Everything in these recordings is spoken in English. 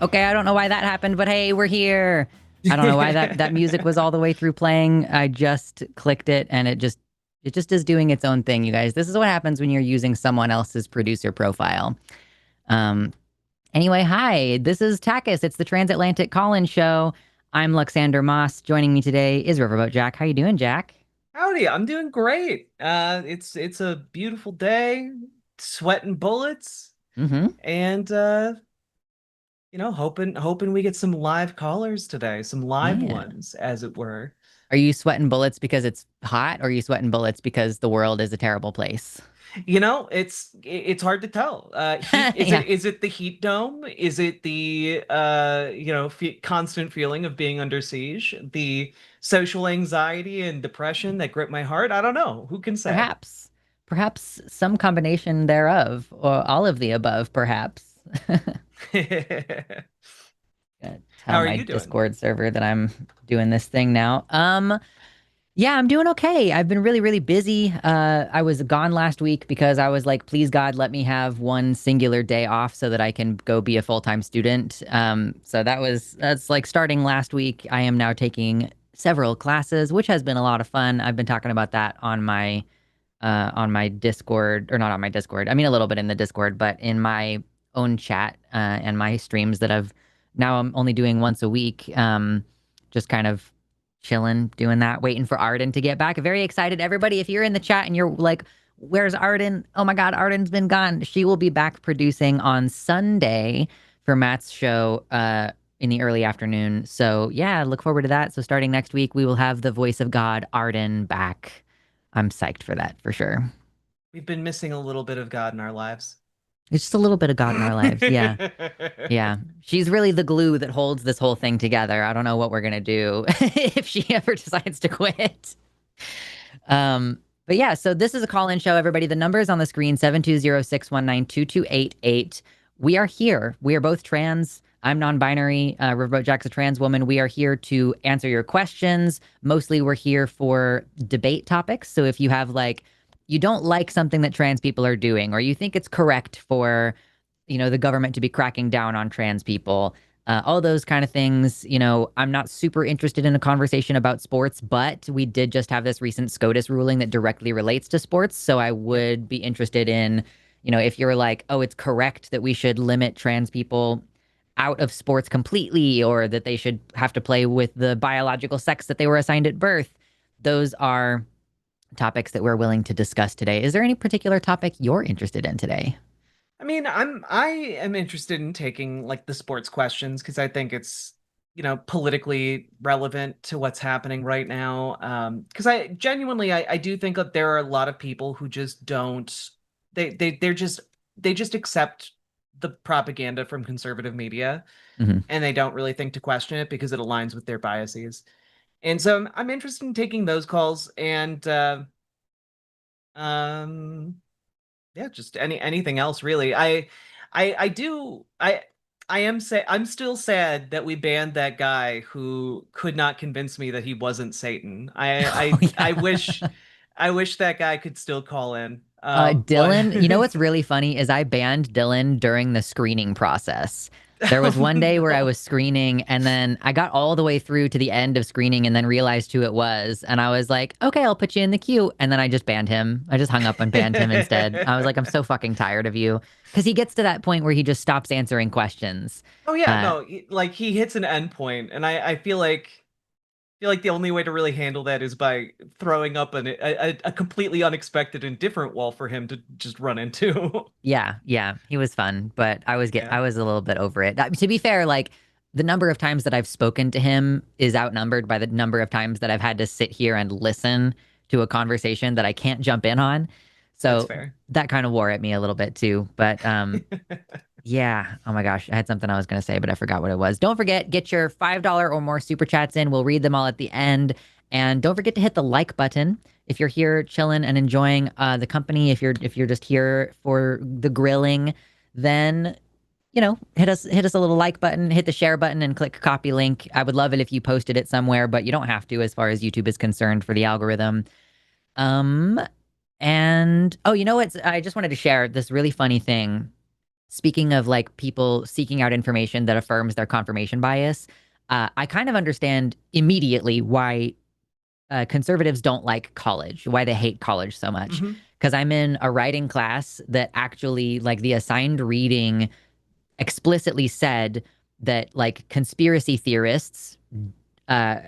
Okay, I don't know why that happened, but hey, we're here. I don't know why that music was all the way through playing. I just clicked it and it just is doing its own thing, you guys. This is what happens when you're using someone else's producer profile. Um anyway, hi. This is TACIS. It's the Transatlantic Call-In Show. I'm Luxander Moss. Joining me today is Riverboat Jack. How you doing, Jack? Howdy, I'm doing great. It's a beautiful day, sweating bullets, Mm-hmm. and hoping we get some live callers today, some live Yeah. ones, as it were. Are you sweating bullets because it's hot, or are you sweating bullets because the world is a terrible place? It's hard to tell. Heat Yeah, is it the heat dome? Is it the fe constant feeling of being under siege? The social anxiety and depression that grip my heart? I don't know. Who can say? perhaps. Perhaps some combination thereof, or all of the above, perhaps. Gonna How tell are my you doing? Discord server that I'm doing this thing now. Yeah, I'm doing okay. I've been really, really busy. I was gone last week because I was like, please God, let me have one singular day off so that I can go be a full-time student. So that's like starting last week. I am now taking several classes, which has been a lot of fun. I've been talking about that on my Discord, or not on my Discord. I mean, a little bit in the Discord, but in my own chat and my streams that I'm only doing once a week. Just kind of chilling, doing that, waiting for Arden to get back. Very excited, everybody. If you're in the chat and you're like, "Where's Arden?" Oh my God, Arden's been gone. She will be back producing on Sunday for Matt's show. In the early afternoon. So, yeah, look forward to that. So, starting next week, we will have the voice of God, Arden, back. I'm psyched for that for sure. We've been missing a little bit of God in our lives. It's just a little bit of God in our lives. Yeah. Yeah. She's really the glue that holds this whole thing together. I don't know what we're going to do if she ever decides to quit. But yeah, so this is a call in show, everybody. The number is on the screen 720-619-2288. We are here. We are both trans. I'm non binary. Riverboat Jack's a trans woman. We are here to answer your questions. Mostly, we're here for debate topics. So if you have like, you don't like something that trans people are doing, or you think it's correct for, the government to be cracking down on trans people, all those kind of things. I'm not super interested in a conversation about sports, but we did just have this recent SCOTUS ruling that directly relates to sports. So I Yep. would be interested in, if you're like, oh, it's correct that we should limit trans people out of sports completely, or that they should have to play with the biological sex that they were assigned at birth. Those are topics that we're willing to discuss today. Is there any particular topic you're interested in today? I am interested in taking like the sports questions because I think it's politically relevant to what's happening right now. Because I do think that there are a lot of people who just don't they just accept the propaganda from conservative media Hmm. and they don't really think to question it because it aligns with their biases. And so I'm interested in taking those calls and um yeah, just anything else really. I do I am I'm still sad that we banned that guy who could not convince me that he wasn't Satan. Oh yeah. I wish that guy could still call in. But Dylan, you know what's really funny is I banned Dylan during the screening process. There was oh one day where I no. was screening and then I got all the way through to the end of screening and then realized who it was. And I was like, okay, I'll put you in the queue. And then I just banned him. I just hung up and banned him instead. I was like, I'm so fucking tired of you. Because he gets to that point where he just stops answering questions. Oh yeah, Uh, no, like he hits an end point, and I feel like the only way to really handle that is by throwing up a completely unexpected and different wall for him to just run into. Yeah, yeah, he was fun, but Yeah. I was a little bit over it. To be fair, like the number of times that I've spoken to him is outnumbered by the number of times that I've had to sit here and listen to a conversation that I can't jump in on. That's So fair. that kind of wore at me a little bit too. But yeah, oh my gosh, I had something I was going to say, but I forgot what it was. Don't forget, get your $5 or more super chats in. We'll read them all at the end. And don't forget to hit the like button if you're here chilling and enjoying the company. If you're just here for the grilling, then hit us a little like button, hit the share button, and click copy link. I would love it if you posted it somewhere, but you don't have to as far as YouTube is concerned for the algorithm. Um, and oh, you know what? I just wanted to share this really funny thing. speaking of like people seeking out information that affirms their confirmation bias, I kind of understand immediately why conservatives don't like college, why they hate college so much. Hmm. Because I'm in a writing class that actually, like, the assigned reading explicitly said that, like, conspiracy theorists uh,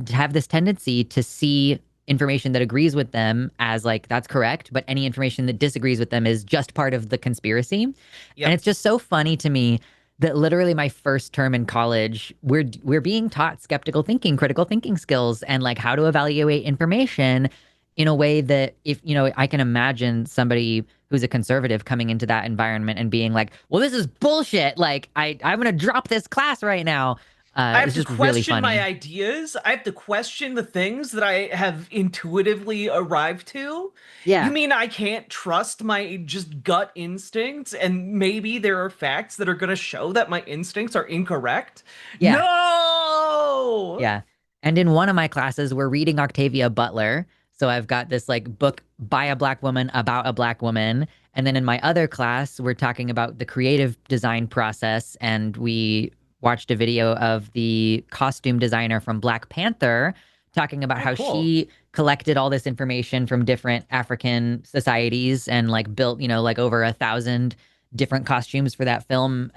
have this tendency to see information that agrees with them as like that's correct, but any information that disagrees with them is just part of the conspiracy. And Yep. it's just so funny to me that literally my first term in college, we're being taught skeptical thinking, critical thinking skills, and like how to evaluate information in a way that if I can imagine somebody who's a conservative coming into that environment and being like, well, this is bullshit. Like I'm gonna drop this class right now. I have It's to just really question my funny. ideas. I have to question the things that I have intuitively arrived to. You Yeah. mean I can't trust my just gut instincts and maybe there are facts that are going to show that my instincts are incorrect? Yeah. No! Yeah. And in one of my classes, we're reading Octavia Butler. So I've got this like book by a black woman about a black woman. And then in my other class, we're talking about the creative design process. And we watched a video of the costume designer from Black Panther talking about Oh, how cool. she collected all this information from different African societies and like built, like over 1,000 different costumes for that film.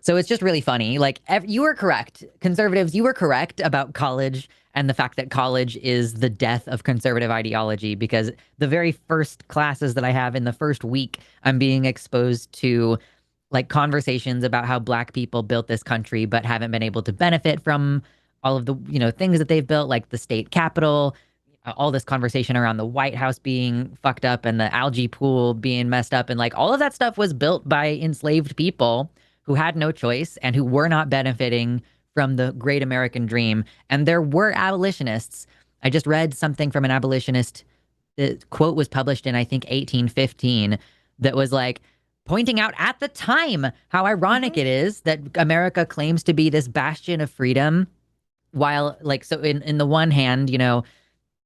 So it's just really funny. Like you were correct, conservatives. You were correct about college and the fact that college is the death of conservative ideology. Because the very first classes that I have in the first week, I'm being exposed to like conversations about how Black people built this country but haven't been able to benefit from all of the things that they've built, like the state capitol. All this conversation around the White House being fucked up and the algae pool being messed up, and like all of that stuff was built by enslaved people who had no choice and who were not benefiting from the great American dream. And there were abolitionists. I just read something from an abolitionist. The quote was published in, I think, 1815, that was like pointing out at the time how ironic Hmm. it is that America claims to be this bastion of freedom, while, like, so in the one hand,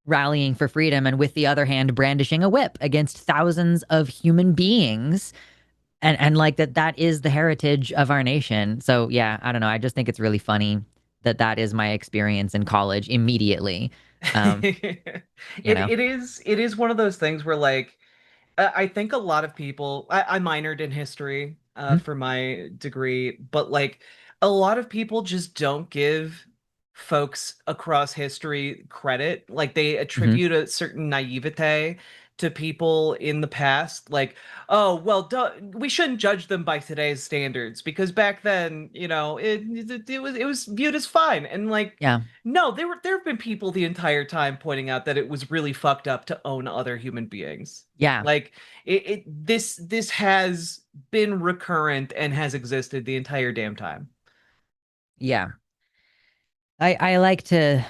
rallying for freedom, and with the other hand, brandishing a whip against thousands of human beings, and like that is the heritage of our nation. So yeah, I don't know. I just think it's really funny that that is my experience in college immediately. Um, you know. It is one of those things where like I think a lot of people I minored in history Mhm. for my degree, but like a lot of people just don't give folks across history credit. Like they Mhm. attribute a certain naivete to people in the past. Like, oh, well, we shouldn't judge them by today's standards because back then, it was viewed as fine. And like, Yeah. no, there have been people the entire time pointing out that it was really fucked up to own other human beings. Yeah. Like this has been recurrent and has existed the entire damn time. Yeah. I like to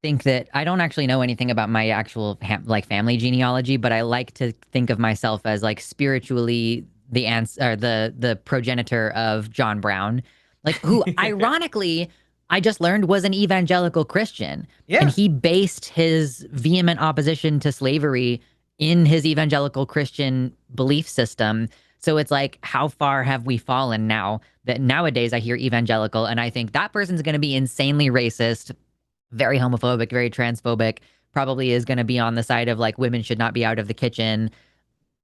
think that I don't actually know anything about my actual like family genealogy, but I like to think of myself as like spiritually the answer, or the progenitor of John Brown, like who ironically I just learned was an evangelical Christian, and Yeah. he based his vehement opposition to slavery in his evangelical Christian belief system. So it's like, how far have we fallen now that nowadays I hear evangelical and I think that person's going to be insanely racist, very homophobic, very transphobic, probably is going to be on the side of like women should not be out of the kitchen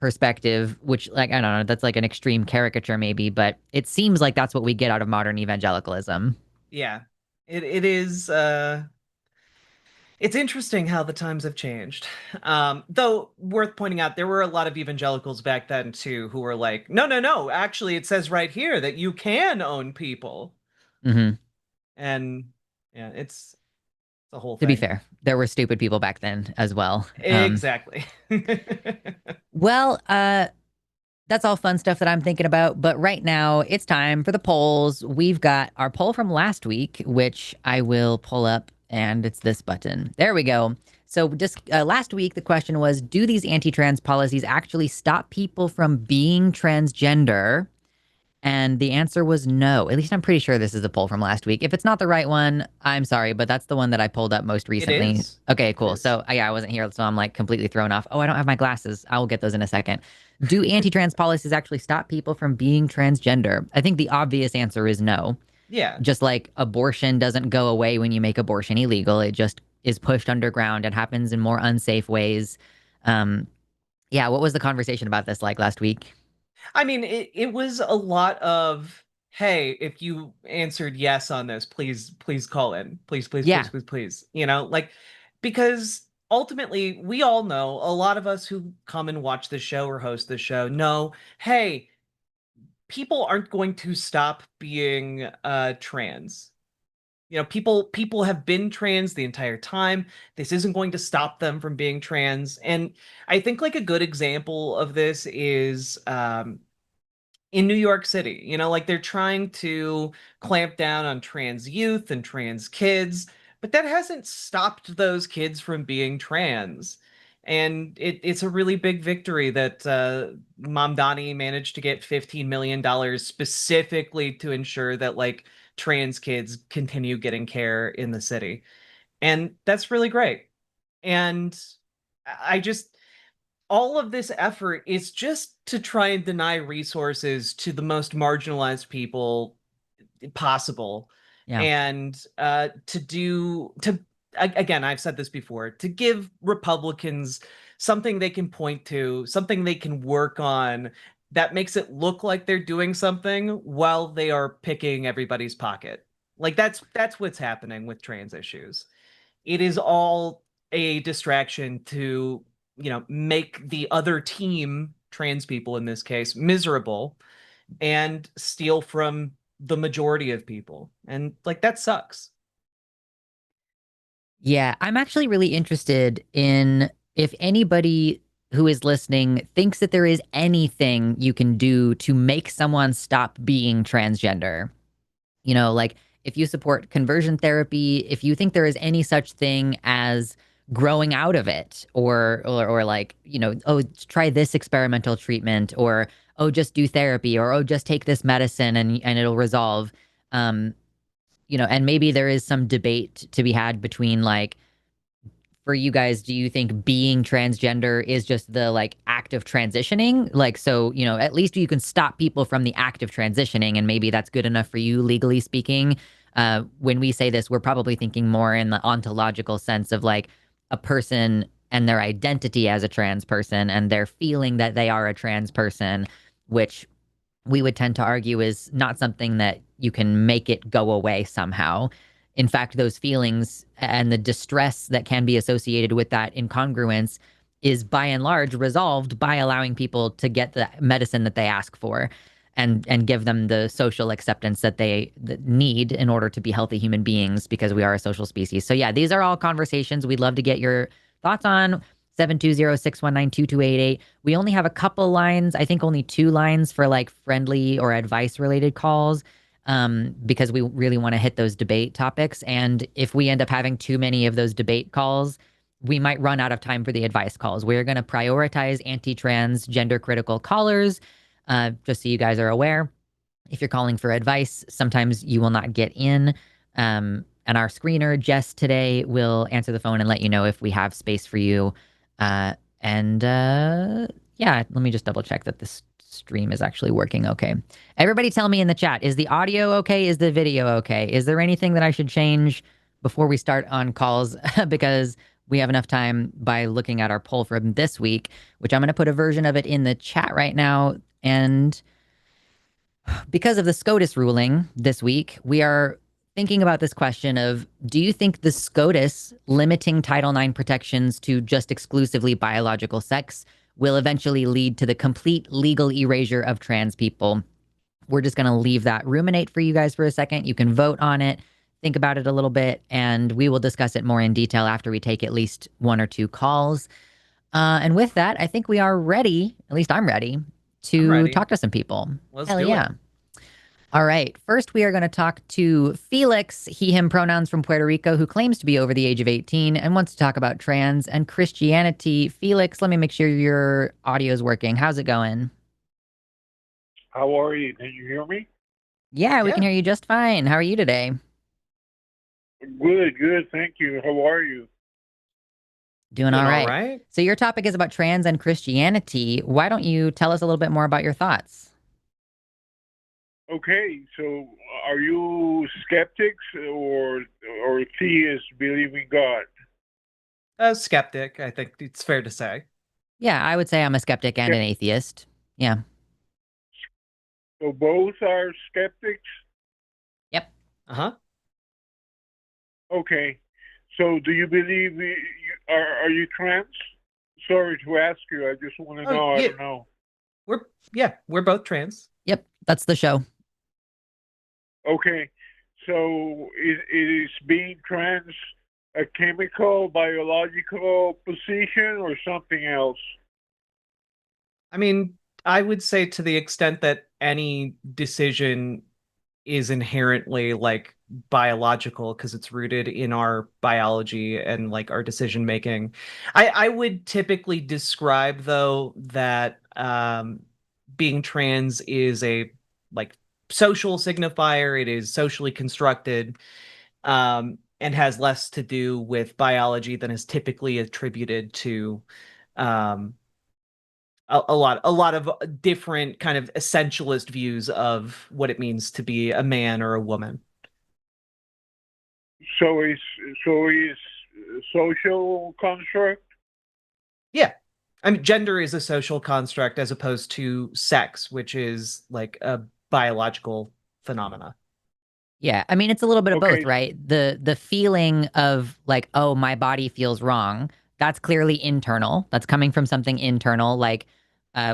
perspective, which, like, I don't know, that's like an extreme caricature maybe, but it seems like that's what we get out of modern evangelicalism. Yeah. It is it's interesting how the times have changed. Though worth pointing out, there were a lot of evangelicals back then too who were like, no, no, no, actually it says right here that you can own people. Hmm. And yeah, it's the whole To be thing. fair, there were stupid people back then as well. Exactly. Well, that's all fun stuff that I'm thinking about. But right now, it's time for the polls. We've got our poll from last week, which I will pull up, and it's this button. There we go. So, just last week, the question was, do these anti trans policies actually stop people from being transgender? And the answer was no. At least I'm pretty sure this is a poll from last week. If it's not the right one, I'm sorry, but that's the one that I pulled up most It recently. is. Okay, It cool. is. So, yeah, I wasn't here, so I'm like completely thrown off. Oh, I don't have my glasses. I will get those in a second. Do anti-trans policies actually stop people from being transgender? I think the obvious answer is no. Yeah. Just like abortion doesn't go away when you make abortion illegal, it just is pushed underground and happens in more unsafe ways. Um, yeah, what was the conversation about this like last week? I mean, it was a lot of, hey, if you answered yes on this, please call in. Please, please, please, Yeah, please, please. Like, because ultimately we all know, a lot of us who come and watch the show or host the show know, hey, people aren't going to stop being trans. People have been trans the entire time. This isn't going to stop them from being trans. And I think like a good example of this is in New York City. Like they're trying to clamp down on trans youth and trans kids, but that hasn't stopped those kids from being trans. And it's a really big victory that Mamdani managed to get $15 million specifically to ensure that like trans kids continue getting care in the city. And that's really great. And I just all of this effort is just to try and deny resources to the most marginalized people possible, yeah. and again, I've said this before, to give Republicans something they can point to, something they can work on, that makes it look like they're doing something while they are picking everybody's pocket. Like that's what's happening with trans issues. It is all a distraction to, make the other team, trans people in this case, miserable and steal from the majority of people. And like that sucks. Yeah, I'm actually really interested in if anybody who is listening thinks that there is anything you can do to make someone stop being transgender. Like if you support conversion therapy, if you think there is any such thing as growing out of it, or like, oh, try this experimental treatment, or oh, just do therapy, or oh, just take this medicine and it'll resolve. Um, and maybe there is some debate to be had between like, for you guys, do you think being transgender is just the like act of transitioning? Like, so, at least you can stop people from the act of transitioning, and maybe that's good enough for you, legally speaking. When we say this, we're probably thinking more in the ontological sense of like a person and their identity as a trans person and their feeling that they are a trans person, which we would tend to argue is not something that you can make it go away somehow. In fact, those feelings and the distress that can be associated with that incongruence is by and large resolved by allowing people to get the medicine that they ask for, and give them the social acceptance that they need in order to be healthy human beings, because we are a social species. So yeah, these are all conversations we'd love to get your thoughts on. 720-619-2288. We only have a couple lines, I think only two lines for like friendly or advice related calls, because we really want to hit those debate topics. And if we end up having too many of those debate calls, we might run out of time for the advice calls. We're going to prioritize anti-trans gender critical callers, just so you guys are aware. If you're calling for advice, sometimes you will not get in. And our screener, Jess, today will answer the phone and let you know if we have space for you. And yeah, let me just double check that this stream is actually working okay. Everybody tell me in the chat, is the audio okay? Is the video okay? Is there anything that I should change before we start on calls? Because we have enough time by looking at our poll from this week, which I'm going to put a version of it in the chat right now. And because of the SCOTUS ruling this week, we are thinking about this question of, do you think the SCOTUS limiting Title IX protections to just exclusively biological sex will eventually lead to the complete legal erasure of trans people? We're just going to leave that ruminate for you guys for a second. You can vote on it, think about it a little bit, and we will discuss it more in detail after we take at least one or two calls. And with that, I think we are ready, at least I'm ready, I'm to ready. talk to some people. Let's Hell do yeah. it. All right. First, we are going to talk to Felix, he, him pronouns from Puerto Rico, who claims to be over the age of 18 and wants to talk about trans and Christianity. Felix, let me make sure your audio is working. How's it going? How are you? Can you hear me? Yeah, we can Yeah. hear you just fine. How are you today? Good, good. Thank you. How are you? Doing all Doing all right. right. So your topic is about trans and Christianity. Why don't you tell us a little bit more about your thoughts? Okay, so are you skeptics or theists believing God? A skeptic, I think it's fair to say. Yeah, I would say I'm a skeptic and Okay, an atheist. Yeah. so both are skeptics? Yep. Uh-huh. Okay, so do you believe are you trans? Sorry to ask you. I just want to Oh, know. I yeah. don't know. We're both trans. Yep. That's the show. Okay, so is being trans a chemical, biological position or something else? I mean, I would say to the extent that any decision is inherently like biological because it's rooted in our biology and like our decision making. I would typically describe though that being trans is a like social signifier. It is socially constructed and has less to do with biology than is typically attributed to um a lot of different kind of essentialist views of what it means to be a man or a woman. So is social construct? Yeah. I mean, gender is a social construct as opposed to sex, which is like a biological phenomena. Yeah, I mean it's a little bit of both, Okay, right? The feeling of like, oh, my body feels wrong, that's clearly internal. That's coming from something internal. Like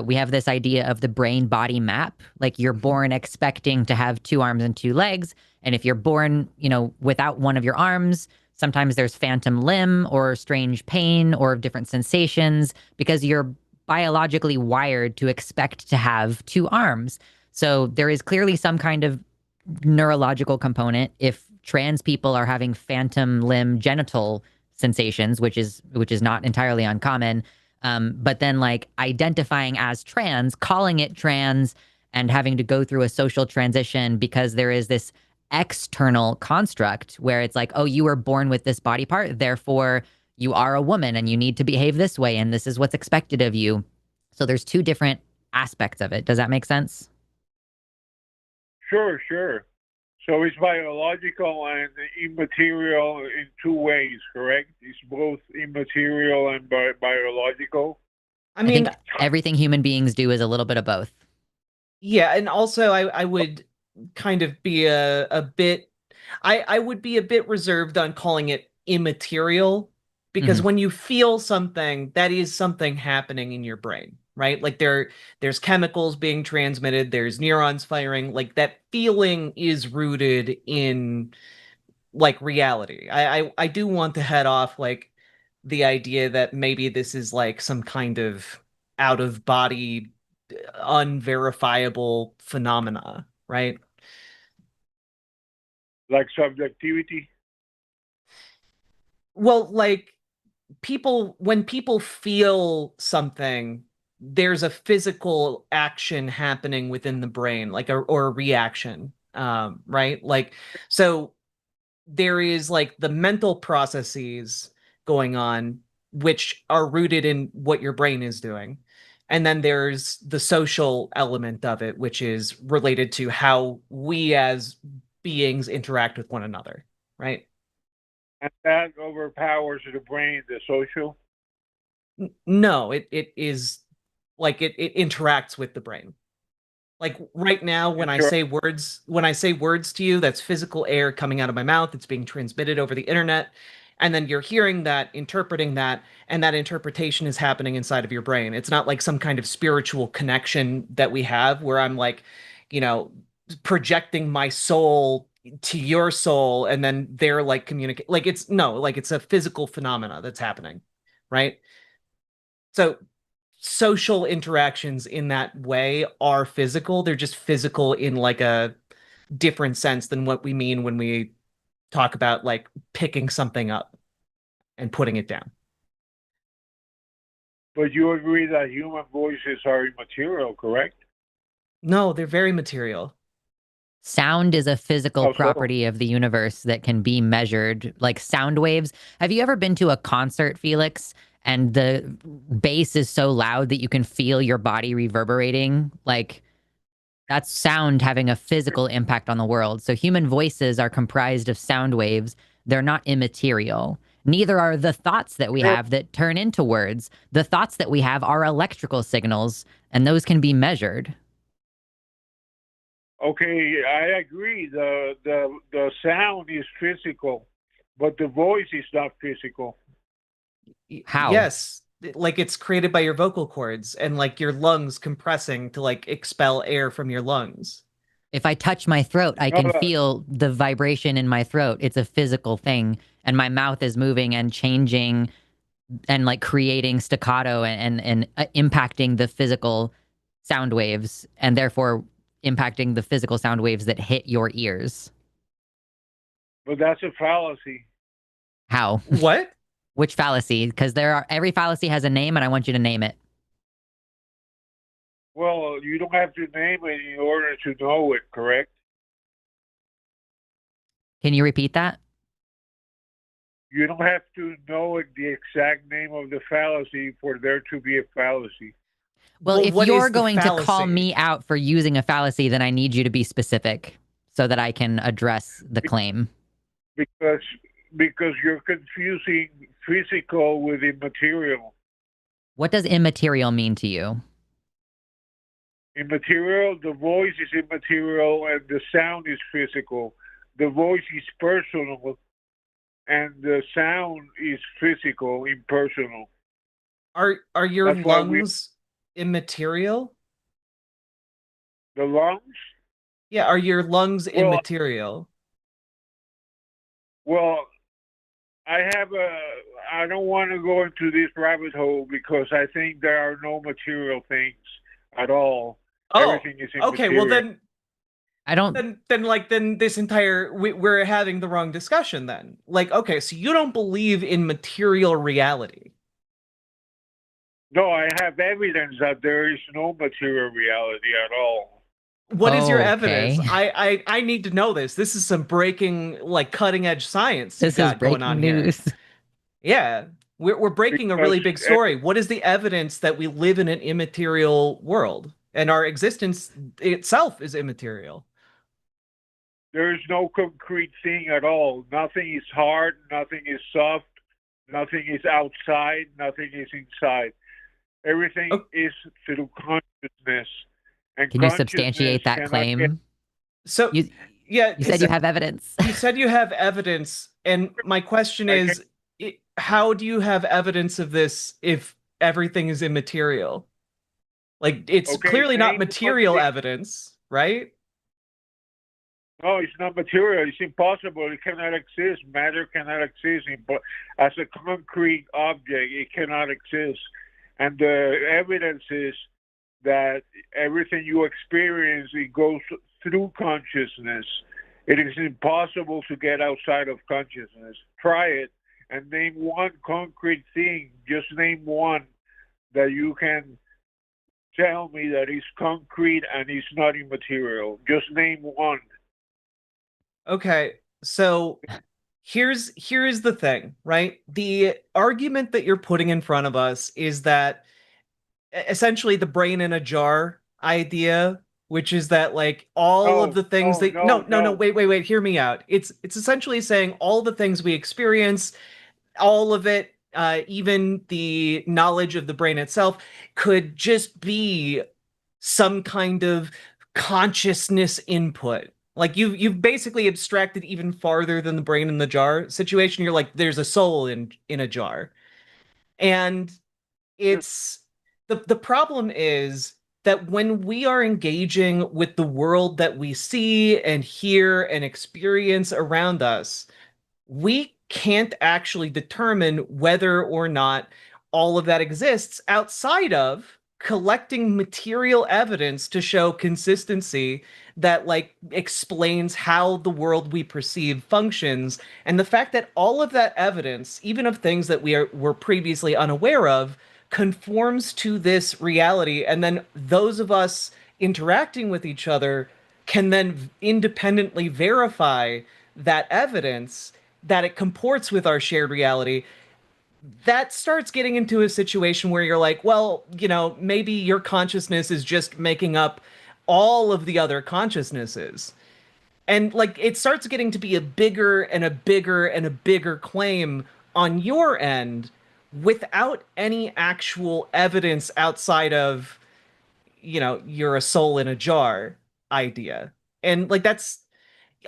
we have this idea of the brain body map. Like you're born expecting to have two arms and two legs, and if you're born, without one of your arms, sometimes there's phantom limb or strange pain or different sensations because you're biologically wired to expect to have two arms. So there is clearly some kind of neurological component if trans people are having phantom limb genital sensations, which is not entirely uncommon. But then like identifying as trans, calling it trans, and having to go through a social transition because there is this external construct where it's like, oh, you were born with this body part, therefore you are a woman and you need to behave this way, and this is what's expected of you. So there's two different aspects of it. Does that make sense? sure, sure. So it's biological and immaterial in two ways, correct? It's both immaterial and biological. I I mean, think everything human beings do is a little bit of both. yeah, and also I would kind of be a bit I would be a bit reserved on calling it immaterial because Hmm. when you feel something, that is something happening in your brain, right? Like there's chemicals being transmitted, there's neurons firing, like that feeling is rooted in like reality. I do want to head off like the idea that maybe this is like some kind of out of body unverifiable phenomena, right? Like subjectivity. Well, like people when people feel something, there's a physical action happening within the brain, like or a reaction, right? Like so there is like the mental processes going on which are rooted in what your brain is doing. And then there's the social element of it, which is related to how we as beings interact with one another, right? And that overpowers the brain, the social. No, it is like it interacts with the brain. Like right now, Inter- when I say words to you, that's physical air coming out of my mouth. It's being transmitted over the internet. And then you're hearing that, interpreting that, and that interpretation is happening inside of your brain. It's not like some kind of spiritual connection that we have where I'm like, you know, projecting my soul to your soul and then they're like communicate like it's no, like it's a physical phenomena that's happening, right? So social interactions in that way are physical. They're just physical in like a different sense than what we mean when we talk about like picking something up and putting it down. but you agree that human voices are immaterial, correct? No, they're very material. Sound is a physical How so? property of the universe that can be measured, like sound waves. Have you ever been to a concert, Felix, and the bass is so loud that you can feel your body reverberating, like that's sound having a physical impact on the world. So human voices are comprised of sound waves. They're not immaterial. Neither are the thoughts that we have that turn into words. The thoughts that we have are electrical signals, and those can be measured. Okay, I agree. The sound is physical, but the voice is not physical. How? Yes, like it's created by your vocal cords and like your lungs compressing to like expel air from your lungs. If I touch my throat, I No, can feel the vibration in my throat. It's a physical thing. And my mouth is moving and changing and like creating staccato and impacting the physical sound waves and therefore impacting the physical sound waves that hit your ears. but that's a fallacy. How? What? Which fallacy? Because every fallacy has a name and I want you to name it. Well, you don't have to name it in order to know it, correct? Can you repeat that? You don't have to know the exact name of the fallacy for there to be a fallacy. Well, if what you're is the going to call fallacy? me out for using a fallacy, then I need you to be specific so that I can address the claim. Because you're confusing physical with immaterial. What does immaterial mean to you? Immaterial, the voice is immaterial and the sound is physical. The voice is personal and the sound is physical, impersonal. Are your That's why lungs immaterial? the lungs. Yeah, are your lungs Well, immaterial? well, I don't want to go into this rabbit hole because I think there are no material things at all. Oh, Everything is okay. Well, immaterial. I don't. then this entire we're having the wrong discussion then. Like, okay, so you don't believe in material reality. No, I have evidence that there is no material reality at all. What is your evidence? Okay. I need to know this. This is some breaking, like cutting edge science you This is got going on breaking here. news. Yeah. We're breaking a Because really big story. What is the evidence that we live in an immaterial world and our existence itself is immaterial? there is no concrete thing at all. Nothing is hard, nothing is soft, nothing is outside, nothing is inside. Everything Oh, is through consciousness. And Can you consciousness substantiate that cannot get. claim? so You yeah, you said you have evidence. you said you have evidence, and my question I can, is, how do you have evidence of this if everything is immaterial? Like, it's okay, clearly not name one material thing. evidence, right? No, it's not material. It's impossible. It cannot exist. Matter cannot exist. But as a concrete object, it cannot exist. And the evidence is that everything you experience, it goes through consciousness. It is impossible to get outside of consciousness. Try it and name one concrete thing. Just name one that you can tell me that is concrete and is not immaterial. Just name one. Okay, so here's the thing, right? The argument that you're putting in front of us is that essentially the brain in a jar idea, which is that like all of No, the things no, that no, no, no. wait, hear me out. It's essentially saying all the things we experience, all of it, even the knowledge of the brain itself, could just be some kind of consciousness input. Like you've basically abstracted even farther than the brain in the jar situation. You're like, there's a soul in a jar. And it's the problem is that when we are engaging with the world that we see and hear and experience around us, we can't actually determine whether or not all of that exists outside of collecting material evidence to show consistency that like explains how the world we perceive functions. And the fact that all of that evidence, even of things that were previously unaware of, conforms to this reality, and then those of us interacting with each other can then independently verify that evidence, that it comports with our shared reality. that starts getting into a situation where you're like, well, maybe your consciousness is just making up all of the other consciousnesses. And like it starts getting to be a bigger and a bigger and a bigger claim on your end without any actual evidence outside of, you're a soul in a jar idea. And like that's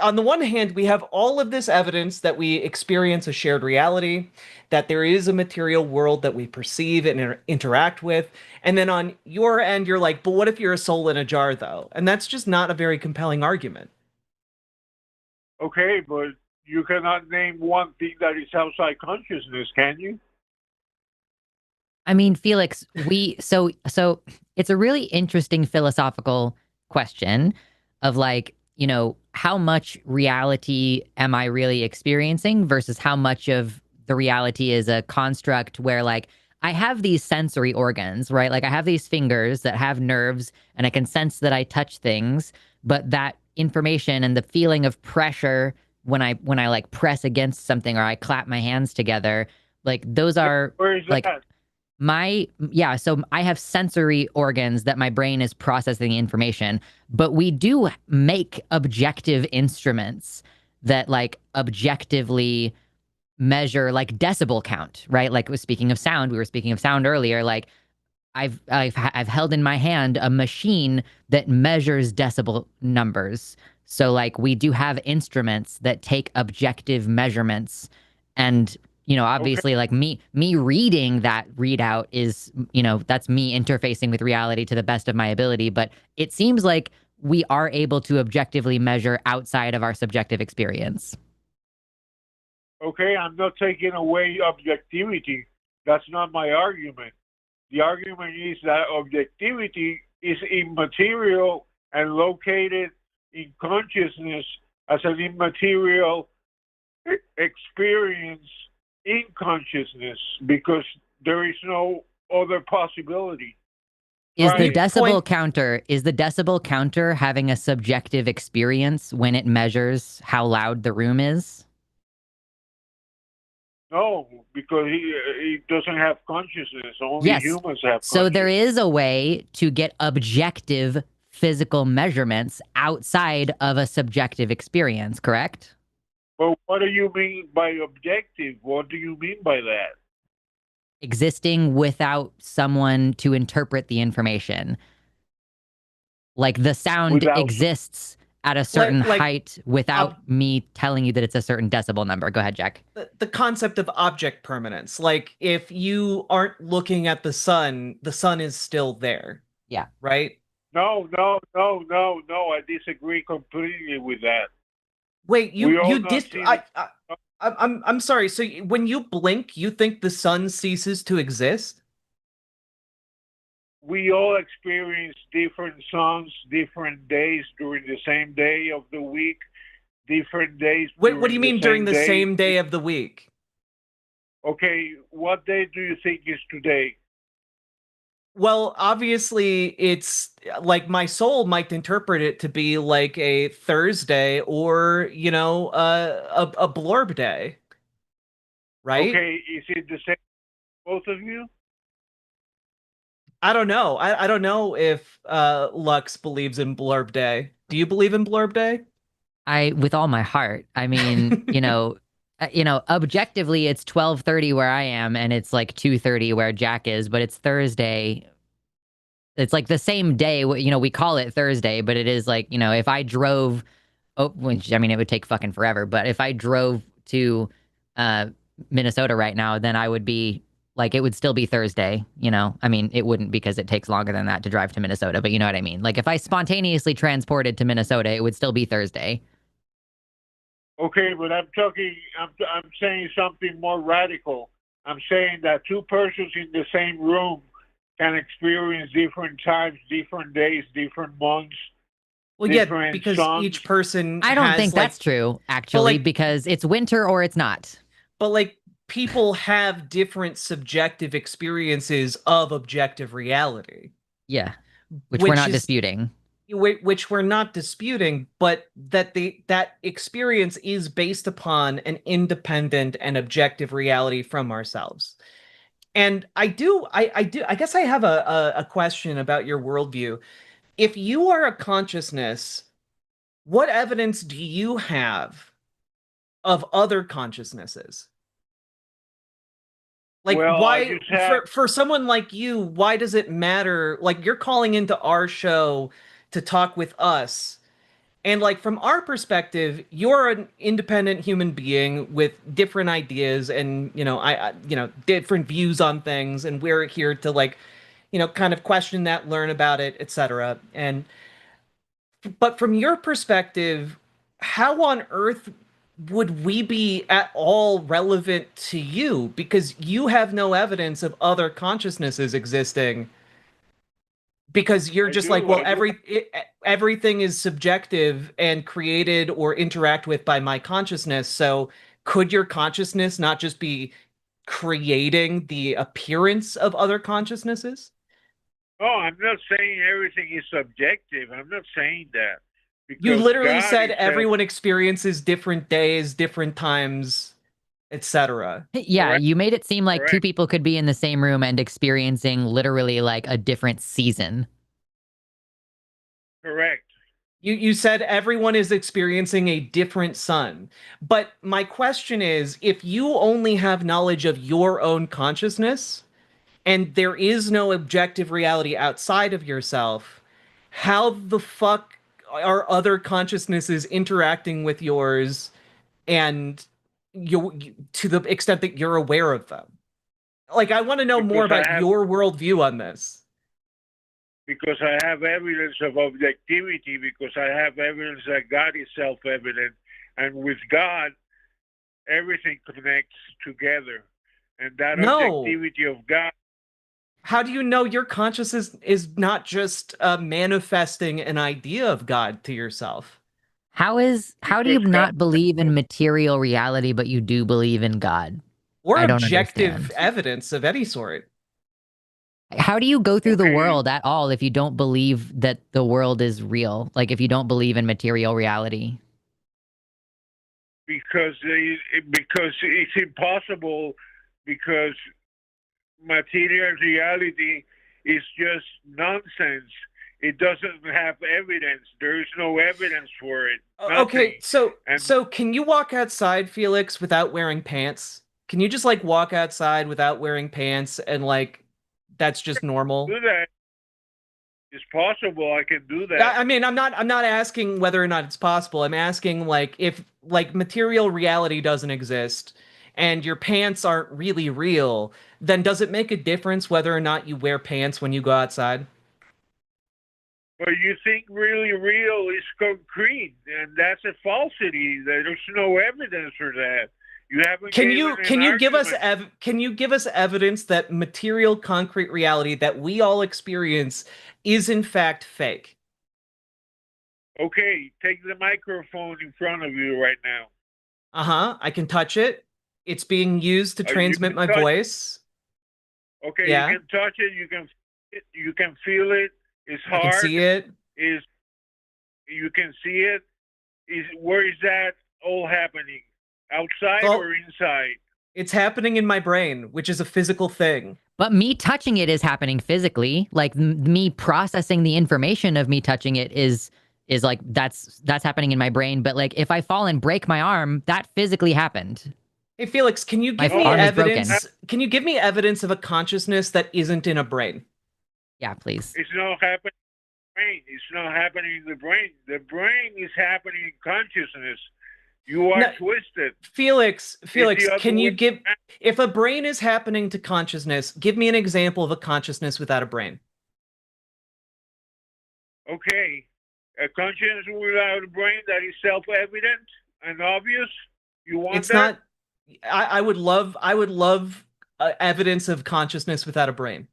on the one hand, we have all of this evidence that we experience a shared reality, that there is a material world that we perceive and interact with. And then on your end, you're like, but what if you're a soul in a jar, though? And that's just not a very compelling argument. Okay, but you cannot name one thing that is outside consciousness, can you? I mean, Felix, so it's a really interesting philosophical question of like, how much reality am I really experiencing versus how much of the reality is a construct where like I have these sensory organs, right? Like I have these fingers that have nerves and I can sense that I touch things, but that information and the feeling of pressure when I like press against something or I clap my hands together, like those are Where is like that? so I have sensory organs that my brain is processing information, but we do make objective instruments that like objectively measure like decibel count, right? Like speaking of sound, we were speaking of sound earlier, like I've held in my hand a machine that measures decibel numbers. So like we do have instruments that take objective measurements and Okay, obviously like me reading that readout is that's me interfacing with reality to the best of my ability, but it seems like we are able to objectively measure outside of our subjective experience. okay, I'm not taking away objectivity. That's not my argument. The argument is that objectivity is immaterial and located in consciousness as an immaterial experience in consciousness because there is no other possibility, Is the right? decibel Point. counter is the decibel counter having a subjective experience when it measures how loud the room is? No, because he doesn't have consciousness. Only Yes. humans have So there consciousness. is a way to get objective physical measurements outside of a subjective experience, correct? But what do you mean by objective? What do you mean by that? Existing without someone to interpret the information. Like the sound Without exists at a certain Like height without ob- me telling you that it's a certain decibel number. Go ahead, Jack. the concept of object permanence. Like if you aren't looking at the sun is still there, Yeah. right? no, no, no, no, no. I disagree completely with that. Wait, We you all not did. see the. I'm sorry. So when you blink, you think the sun ceases to exist? We all experience different suns, different days during the same day of the week, different days What do you during the mean during same the day. same day of the week? Okay, what day do you think is today? Well, obviously, it's like my soul might interpret it to be like a Thursday or, a blorb day, right? Okay, is it the same for both of you? I don't know. I don't know if Lux believes in blorb day. Do you believe in blorb day? With all my heart. I mean, objectively it's 12:30 where I am and it's like 2:30 where Jack is, but it's Thursday. It's like the same day, we call it Thursday, but it is like, if I drove, which I mean, it would take fucking forever, but if I drove to uh, Minnesota right now, then I would be like, it would still be Thursday, I mean, it wouldn't because it takes longer than that to drive to Minnesota, but you know what I mean? Like, if I spontaneously transported to Minnesota, it would still be Thursday. Okay, but I'm saying something more radical. I'm saying that two persons in the same room can experience different times, different days, different months, Well, yeah, different because suns. each person I don't has think like, that's true, but actually, like, because it's winter or it's not. but like people have different subjective experiences of objective reality, Yeah, which we're which not is disputing. which we're not disputing, but that experience is based upon an independent and objective reality from ourselves. And I guess I have a question about your worldview. If you are a consciousness, what evidence do you have of other consciousnesses? Like, Well, I why, just have. for someone like you, why does it matter? Like, you're calling into our show to talk with us. And like from our perspective, you're an independent human being with different ideas and, different views on things, and we're here to like, kind of question that, learn about it, etc. And but from your perspective, how on earth would we be at all relevant to you? Because you have no evidence of other consciousnesses existing, because you're I just like, do. well, I do. everything is subjective and created or interact with by my consciousness. So could your consciousness not just be creating the appearance of other consciousnesses? Oh, I'm not saying everything is subjective. I'm not saying that You because literally God said itself. everyone experiences different days, different times, etc. Yeah, Correct. you made it seem like two Correct. people could be in the same room and experiencing literally like a different season. Correct. You said everyone is experiencing a different sun. But my question is, if you only have knowledge of your own consciousness and there is no objective reality outside of yourself, how the fuck are other consciousnesses interacting with yours, and to the extent that you're aware of them? Like, I want to know more Because I about have your worldview on this. because I have evidence of objectivity, because I have evidence that God is self-evident, and with God, everything connects together, and that No. objectivity of God. How do you know your consciousness is not just manifesting an idea of God to yourself? How do you Because God, not believe in material reality, but you do believe in God? Or I don't objective understand. evidence of any sort? How do you go through the okay, world at all if you don't believe that the world is real? Like if you don't believe in material reality? because it's impossible, because material reality is just nonsense. It doesn't have evidence. There is no evidence for it. Okay, Nothing. so And so can you walk outside, Felix, without wearing pants? Can you just like walk outside without wearing pants and like that's just normal? do that. It's possible. I can do Yeah, that. I mean, I'm not asking whether or not it's possible. I'm asking like if like material reality doesn't exist and your pants aren't really real, then does it make a difference whether or not you wear pants when you go outside? But you think really real is concrete, and that's a falsity. There's no evidence for that. You haven't Can given you an can you give us argument. can you give us evidence that material concrete reality that we all experience is in fact fake? Okay, take the microphone in front of you right now. Uh-huh. I can touch it. It's being used to You transmit can my touch. voice. Okay, you Yeah, can touch it. You can feel it. It's I can hard. see it. Is You can see it. Is Where is that all happening? Outside Well, or inside? it's happening in my brain, which is a physical thing. But me touching it is happening physically. Like me processing the information of me touching it is like that's happening in my brain. But like if I fall and break my arm, that physically happened. Hey Felix, can you My give me No, arm is broken. evidence? Can you give me evidence of a consciousness that isn't in a brain? Yeah, please. it's not happening in the brain. It's not happening in the brain. The brain is happening in consciousness. You are No, twisted. It's Felix, the other can way you give, if a brain is happening to consciousness, give me an example of a consciousness without a brain. Okay. A consciousness without a brain that is self-evident and obvious. You want It's that? not, I would love evidence of consciousness without a brain.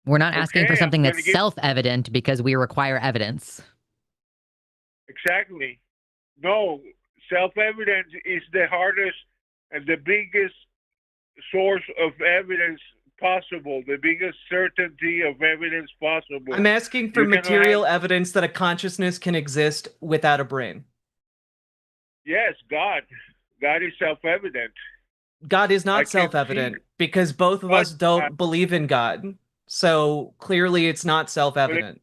We're not asking for Okay, I'm something going that's to give self-evident because we require evidence. exactly. No, self-evident is the hardest and the biggest source of evidence possible, the biggest certainty of evidence possible. I'm asking for material evidence that a consciousness can exist without a brain. Yes, God. God is self-evident. God is not self-evident because both of us don't believe in God. So clearly it's not self-evident.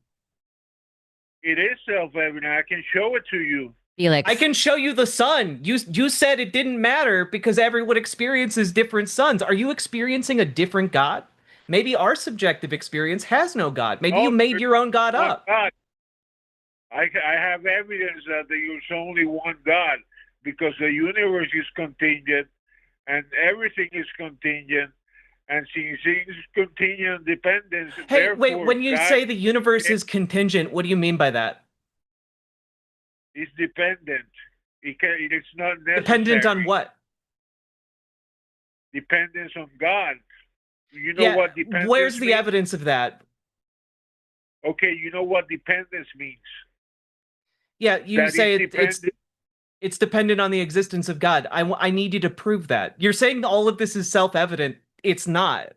It is self-evident. I can show it to you. Felix, I can show you the sun. You said it didn't matter because everyone experiences different suns. Are you experiencing a different God? Maybe our subjective experience has no God. Maybe you made your own God up. God. I have evidence that there is only one God because the universe is contingent and everything is contingent. And since things contingent dependence. Hey, wait, when you say the universe is contingent, what do you mean by that? It's dependent. It's not necessary. Dependent on what? Dependence on God. You know what dependence Where's the means? evidence of that? Okay, you know what dependence means. Yeah, you say it's dependent on the existence of God. I need you to prove that. You're saying all of this is self-evident. It's not.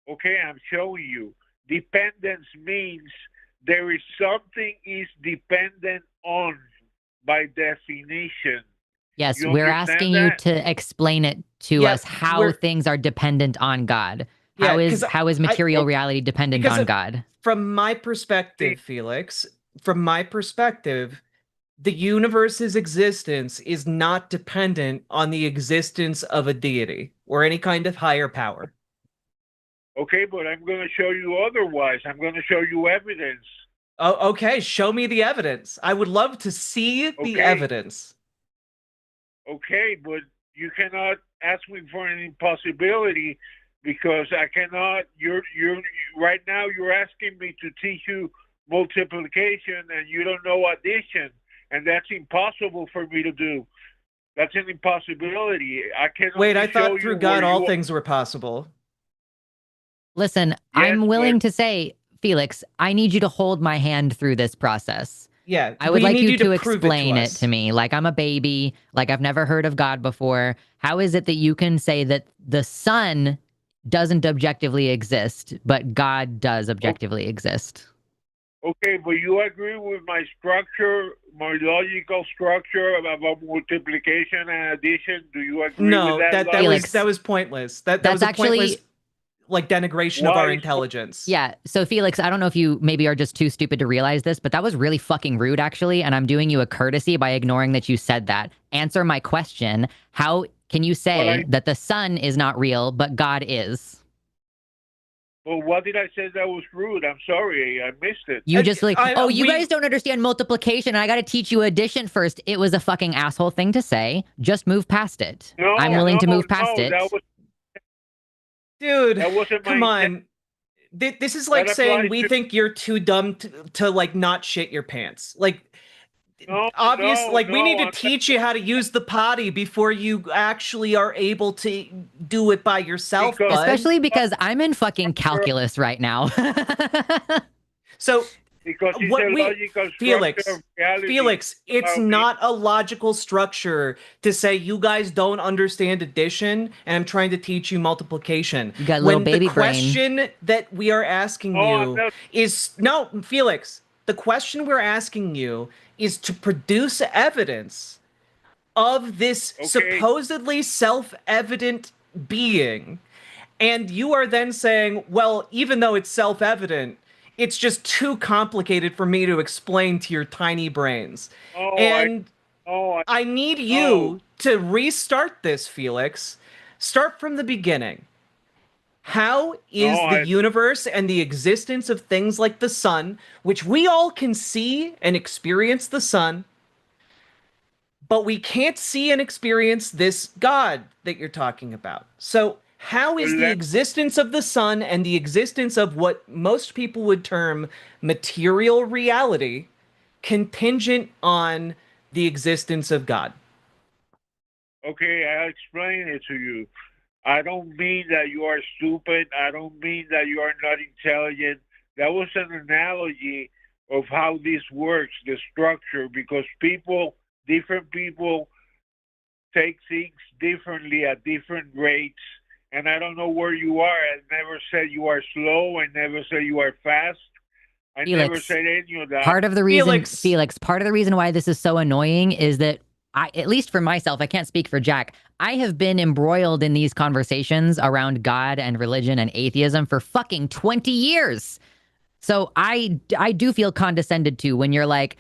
Okay, I'm showing you. Dependence means there is something is dependent on by definition. Yes, we're asking you to explain it to us how things are dependent on God. How is material reality dependent on God? From my perspective, Felix, from my perspective, the universe's existence is not dependent on the existence of a deity or any kind of higher power. Okay, but I'm going to show you otherwise. I'm going to show you evidence. Oh, okay. Show me the evidence. I would love to see the evidence. Okay, but you cannot ask me for an impossibility because I cannot. You're right now. You're asking me to teach you multiplication, and you don't know addition, and that's impossible for me to do. That's an impossibility. I can't. Wait, I thought through God all things were possible. Listen, I'm willing to say, Felix, I need you to hold my hand through this process. Yeah, I would like you to explain it to me. Like I'm a baby, like I've never heard of God before. How is it that you can say that the sun doesn't objectively exist, but God does objectively exist? Okay, but you agree with my structure, my logical structure about multiplication and addition? Do you agree with that? No, that was pointless. That was actually pointless, like, denigration of our intelligence. Yeah. So Felix, I don't know if you maybe are just too stupid to realize this, but that was really fucking rude, actually. And I'm doing you a courtesy by ignoring that you said that. Answer my question. How can you say that the sun is not real, but God is? Well, what did I say that was rude? I'm sorry. I missed it. You just you guys don't understand multiplication. I got to teach you addition first. It was a fucking asshole thing to say. Just move past it. No, I'm willing to move past it. Dude, come on. This is like saying we think you're too dumb to like not shit your pants. Like, we need to teach you how to use the potty before you actually are able to do it by yourself. Especially because I'm in fucking calculus right now. So because Felix, it's not a logical structure to say you guys don't understand addition and I'm trying to teach you multiplication. You got a little baby brain. The question that we are asking you is Felix, the question we're asking you is to produce evidence of this supposedly self-evident being. And you are then saying, well, even though it's self-evident, it's just too complicated for me to explain to your tiny brains. I need you to restart this, Felix. Start from the beginning. How is the universe and the existence of things like the sun, which we all can see and experience the sun, but we can't see and experience this God that you're talking about? So how is the existence of the sun and the existence of what most people would term material reality contingent on the existence of God? Okay, I'll explain it to you. I don't mean that you are stupid. I don't mean that you are not intelligent. That was an analogy of how this works, the structure, because different people take things differently at different rates, and I don't know where you are. I never said you are slow. I never said you are fast. I never Felix, said any of that. part of the reason, Felix, Felix, part of the reason why this is so annoying is that at least for myself, I can't speak for Jack. I have been embroiled in these conversations around God and religion and atheism for fucking 20 years. So I do feel condescended to when you're like,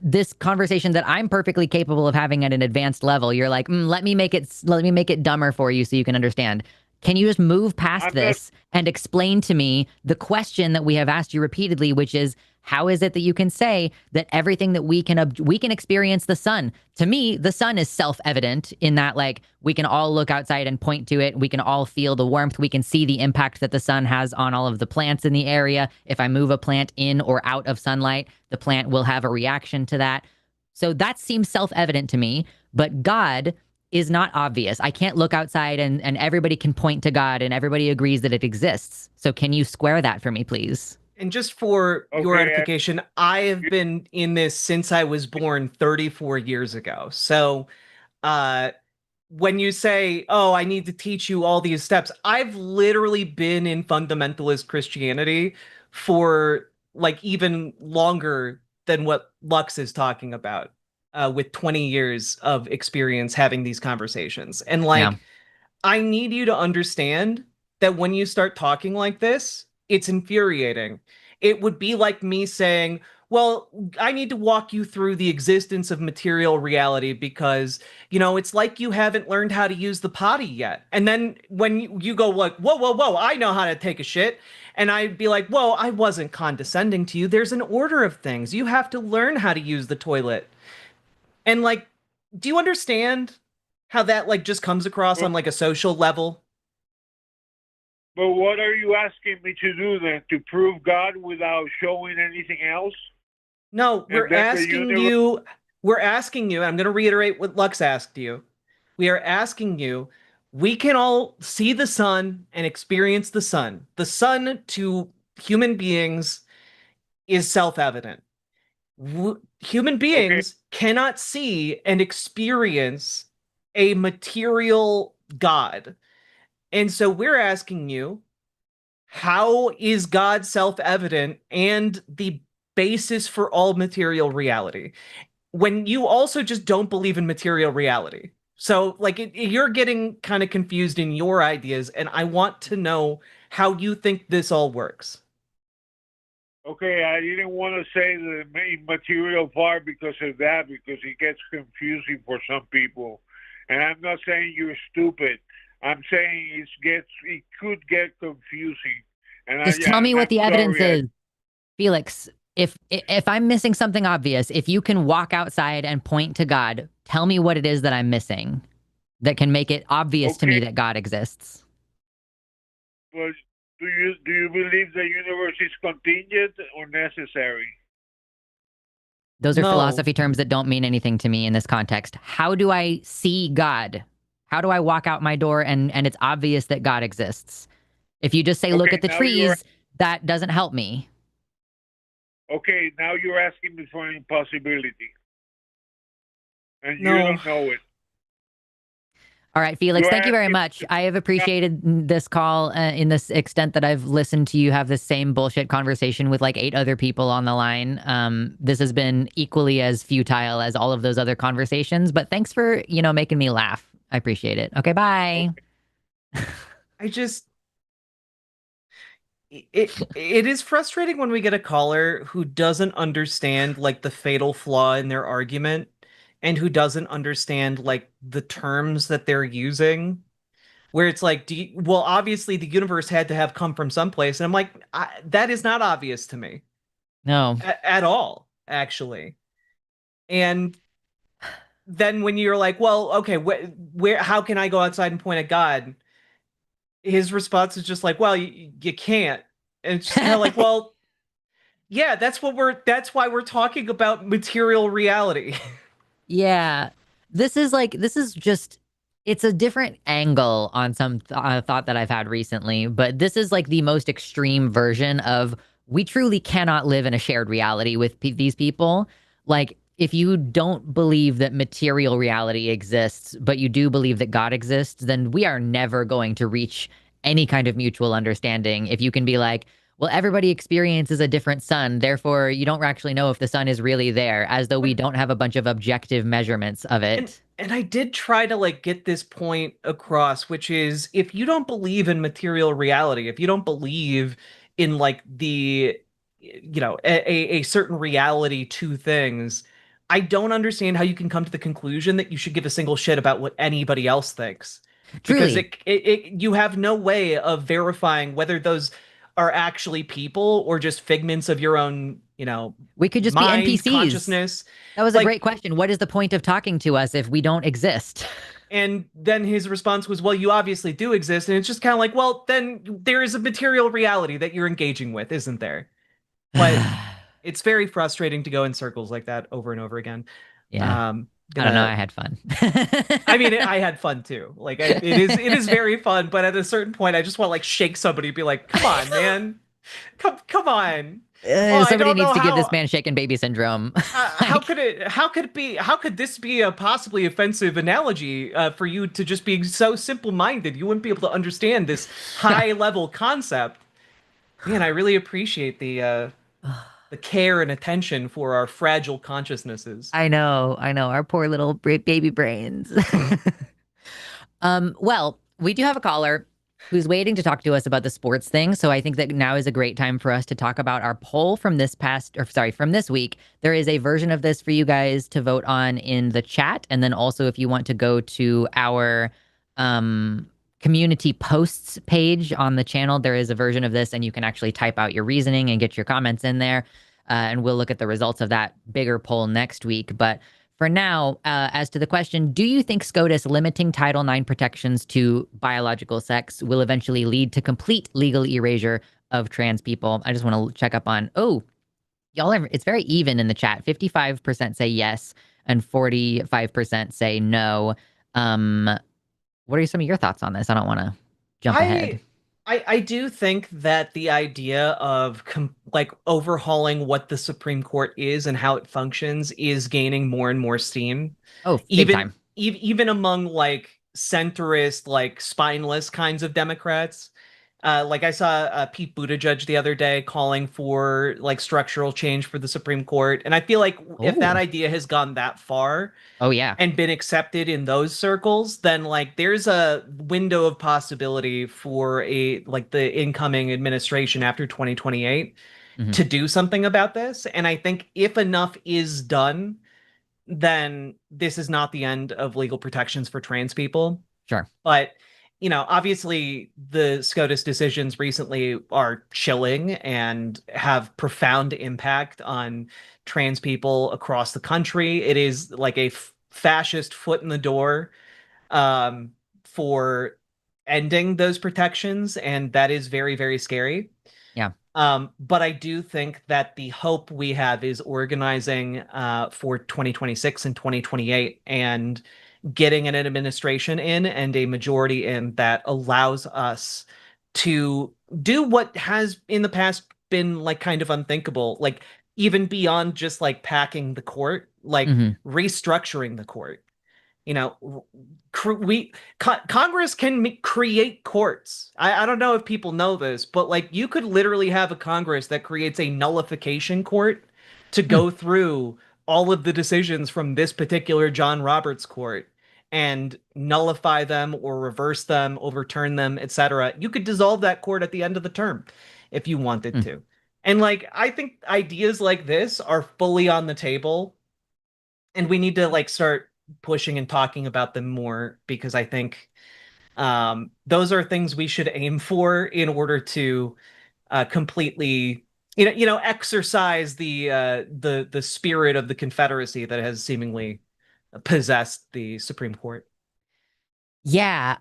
this conversation that I'm perfectly capable of having at an advanced level, you're like, let me make it dumber for you so you can understand. Can you just move past I'm not. this and explain to me the question that we have asked you repeatedly, which is, how is it that you can say that everything that we can experience the sun? To me, the sun is self-evident in that, like, we can all look outside and point to it. We can all feel the warmth. We can see the impact that the sun has on all of the plants in the area. If I move a plant in or out of sunlight, the plant will have a reaction to that. So that seems self-evident to me. But God is not obvious. I can't look outside and everybody can point to God and everybody agrees that it exists. So can you square that for me, please? and just for your Okay, edification, I have been in this since I was born 34 years ago. So, uh, when you say, "Oh, I need to teach you all these steps," I've literally been in fundamentalist Christianity for like even longer than what Lux is talking about, with 20 years of experience having these conversations. And Yeah. like, I need you to understand that when you start talking like this, it's infuriating. It would be like me saying, well, I need to walk you through the existence of material reality because, it's like you haven't learned how to use the potty yet. And then when you go like, whoa, whoa, whoa, I know how to take a shit. And I'd be like, whoa, I wasn't condescending to you. There's an order of things. You have to learn how to use the toilet. And like, do you understand how that like just comes across but, on like a social level? but what are you asking me to do then? To prove God without showing anything else? No, And then the universe. we're asking you, I'm going to reiterate what Lux asked you. We are asking you, we can all see the sun and experience the sun. The sun to human beings is self-evident. Human Okay, beings cannot see and experience a material God. And so we're asking you, how is God self-evident and the basis for all material reality when you also just don't believe in material reality? So, like, you're getting kind of confused in your ideas, and I want to know how you think this all works. okay. I didn't want to say the material part because of that, because it gets confusing for some people. And I'm not saying you're stupid. I'm saying it could get confusing. And Just tell me what I'm the evidence sorry. is. Felix, if I'm missing something obvious, if you can walk outside and point to God, tell me what it is that I'm missing that can make it obvious to Okay, me that God exists. but do you believe the universe is contingent or necessary? Those are No, philosophy terms that don't mean anything to me in this context. How do I see God? How do I walk out my door and it's obvious that God exists? If you just say, look Okay, at the trees, that doesn't help me. now you're asking me for an impossibility, and you no. don't know it. All right, Felix, You're thank you very asking much. me I have appreciated this call in this extent that I've listened to you have the same bullshit conversation with like 8 other people on the line. This has been equally as futile as all of those other conversations, but thanks for, making me laugh. I appreciate it. Okay, bye. okay. I just it is frustrating when we get a caller who doesn't understand like the fatal flaw in their argument and who doesn't understand like the terms that they're using, where it's like, well, obviously the universe had to have come from someplace. And I'm like, that is not obvious to me No. at all, actually. And then when you're like, well, okay, how can I go outside and point at God? His response is just like, well, you can't. And it's just kind of like, well, yeah, that's why we're talking about material reality. Yeah. This is just, it's a different angle on some thought that I've had recently, but this is like the most extreme version of we truly cannot live in a shared reality with these people. Like, if you don't believe that material reality exists, but you do believe that God exists, then we are never going to reach any kind of mutual understanding. If you can be like, well, everybody experiences a different sun, therefore you don't actually know if the sun is really there, as though we But don't have a bunch of objective measurements of and it. and I did try to like get this point across, which is if you don't believe in material reality, if you don't believe in like the a certain reality to things, I don't understand how you can come to the conclusion that you should give a single shit about what anybody else thinks. Because Truly, you have no way of verifying whether those are actually people or just figments of your own, we could just be mind, NPCs. consciousness. That was a Like, great question. What is the point of talking to us if we don't exist? and then his response was, well, you obviously do exist. And it's just kind of like, well, then there is a material reality that you're engaging with, isn't there? But it's very frustrating to go in circles like that over and over again. Yeah. Um, I don't know. gonna, I had fun. I mean, I had fun too. Like, it is very fun. But at a certain point, I just want to like shake somebody and be like, come on, man, come on. Oh, I Somebody don't needs know to give this how. man shaken baby syndrome. How Like, could it? How could this be a possibly offensive analogy for you to just being so simple-minded? You wouldn't be able to understand this high-level concept. Man, I really appreciate the care and attention for our fragile consciousnesses. I know, our poor little baby brains. Well, we do have a caller who's waiting to talk to us about the sports thing. So I think that now is a great time for us to talk about our poll from from this week. There is a version of this for you guys to vote on in the chat. And then also, if you want to go to our um, community posts page on the channel, there is a version of this, and you can actually type out your reasoning and get your comments in there. And we'll look at the results of that bigger poll next week. But for now, as to the question, do you think SCOTUS limiting Title IX protections to biological sex will eventually lead to complete legal erasure of trans people? I just want to check up on, it's very even in the chat. 55% say yes, and 45% say no. Um, what are some of your thoughts on this? I don't want to jump I ahead. I do think that the idea of like overhauling what the Supreme Court is and how it functions is gaining more and more steam, Oh, big even time. even among like centrist, like spineless kinds of Democrats. Like I saw Pete Buttigieg the other day calling for like structural change for the Supreme Court, and I feel like if that Oh, idea has gone that far, oh yeah. and been accepted in those circles, then like there's a window of possibility for a like the incoming administration after 2028 Hmm. to do something about this. And I think if enough is done, then this is not the end of legal protections for trans people. Sure. But obviously the SCOTUS decisions recently are chilling and have profound impact on trans people across the country. It is like a fascist foot in the door um, for ending those protections, and that is very, very scary. Yeah. But I do think that the hope we have is organizing for 2026 and 2028 and getting an administration in and a majority in that allows us to do what has in the past been like kind of unthinkable, like even beyond just like packing the court, like Hmm. restructuring the court. You know, Congress can create courts. I don't know if people know this, but like you could literally have a Congress that creates a nullification court to go through all of the decisions from this particular John Roberts court and nullify them or reverse them, overturn them, etc. You could dissolve that court at the end of the term if you wanted to. And like I think ideas like this are fully on the table, and we need to like start pushing and talking about them more because I think those are things we should aim for in order to completely exercise the spirit of the Confederacy that has seemingly possessed the Supreme Court. Yeah,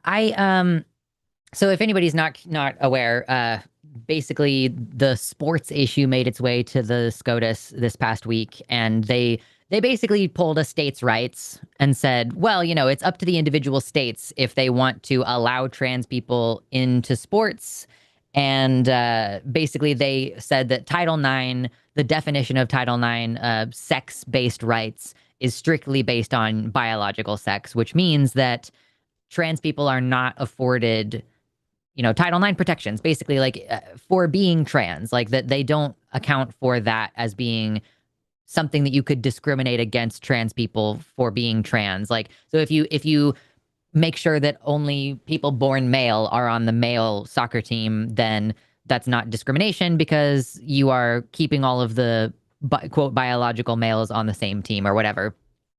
so if anybody's not aware, basically the sports issue made its way to the SCOTUS this past week, and they basically pulled a states' rights and said, well, it's up to the individual states if they want to allow trans people into sports And basically, they said that Title IX, the definition of Title IX, sex-based rights, is strictly based on biological sex, which means that trans people are not afforded, Title IX protections, basically, like for being trans, like that they don't account for that as being something that you could discriminate against trans people for being trans. Like, so if you make sure that only people born male are on the male soccer team, then that's not discrimination because you are keeping all of the quote biological males on the same team or whatever.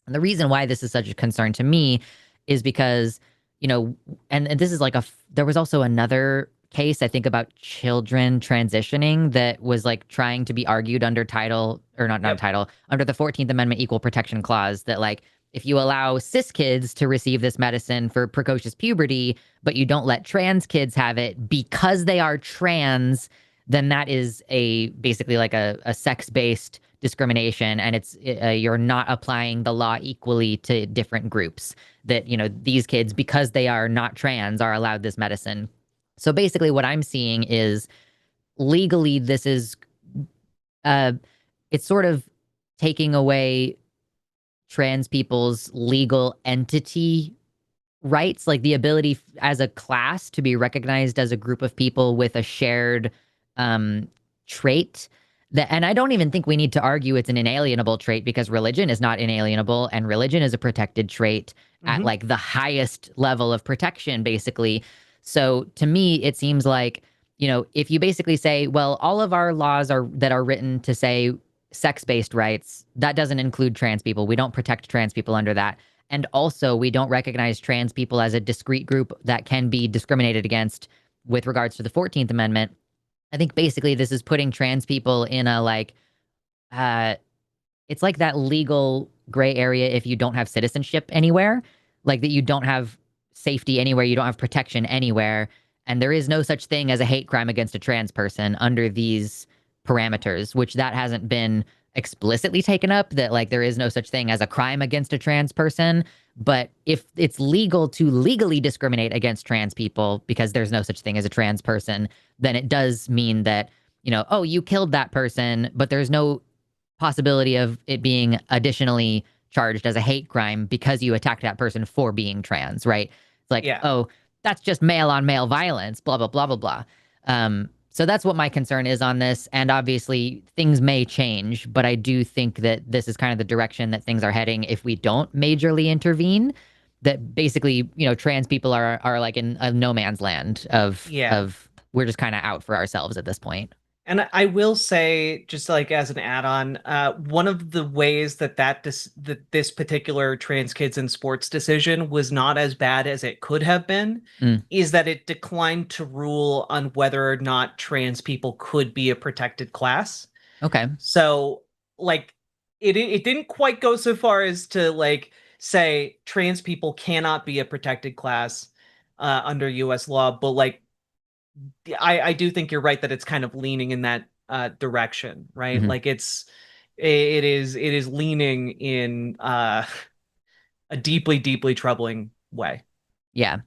And the reason why this is such a concern to me is because, and this is like there was also another case, I think, about children transitioning that was like trying to be argued under title or not Yep. title under the 14th Amendment Equal Protection Clause that like if you allow cis kids to receive this medicine for precocious puberty, but you don't let trans kids have it because they are trans, then that is basically like a sex-based discrimination, and it's you're not applying the law equally to different groups. That these kids, because they are not trans, are allowed this medicine. So basically, what I'm seeing is legally, this is it's sort of taking away trans people's legal entity rights, like the ability as a class to be recognized as a group of people with a shared trait. And I don't even think we need to argue it's an inalienable trait because religion is not inalienable and religion is a protected trait at like the highest level of protection, basically. So to me, it seems like, if you basically say, well, all of our laws that are written to say sex-based rights, that doesn't include trans people. We don't protect trans people under that. And also, we don't recognize trans people as a discrete group that can be discriminated against with regards to the 14th Amendment. I think basically this is putting trans people in a it's like that legal gray area if you don't have citizenship anywhere, like that you don't have safety anywhere, you don't have protection anywhere. And there is no such thing as a hate crime against a trans person under these parameters, which that hasn't been explicitly taken up, that like there is no such thing as a crime against a trans person. But if it's legal to legally discriminate against trans people because there's no such thing as a trans person, then it does mean that, oh, you killed that person, but there's no possibility of it being additionally charged as a hate crime because you attacked that person for being trans, right? It's like, oh, that's just male on male violence, blah, blah, blah, blah, blah. So that's what my concern is on this. And obviously things may change, but I do think that this is kind of the direction that things are heading if we don't majorly intervene. That basically, trans people are like in a no man's land of we're just kind of out for ourselves at this point. And I will say, just like as an add-on, one of the ways that this particular trans kids in sports decision was not as bad as it could have been is that it declined to rule on whether or not trans people could be a protected class. Okay. So, like, it didn't quite go so far as to like say trans people cannot be a protected class under U.S. law, but like I do think you're right that it's kind of leaning in that direction, right? Like it is leaning in a deeply, deeply troubling way. Yeah.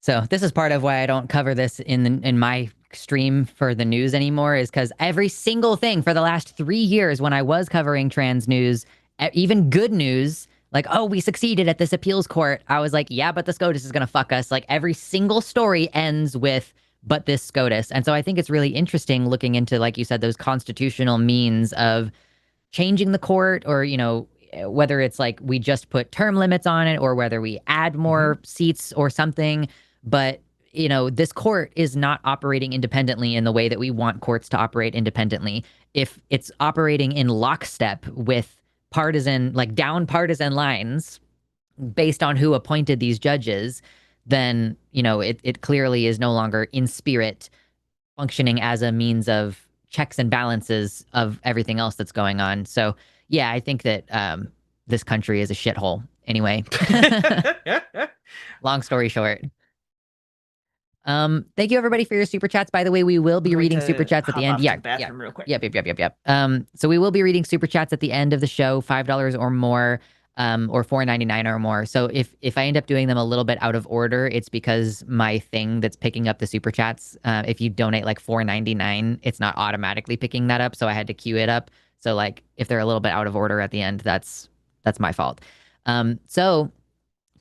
So this is part of why I don't cover this in my stream for the news anymore, is because every single thing for the last 3 years when I was covering trans news, even good news, like, oh, we succeeded at this appeals court, I was like, yeah, but the SCOTUS is going to fuck us. Like every single story ends with, but this SCOTUS. And so I think it's really interesting looking into, like you said, those constitutional means of changing the court, or, whether it's like we just put term limits on it or whether we add more seats or something. But, this court is not operating independently in the way that we want courts to operate independently. If it's operating in lockstep with partisan, like down partisan lines based on who appointed these judges, then, it clearly is no longer in spirit functioning as a means of checks and balances of everything else that's going on. So, yeah, I think that this country is a shithole. Anyway, long story short. Thank you everybody for your super chats. By the way, we will be reading super chats at the end. Real quick. Yep. So we will be reading super chats at the end of the show, $5 or more. or $4.99 or more. So if I end up doing them a little bit out of order, it's because my thing that's picking up the super chats, if you donate like $4.99, it's not automatically picking that up. So I had to queue it up. So like if they're a little bit out of order at the end, that's my fault. So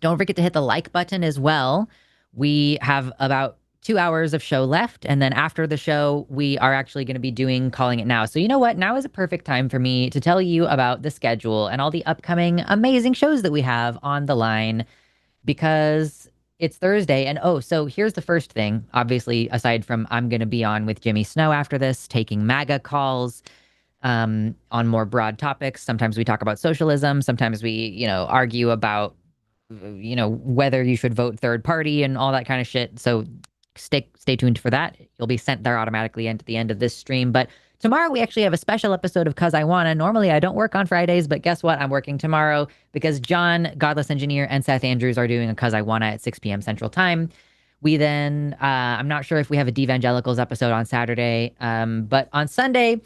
don't forget to hit the like button as well. We have about 2 hours of show left. And then after the show, we are actually going to be doing Calling It Now. So, you know what? Now is a perfect time for me to tell you about the schedule and all the upcoming amazing shows that we have on the line because it's Thursday. And oh, so here's the first thing. Obviously, aside from I'm going to be on with Jimmy Snow after this, taking MAGA calls on more broad topics. Sometimes we talk about socialism. Sometimes we, argue about whether you should vote third party and all that kind of shit. So stay tuned for that. You'll be sent there automatically at the end of this stream. But tomorrow we actually have a special episode of Cus I Wanna. Normally I don't work on Fridays, but guess what? I'm working tomorrow because John, Godless Engineer, and Seth Andrews are doing a Cus I Wanna at 6 p.m. Central Time. We then, I'm not sure if we have a Devangelicals episode on Saturday, but on Sunday,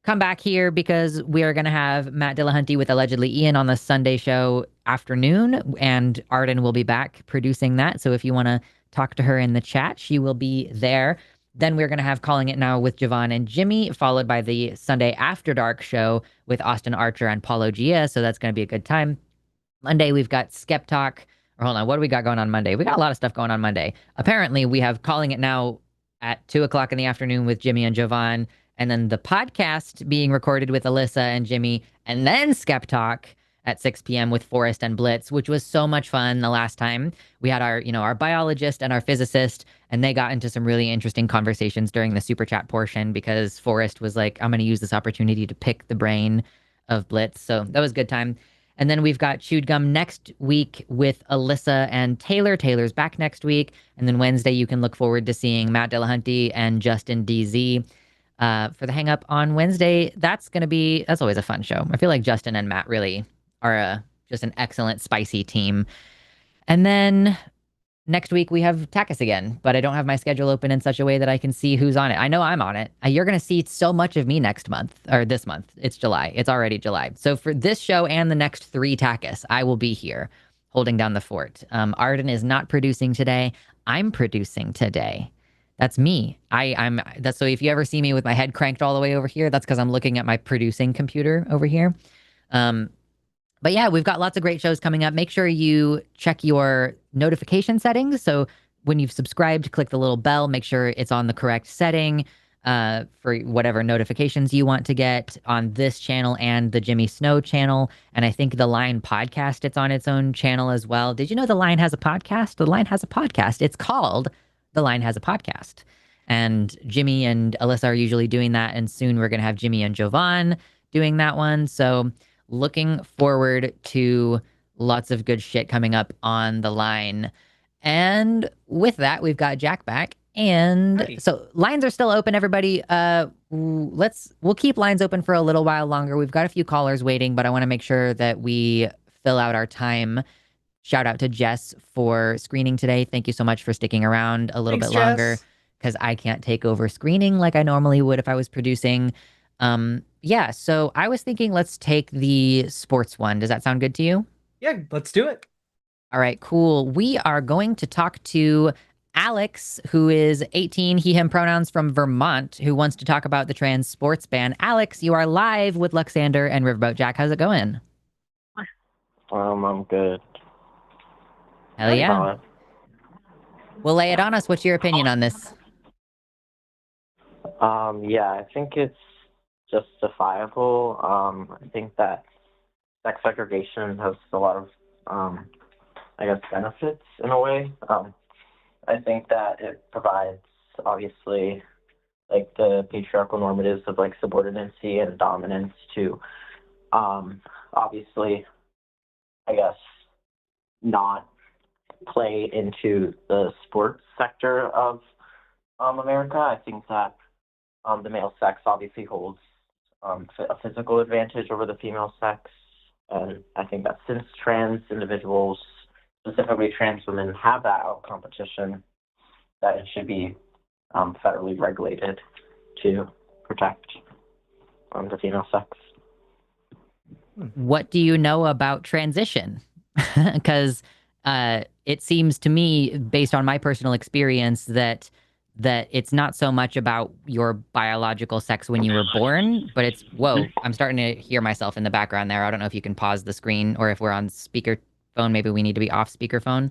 come back here because we are going to have Matt Dillahunty with Allegedly Ian on the Sunday show afternoon, and Arden will be back producing that. So if you want to talk to her in the chat, she will be there. Then we're going to have Calling It Now with Javon and Jimmy, followed by the Sunday After Dark show with Austin Archer and Paulo Gia. So that's going to be a good time. Monday, we've got Skeptalk. Or hold on, what do we got going on Monday? We got a lot of stuff going on Monday. Apparently, we have Calling It Now at 2 o'clock in the afternoon with Jimmy and Javon, and then the podcast being recorded with Alyssa and Jimmy, and then Skeptalk at 6 p.m. with Forrest and Blitz, which was so much fun the last time. We had our biologist and our physicist, and they got into some really interesting conversations during the super chat portion because Forrest was like, I'm going to use this opportunity to pick the brain of Blitz. So that was a good time. And then we've got Chewed Gum next week with Alyssa and Taylor. Taylor's back next week. And then Wednesday, you can look forward to seeing Matt Dillahunty and Justin DZ. For the hang up on Wednesday, that's always a fun show. I feel like Justin and Matt really are just an excellent spicy team. And then next week we have TACIS again, but I don't have my schedule open in such a way that I can see who's on it. I know I'm on it. You're going to see so much of me next month or this month. It's July. It's already July. So for this show and the next 3 TACIS, I will be here holding down the fort. Arden is not producing today. I'm producing today. That's me. So if you ever see me with my head cranked all the way over here, that's because I'm looking at my producing computer over here. But yeah, we've got lots of great shows coming up. Make sure you check your notification settings. So when you've subscribed, click the little bell, make sure it's on the correct setting for whatever notifications you want to get on this channel and the Jimmy Snow channel. And I think the Line podcast, it's on its own channel as well. Did you know the Line has a podcast? The Line has a podcast. It's called The Line Has a Podcast. And Jimmy and Alyssa are usually doing that. And soon we're going to have Jimmy and Jovan doing that one. So looking forward to lots of good shit coming up on the line. And with that, we've got Jack back. And Howdy. So lines are still open, everybody. We'll keep lines open for a little while longer. We've got a few callers waiting, but I want to make sure that we fill out our time. Shout out to Jess for screening today. Thank you so much for sticking around a little Thanks, bit longer Jess. because I can't take over screening like I normally would if I was producing. Yeah, so I was thinking let's take the sports one. Does that sound good to you? Yeah, let's do it. All right, cool. We are going to talk to Alex, who is 18, he, him pronouns from Vermont, who wants to talk about the trans sports ban. Alex, you are live with Luxander and Riverboat. Jack, how's it going? I'm good. Hell yeah. Solid. Well, lay it on us. What's your opinion on this? Yeah, I think it's justifiable. I think that sex segregation has a lot of, I guess, benefits in a way. I think that it provides, obviously, like the patriarchal normatives of like subordinacy and dominance to, obviously, I guess, not play into the sports sector of America. I think that the male sex obviously holds a physical advantage over the female sex. And I think that since trans individuals, specifically trans women, have that out competition, that it should be federally regulated to protect the female sex. what do you know about transition? Because it seems to me, based on my personal experience, that it's not so much about your biological sex when you were born, but it's, whoa, I'm starting to hear myself in the background there. I don't know if you can pause the screen, or if we're on speaker phone, maybe we need to be off speakerphone.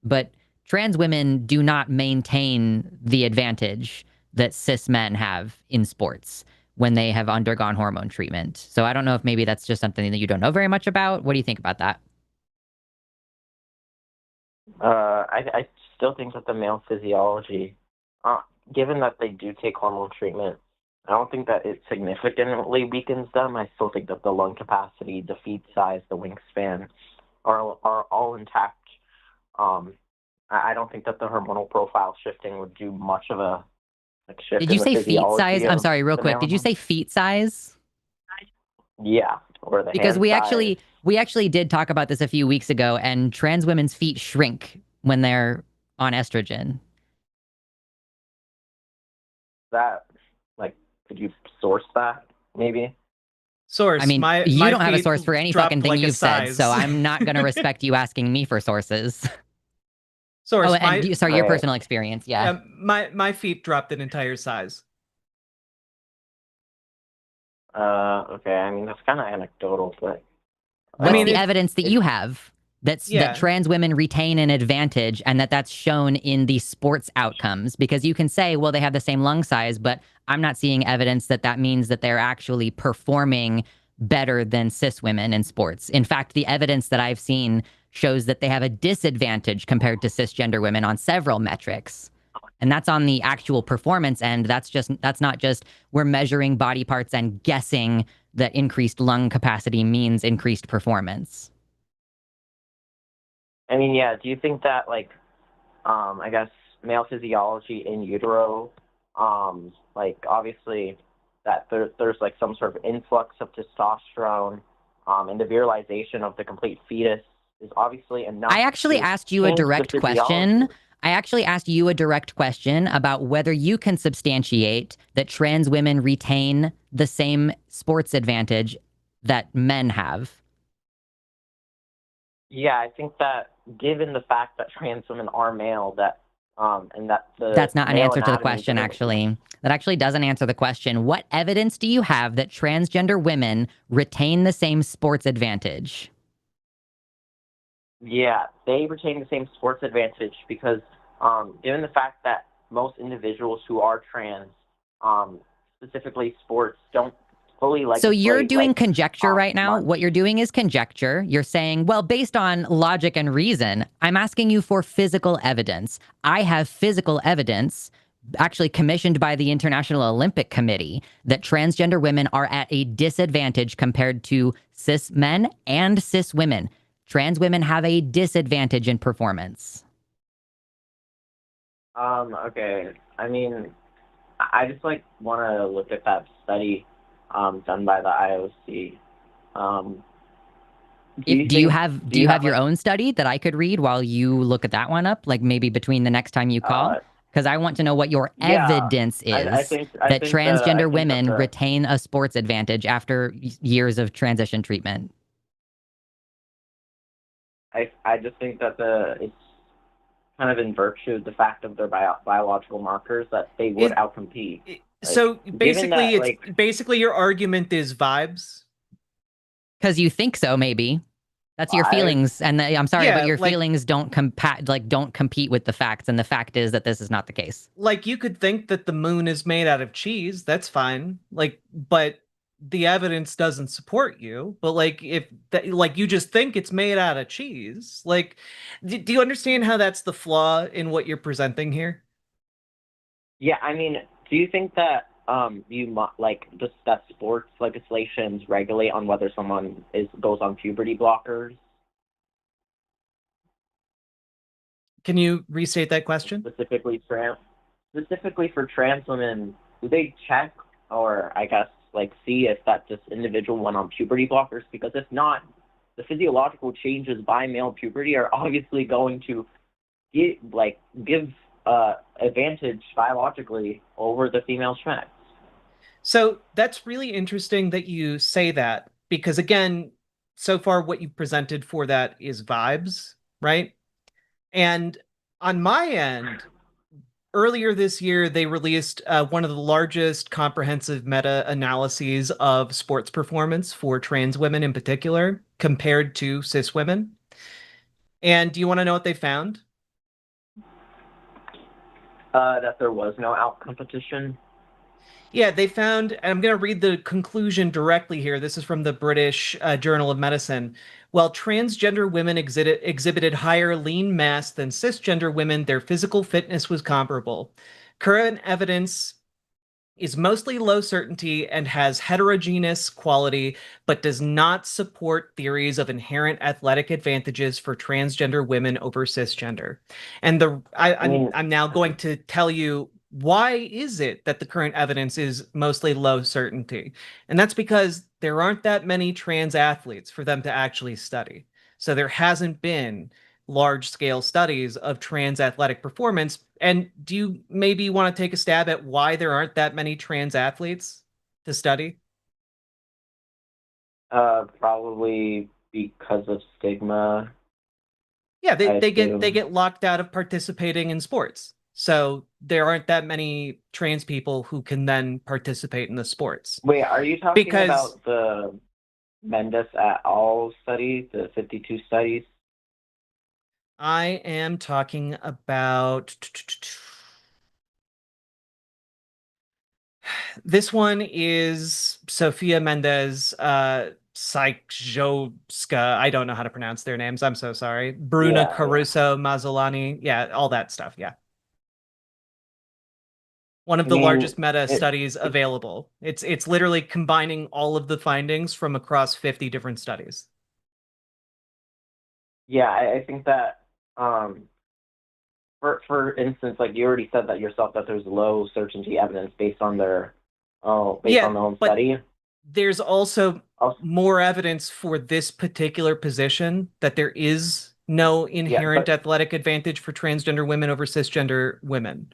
But trans women do not maintain the advantage that cis men have in sports when they have undergone hormone treatment. So I don't know if maybe that's just something that you don't know very much about. What do you think about that? I still think that the male physiology, given that they do take hormone treatment, I don't think that it significantly weakens them. I still think that the lung capacity, the feet size, the wingspan are all intact. I don't think that the hormonal profile shifting would do much of a shift Did in you the say feet size? physiology I'm of sorry, real the quick. male Did you hormone. say feet size? Yeah, or the Because hand size. we actually did talk about this a few weeks ago, and trans women's feet shrink when they're on estrogen. That, like, could you source that maybe? I Source, mean, my you my don't have a feet source for any fucking dropped thing like a you've said, so size. I'm not going to respect you asking me for sources. Oh, Source, and sorry, your Right. personal experience, yeah. yeah, my feet dropped an entire size. Okay. I mean, that's kind of anecdotal, but I What's mean, the if evidence that it, you have that yeah, trans women retain an advantage, and that's shown in the sports outcomes? Because you can say, well, they have the same lung size, but I'm not seeing evidence that means that they're actually performing better than cis women in sports. In fact, the evidence that I've seen shows that they have a disadvantage compared to cisgender women on several metrics. And that's on the actual performance end. That's not just we're measuring body parts and guessing that increased lung capacity means increased performance. I mean, yeah. Do you think that, like, I guess male physiology in utero, like, obviously that there's like some sort of influx of testosterone, and the virilization of the complete fetus is obviously enough I actually to asked you a change the direct physiology. question. I actually asked you a direct question about whether you can substantiate that trans women retain the same sports advantage that men have. Yeah, I think that given the fact that trans women are male, that and that the That's not an male answer to the anatomy question, doesn't. actually. That actually doesn't answer the question. What evidence do you have that transgender women retain the same sports advantage? Yeah, they retain the same sports advantage because, given the fact that most individuals who are trans, specifically sports, don't fully So you're legislate doing conjecture right now. What you're monkeys. doing is conjecture. You're saying, well, based on logic and reason, I'm asking you for physical evidence. I have physical evidence, actually commissioned by the International Olympic Committee, that transgender women are at a disadvantage compared to cis men and cis women. Trans women have a disadvantage in performance. Okay. I mean, I just want to look at that study, done by the IOC. Um, do you Do you think? have Do you have your like? own study that I could read while you look at that one up? Like maybe between the next time you call? Uh, Because I want to know what your yeah. evidence I is think I that think the I transgender think that women the retain a sports advantage after years of transition treatment. I just think that it's kind of in virtue of the fact of their biological markers that they would it, outcompete. Like, so given basically, that, it's like, basically your argument is vibes. Because you think so, maybe. That's your live, feelings. And I'm sorry, but Yeah, your feelings don't compete with the facts. And the fact is that this is not the case. like you could think that the moon is made out of cheese. That's fine. Like, but the evidence doesn't support you. But like, if that, like you just think it's made out of cheese. Like, do you understand how that's the flaw in what you're presenting here? yeah, I mean, do you think that like just that sports legislations regulate on whether someone goes on puberty blockers Can you restate that question? specifically for trans women? Do they check, or I guess like see if that this individual went on puberty blockers? Because if not, the physiological changes by male puberty are obviously going to give advantage biologically over the female sex. So that's really interesting that you say that because again, so far what you presented for that is vibes, right? And on my end, earlier this year, they released one of the largest comprehensive meta-analyses of sports performance for trans women in particular, compared to cis women. And do you want to know what they found? That there was no out competition. Yeah, they found, and I'm going to read the conclusion directly here. This is from the British Journal of Medicine. While transgender women exhibited higher lean mass than cisgender women, their physical fitness was comparable. Current evidence is mostly low certainty and has heterogeneous quality, but does not support theories of inherent athletic advantages for transgender women over cisgender. And I'm now going to tell you why is it that the current evidence is mostly low certainty? And that's because there aren't that many trans athletes for them to actually study. So there hasn't been large scale studies of trans athletic performance. And do you maybe want to take a stab at why there aren't that many trans athletes to study? Probably because of stigma. Yeah, they get locked out of participating in sports. So there aren't that many trans people who can then participate in the sports. Wait, are you talking about the Mendes et al. Study, the 52 studies? I am talking about this one is Sophia Mendez, Psychowska. I don't know how to pronounce their names. I'm so sorry. Bruna Caruso, Mazzolani. Yeah, all that stuff. Yeah. One of the largest meta studies available. It's literally combining all of the findings from across 50 different studies. Yeah, I think that for instance, like you already said that yourself, that there's low certainty evidence based on their on their own study. There's also more evidence for this particular position that there is no inherent athletic advantage for transgender women over cisgender women,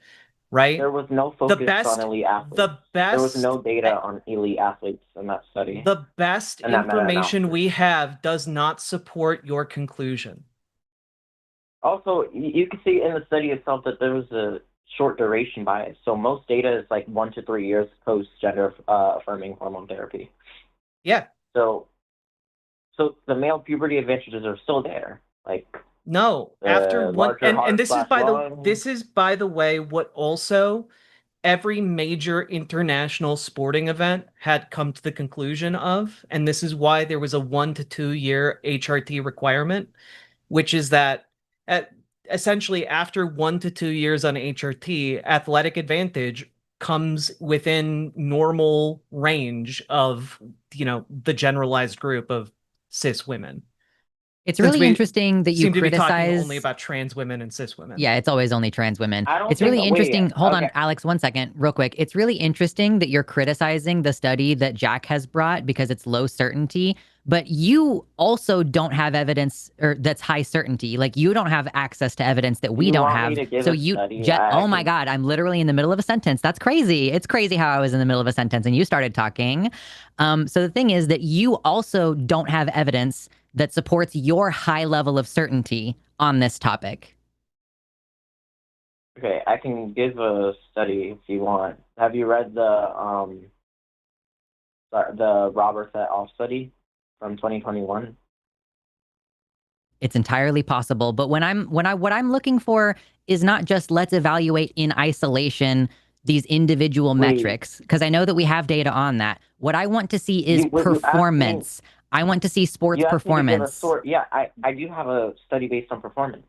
right? There was no focus on elite athletes. There was no data on elite athletes in that study. The best information we have does not support your conclusion. Also, you can see in the study itself that there was a short duration bias. So most data is like 1 to 3 years post gender affirming hormone therapy. Yeah. So the male puberty advantages are still there. Like no, after one, and this is by the way what also every major international sporting event had come to the conclusion of, and this is why there was a 1 to 2 year HRT requirement, which is that essentially after 1 to 2 years on HRT, athletic advantage comes within normal range of, the generalized group of cis women. It's really interesting that you seem to be talking criticize only about trans women and cis women. Yeah, it's always only trans women. It's really interesting. Hold on, Alex, 1 second, real quick. It's really interesting that you're criticizing the study that Jack has brought because it's low certainty, but you also don't have evidence or that's high certainty. Like you don't have access to evidence that we don't have. So you oh my God, I'm literally in the middle of a sentence. That's crazy. It's crazy how I was in the middle of a sentence and you started talking. So the thing is that you also don't have evidence that supports your high level of certainty on this topic. Okay, I can give a study if you want. Have you read the Roberts et al. Study from 2021? It's entirely possible, but what I'm looking for is not just let's evaluate in isolation these individual metrics, because I know that we have data on that. What I want to see is performance. I want to see sports performance. I do have a study based on performance.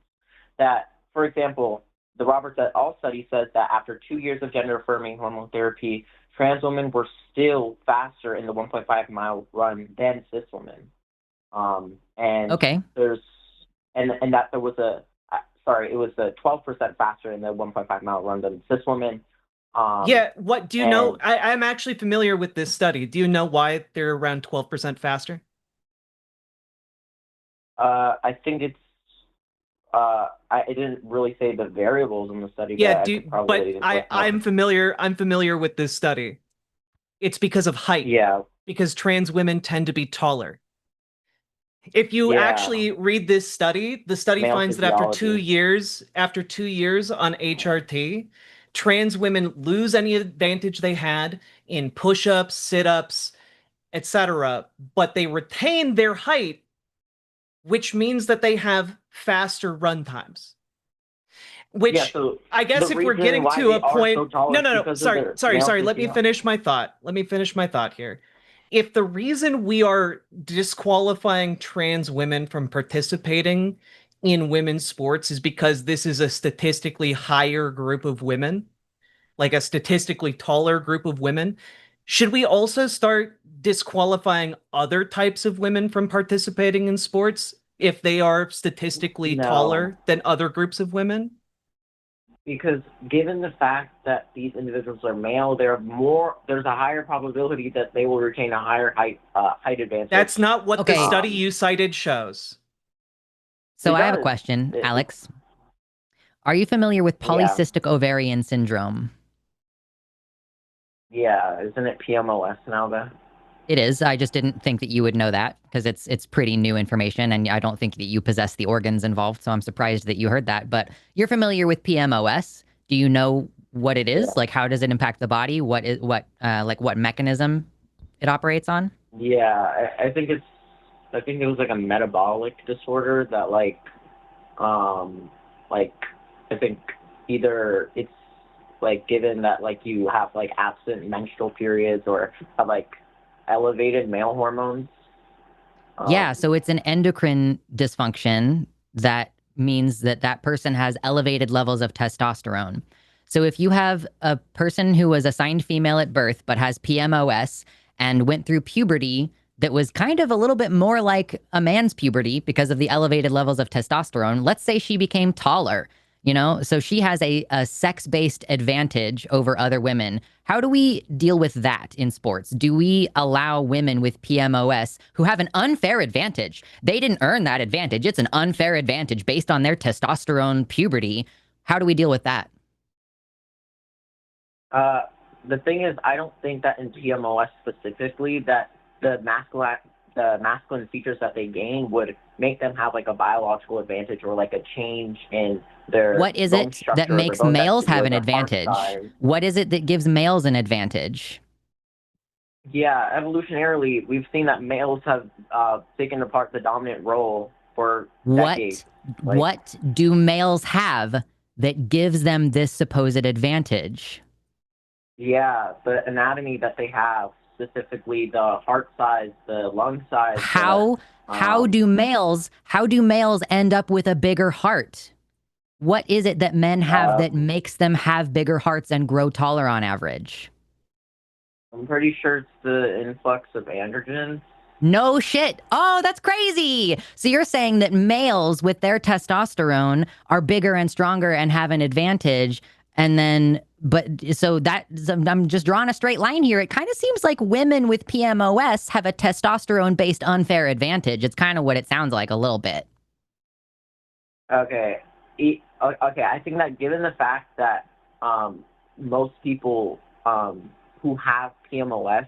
That, for example, the Roberts et al. Study says that after 2 years of gender-affirming hormone therapy, trans women were still faster in the 1.5-mile run than cis women. And that there was it was 12% faster in the 1.5-mile run than cis women. What do you know? I'm actually familiar with this study. Do you know why they're around 12% faster? I think it's I didn't really say the variables in the study. Yeah, I'm familiar with this study. It's because of height. Yeah. because trans women tend to be taller. If you actually read this study, the study Male finds that after 2 physiology. years on HRT, trans women lose any advantage they had in push-ups, sit-ups, etc., but they retain their height, which means that they have faster run times. Which Yeah, so I guess the if we're reason getting why to they a are point, so tall is no, because of their male sorry. Let me physiology. finish my thought. Let me finish my thought here. If the reason we are disqualifying trans women from participating in women's sports is because this is a statistically higher group of women, like a statistically taller group of women, should we also start disqualifying other types of women from participating in sports if they are statistically No, taller than other groups of women? because given the fact that these individuals are male, there's a higher probability that they will retain a higher height advantage. That's not what the Okay. study you cited shows. So It I have a does. question, Alex. Are you familiar with Yeah. polycystic ovarian syndrome? Yeah, isn't it PMOS now, though? It is. I just didn't think that you would know that because it's pretty new information, and I don't think that you possess the organs involved. So I'm surprised that you heard that. But you're familiar with PMOS. Do you know what it is? Yeah. Like, how does it impact the body? What mechanism it operates on? Yeah, I think it was like a metabolic disorder that I think either it's like given that like you have like absent menstrual periods or have like elevated male hormones. Yeah, so it's an endocrine dysfunction that means that that person has elevated levels of testosterone. So if you have a person who was assigned female at birth but has PMOS and went through puberty that was kind of a little bit more like a man's puberty because of the elevated levels of testosterone, let's say she became taller, so she has a sex-based advantage over other women. How do we deal with that in sports? Do we allow women with PMOS who have an unfair advantage? They didn't earn that advantage. It's an unfair advantage based on their testosterone puberty. How do we deal with that? The thing is, I don't think that in PMOS specifically that the masculine features that they gain would make them have like a biological advantage or like a change in their What is bone it structure that or their makes bone males density have or an their heart advantage? size. What is it that gives males an advantage? Yeah, evolutionarily, we've seen that males have taken apart the dominant role for decades. What do males have that gives them this supposed advantage? Yeah, the anatomy that they have, specifically the heart size, the lung size. How do males end up with a bigger heart? What is it that men have that makes them have bigger hearts and grow taller on average? I'm pretty sure it's the influx of androgens. No shit. Oh, that's crazy. So you're saying that males with their testosterone are bigger and stronger and have an advantage. And then, I'm just drawing a straight line here. It kind of seems like women with PMOS have a testosterone based unfair advantage. It's kind of what it sounds like a little bit. Okay. Okay. I think that given the fact that most people who have PMOS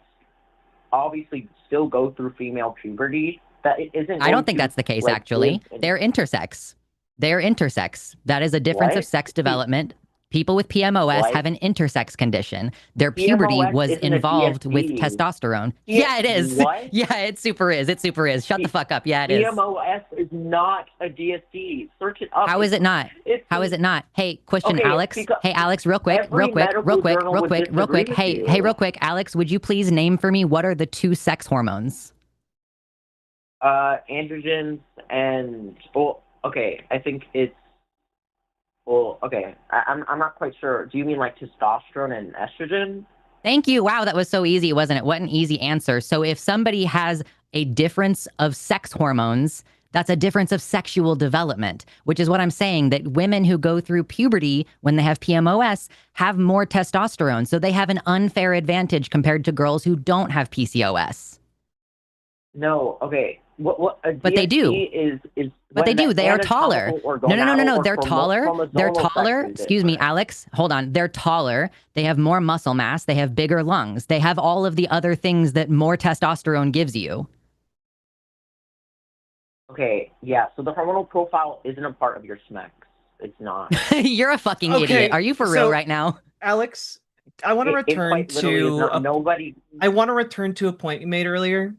obviously still go through female puberty, that it isn't. I don't think that's the case, actually. They're intersex. That is a difference of sex development. People with PMOS have an intersex condition. Their puberty was involved with testosterone. Yeah, it is. What? Yeah, it super is. Shut the fuck up. Yeah, it is. PMOS is not a DSD. Search it up. How is it not? How is it not? Hey, question, Alex. Hey, Alex, real quick. Hey, real quick. Alex, would you please name for me what are the two sex hormones? Androgens and okay. I think it's okay. I'm not quite sure. Do you mean like testosterone and estrogen? Thank you. Wow, that was so easy, wasn't it? What an easy answer. So if somebody has a difference of sex hormones, that's a difference of sexual development, which is what I'm saying, that women who go through puberty when they have PMOS have more testosterone. So they have an unfair advantage compared to girls who don't have PCOS. No, okay. But they do. Is But they when do. the They are taller. anatomical or No, no, no, no, gonadal no. or They're taller. They're chromosomal sex taller. is Excuse me, different. Alex. Hold on. They're taller. They have more muscle mass. They have bigger lungs. They have all of the other things that more testosterone gives you. Okay, yeah. So the hormonal profile isn't a part of your SMEX. It's not. You're a fucking idiot. Are you for real right now? Alex, I want to It return quite literally is to not. Nobody. I want to return to a point you made earlier,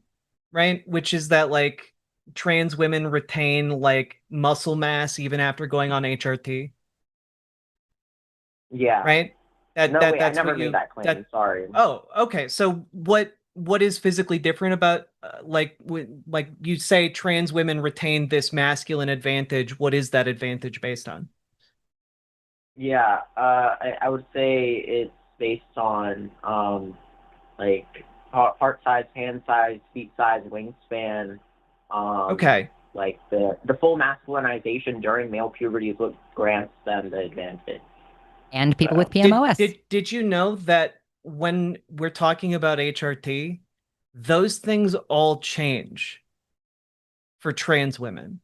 right? Which is that like trans women retain like muscle mass even after going on HRT, Yeah. right? No, wait, I That's never what made you that claim. Sorry. Oh, okay. So what is physically different about like you say trans women retain this masculine advantage? What is that advantage based on? Yeah, I would say it's based on like heart size, hand size, feet size, wingspan. Okay. Like the full masculinization during male puberty is what grants them the advantage. And people with PMOS. Did you know that when we're talking about HRT, those things all change for trans women?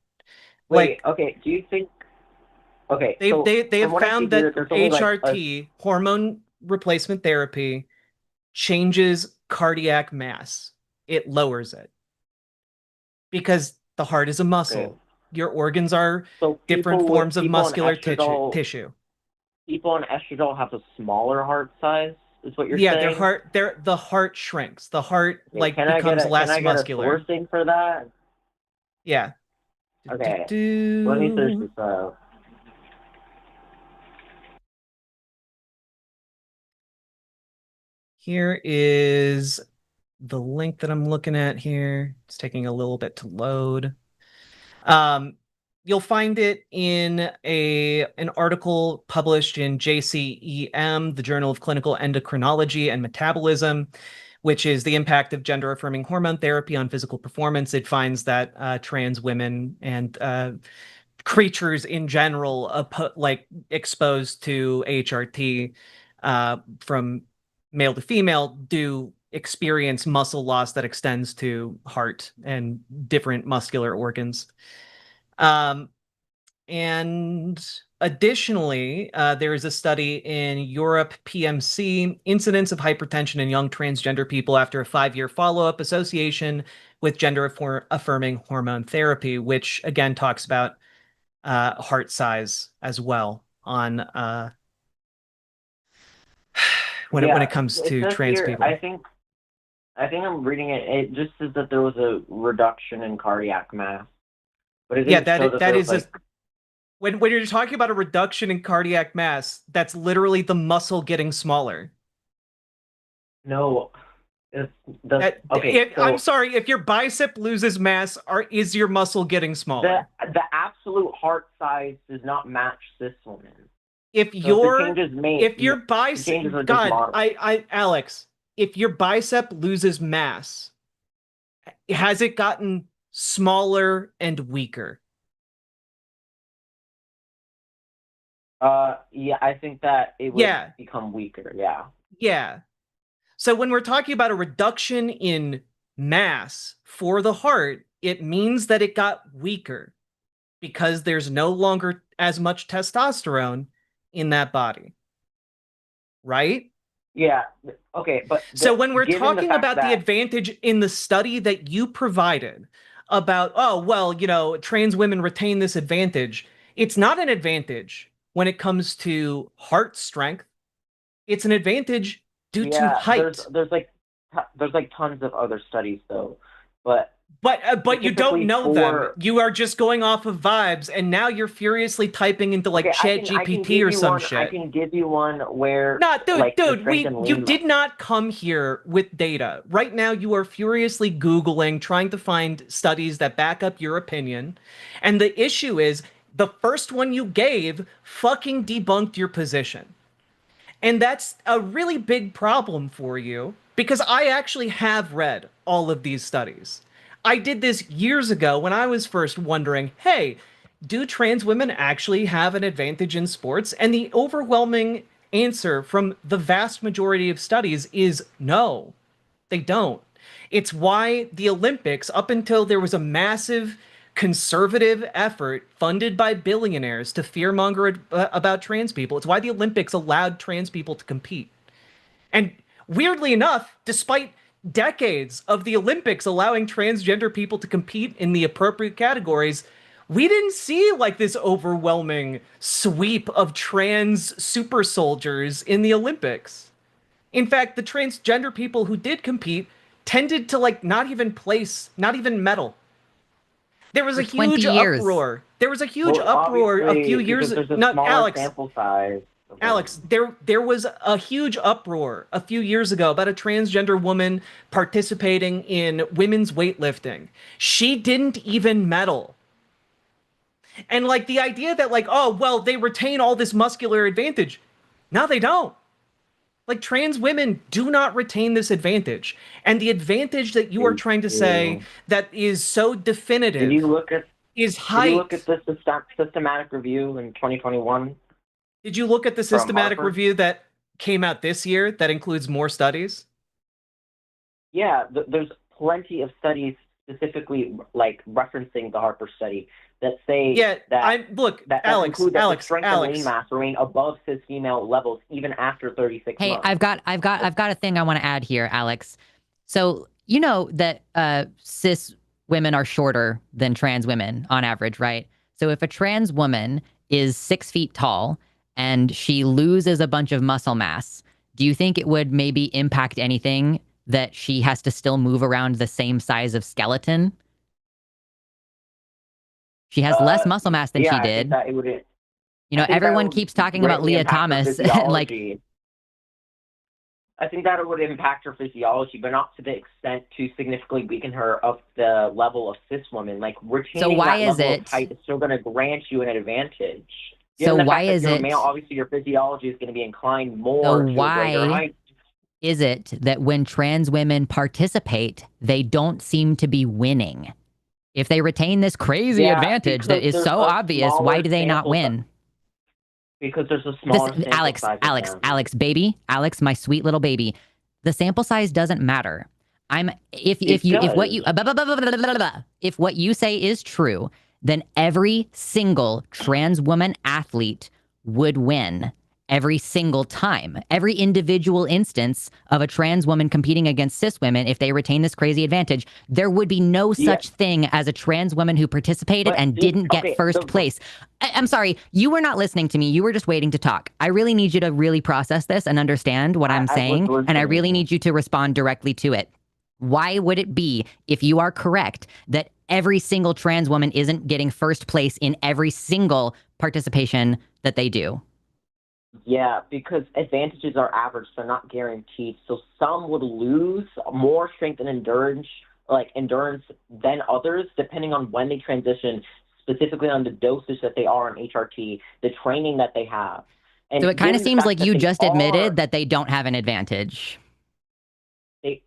Wait, Like okay, do you think okay, they so they from have what I found figure, that there's only like HRT, hormone replacement therapy, changes cardiac mass. It lowers it because the heart is a muscle. okay. Your organs are So different forms of people on muscular estradiol tissue. people on estradiol have a smaller heart size, is what you're Yeah, saying? the heart shrinks. The heart Okay, like becomes can less I get a muscular. sourcing for that? Yeah. Okay. Let me search this up. Here is the link that I'm looking at here. It's taking a little bit to load. You'll find it in an article published in JCEM, the Journal of Clinical Endocrinology and Metabolism, which is the impact of gender-affirming hormone therapy on physical performance. It finds that trans women and creatures in general, like exposed to HRT from male to female, do experience muscle loss that extends to heart and different muscular organs. And additionally, there is a study in Europe PMC, incidence of hypertension in young transgender people after a 5-year follow-up association with gender-affirming hormone therapy, which again talks about heart size as well on when it comes it to says trans here, people. I think I'm reading it. It just says that there was a reduction in cardiac mass, but it didn't show that that there is was, like, when you're talking about a reduction in cardiac mass, that's literally the muscle getting smaller. no. Okay, I'm sorry, if your bicep loses mass, is your muscle getting smaller? The absolute heart size does not match this woman. If your bicep, God, Alex, if your bicep loses mass, has it gotten smaller and weaker? Yeah, I think that it would become weaker. Yeah. Yeah. So when we're talking about a reduction in mass for the heart, it means that it got weaker because there's no longer as much testosterone in that body. Right? Yeah. Okay, but so when we're talking about the advantage in the study that you provided about, oh, well, trans women retain this advantage, it's not an advantage when it comes to heart strength. It's an advantage due to height. There's like tons of other studies though, but you don't know them. You are just going off of vibes, and now you're furiously typing into like ChatGPT or some shit. I can give you one where you did not come here with data. Right now, you are furiously Googling, trying to find studies that back up your opinion. And the issue is the first one you gave fucking debunked your position. And that's a really big problem for you because I actually have read all of these studies. I did this years ago when I was first wondering, hey, do trans women actually have an advantage in sports? And the overwhelming answer from the vast majority of studies is no, they don't. It's why the Olympics, up until there was a massive conservative effort funded by billionaires to fearmonger about trans people, it's why the Olympics allowed trans people to compete. And weirdly enough, despite decades of the Olympics allowing transgender people to compete in the appropriate categories, we didn't see like this overwhelming sweep of trans super soldiers in the Olympics. In fact, the transgender people who did compete tended to like not even place, not even medal. There was For a 20 huge years. uproar. There was a huge Well, uproar a few obviously, years. because there's a Not smaller Alex. sample size. Alex, there was a huge uproar a few years ago about a transgender woman participating in women's weightlifting. She didn't even medal. And like the idea that like, oh, well, they retain all this muscular advantage. No, they don't. Like trans women do not retain this advantage. And the advantage that you are trying to say that is so definitive Did you look at is Did you look height. at the systematic review in 2021 Did you look at the from systematic Harvard? review that came out this year that includes more studies? Yeah, there's plenty of studies specifically like referencing the Harper study that say Yeah, that look, that Alex, conclude that the Alex, strength and lean mass remain above cis female levels even after 36 Hey, months. I've got a thing I want to add here, Alex. So you know that cis women are shorter than trans women on average, right? So if a trans woman is 6 feet tall and she loses a bunch of muscle mass, do you think it would maybe impact anything that she has to still move around the same size of skeleton? She has less muscle mass than she Yeah, I think did. that it would. You I know, think that everyone would keeps talking about greatly Leah impact her Thomas and like, physiology. I think that it would impact her physiology, but not to the extent to significantly weaken her of the level of cis women. Like retaining why that is level it- of height is still going to grant you an advantage. so Given the why fact that is you're a it? male, obviously your physiology is going to be inclined So more to a greater why height. is it that when trans women participate, they don't seem to be winning? If they retain this crazy Yeah, advantage that because is there's so a obvious, why smaller do they not sample win? Because there's a smaller sample Alex, size of Alex, them. Alex, baby, Alex, my sweet little baby. The sample size doesn't matter. If what you say is true, then every single trans woman athlete would win every single time. Every individual instance of a trans woman competing against cis women, if they retain this crazy advantage, there would be no such thing as a trans woman who participated and didn't get first place. I'm sorry, you were not listening to me. You were just waiting to talk. I really need you to really process this and understand what I'm saying, and I really need you to respond directly to it. Why would it be, if you are correct, that every single trans woman isn't getting first place in every single participation that they do? Yeah, because advantages are average, they're not guaranteed. So some would lose more strength and endurance than others, depending on when they transition, specifically on the dosage that they are on HRT, the training that they have. And so it kind of given the seems fact like that you they just are- admitted that they don't have an advantage. They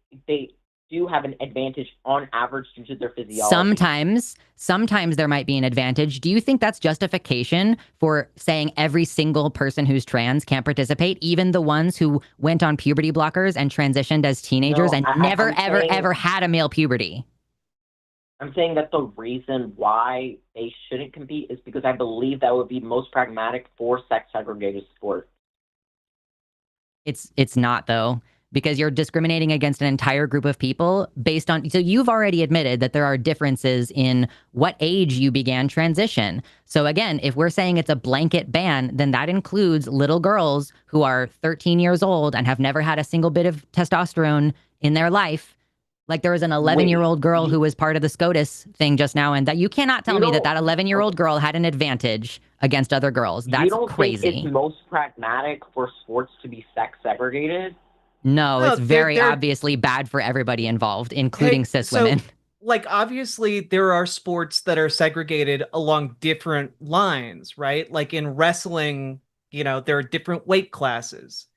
do have an advantage on average due to their physiology. Sometimes there might be an advantage. Do you think that's justification for saying every single person who's trans can't participate, even the ones who went on puberty blockers and transitioned as teenagers and never, ever had a male puberty? I'm saying that the reason why they shouldn't compete is because I believe that would be most pragmatic for sex segregated sports. It's not, though, because you're discriminating against an entire group of people based on, so you've already admitted that there are differences in what age you began transition. So again, if we're saying it's a blanket ban, then that includes little girls who are 13 years old and have never had a single bit of testosterone in their life. Like there was an 11-year-old girl who was part of the SCOTUS thing just now, and that you cannot tell me that 11-year-old girl had an advantage against other girls. That's crazy. Think it's most pragmatic for sports to be sex segregated? No, it's very obviously bad for everybody involved, including cis women. Like, obviously, there are sports that are segregated along different lines, right? Like in wrestling, there are different weight classes.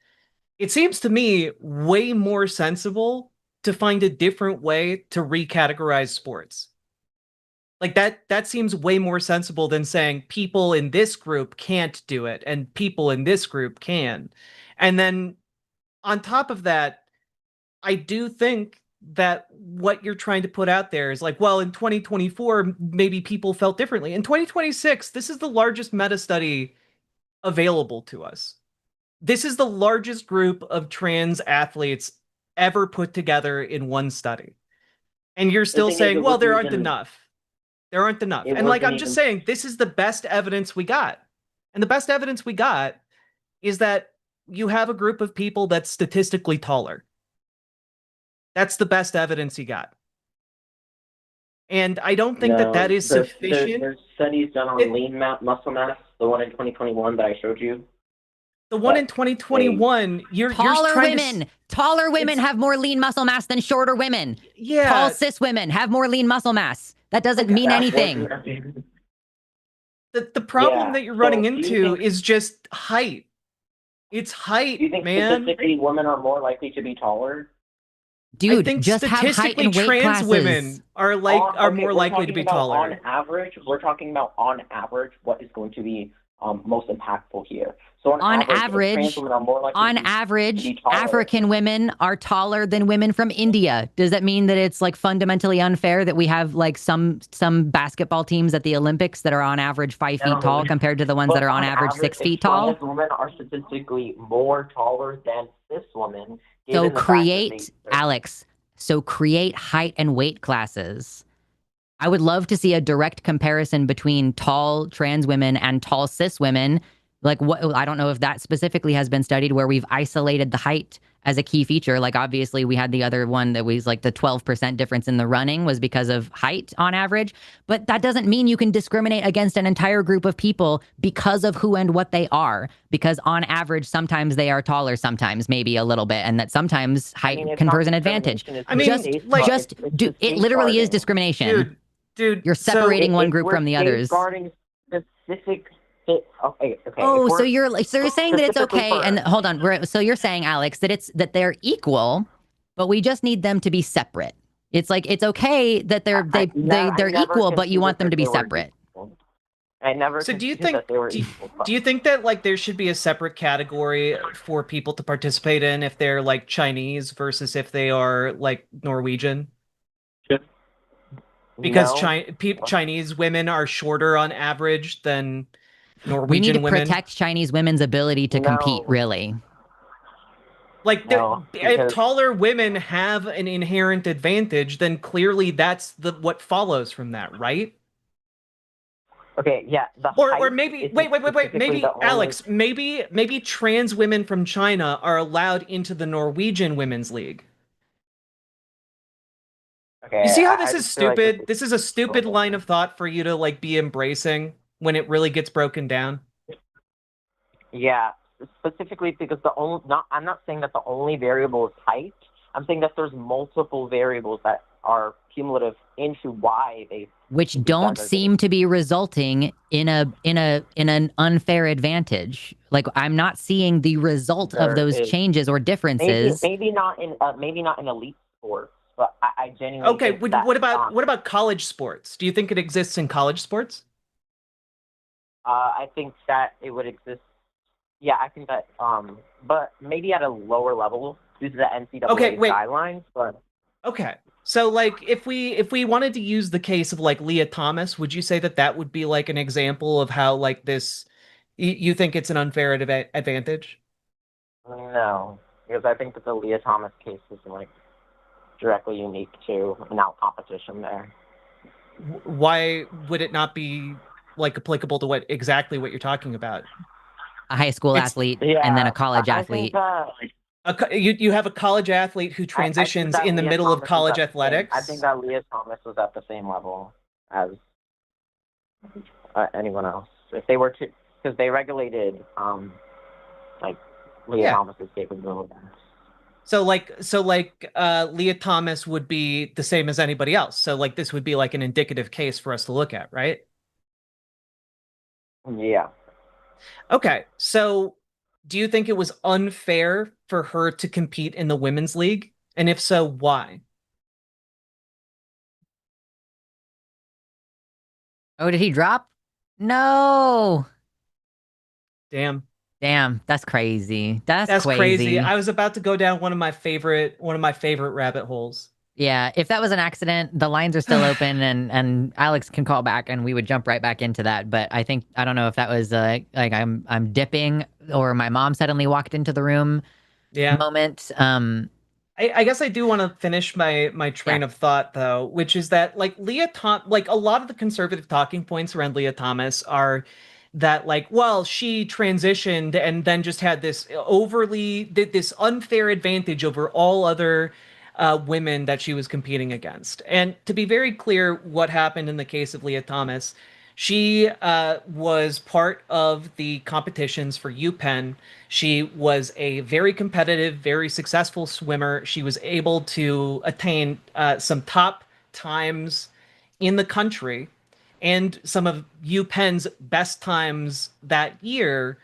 It seems to me way more sensible to find a different way to recategorize sports. Like that seems way more sensible than saying people in this group can't do it and people in this group can. And then on top of that, I do think that what you're trying to put out there is like, well, in 2024, maybe people felt differently. In 2026, this is the largest meta study available to us. This is the largest group of trans athletes ever put together in one study. And you're still saying, well, there aren't enough. There aren't enough. And like, I'm just saying, this is the best evidence we got. And the best evidence we got is that you have a group of people that's statistically taller. That's the best evidence you got. And I don't think that is sufficient. There's studies done on lean muscle mass, the one in 2021 that I showed you. The one in 2021, you're taller women have more lean muscle mass than shorter women. Yeah. Tall cis women have more lean muscle mass. That doesn't mean anything. The problem that you're running into is just height. It's height, do you think statistically women are more likely to be taller? Dude, I think just have height and weight trans classes. Women are more likely to be taller. On average, we're talking about on average what is going to be most impactful here. So on average, trans women are more likely to be taller. African women are taller than women from India. Does that mean that it's like fundamentally unfair that we have like some basketball teams at the Olympics that are on average 5 feet tall compared to the ones that are on average 6 feet tall? Trans women are statistically more taller than cis women. So create, Alex, create height and weight classes. I would love to see a direct comparison between tall trans women and tall cis women. Like, what, I don't know if that specifically has been studied where we've isolated the height as a key feature. Like, obviously we had the other one that was like the 12% difference in the running was because of height on average. But that doesn't mean you can discriminate against an entire group of people because of who and what they are. Because on average, sometimes they are taller, sometimes maybe a little bit. And that sometimes height confers an advantage. I mean, it literally is discrimination. Dude, you're separating one group from the others. Specific. Okay. Oh, so you're saying that it's okay, and hold on. So you're saying, Alex, that they're equal, but we just need them to be separate. It's like it's okay that they're equal, but you want them to be separate. I never. So do you think that like there should be a separate category for people to participate in if they're like Chinese versus if they are like Norwegian? Because Chinese women are shorter on average than Norwegian women. We need to protect Chinese women's ability to compete, really. Like, if taller women have an inherent advantage, then clearly that's what follows from that, right? Okay, yeah. Or maybe wait. Maybe Alex, maybe trans women from China are allowed into the Norwegian women's league. Okay, you see how this is stupid? This is a stupid line of thought for you to like be embracing when it really gets broken down. Yeah, specifically because I'm not saying that the only variable is height. I'm saying that there's multiple variables that are cumulative into why they which don't seem to be resulting in an unfair advantage. Like I'm not seeing the result of those changes or differences. Maybe not in elite sports. But I genuinely okay. What about college sports? Do you think it exists in college sports? I think that it would exist. Yeah, I think that. But maybe at a lower level due to the NCAA guidelines. But okay, so like if we wanted to use the case of like Leah Thomas, would you say that would be like an example of how like this? You think it's an unfair advantage? No, because I think that the Leah Thomas case is like directly unique to an out competition there. Why would it not be like applicable to exactly what you're talking about? A high school athlete and then a college athlete. You have a college athlete who transitions in the middle of college athletics. I think that Leah Thomas was at the same level as anyone else. If they were to, because they regulated like Leah Thomas's capabilities. So Leah Thomas would be the same as anybody else. So like this would be like an indicative case for us to look at, right? Yeah. Okay. So do you think it was unfair for her to compete in the women's league? And if so, why? Oh, did he drop? No. Damn. That's crazy. That's crazy. I was about to go down one of my favorite rabbit holes. Yeah, if that was an accident, the lines are still open and Alex can call back and we would jump right back into that. But I think I don't know if that was like I'm dipping or my mom suddenly walked into the room Yeah. moment. I guess I do want to finish my Yeah. train of thought though, which is that like like a lot of the conservative talking points around Leah Thomas are that like, well, she transitioned and then just had this unfair advantage over all other women that she was competing against. And to be very clear, what happened in the case of Leah Thomas, she was part of the competitions for UPenn. She was a very competitive, very successful swimmer. She was able to attain some top times in the country and some of UPenn's best times that year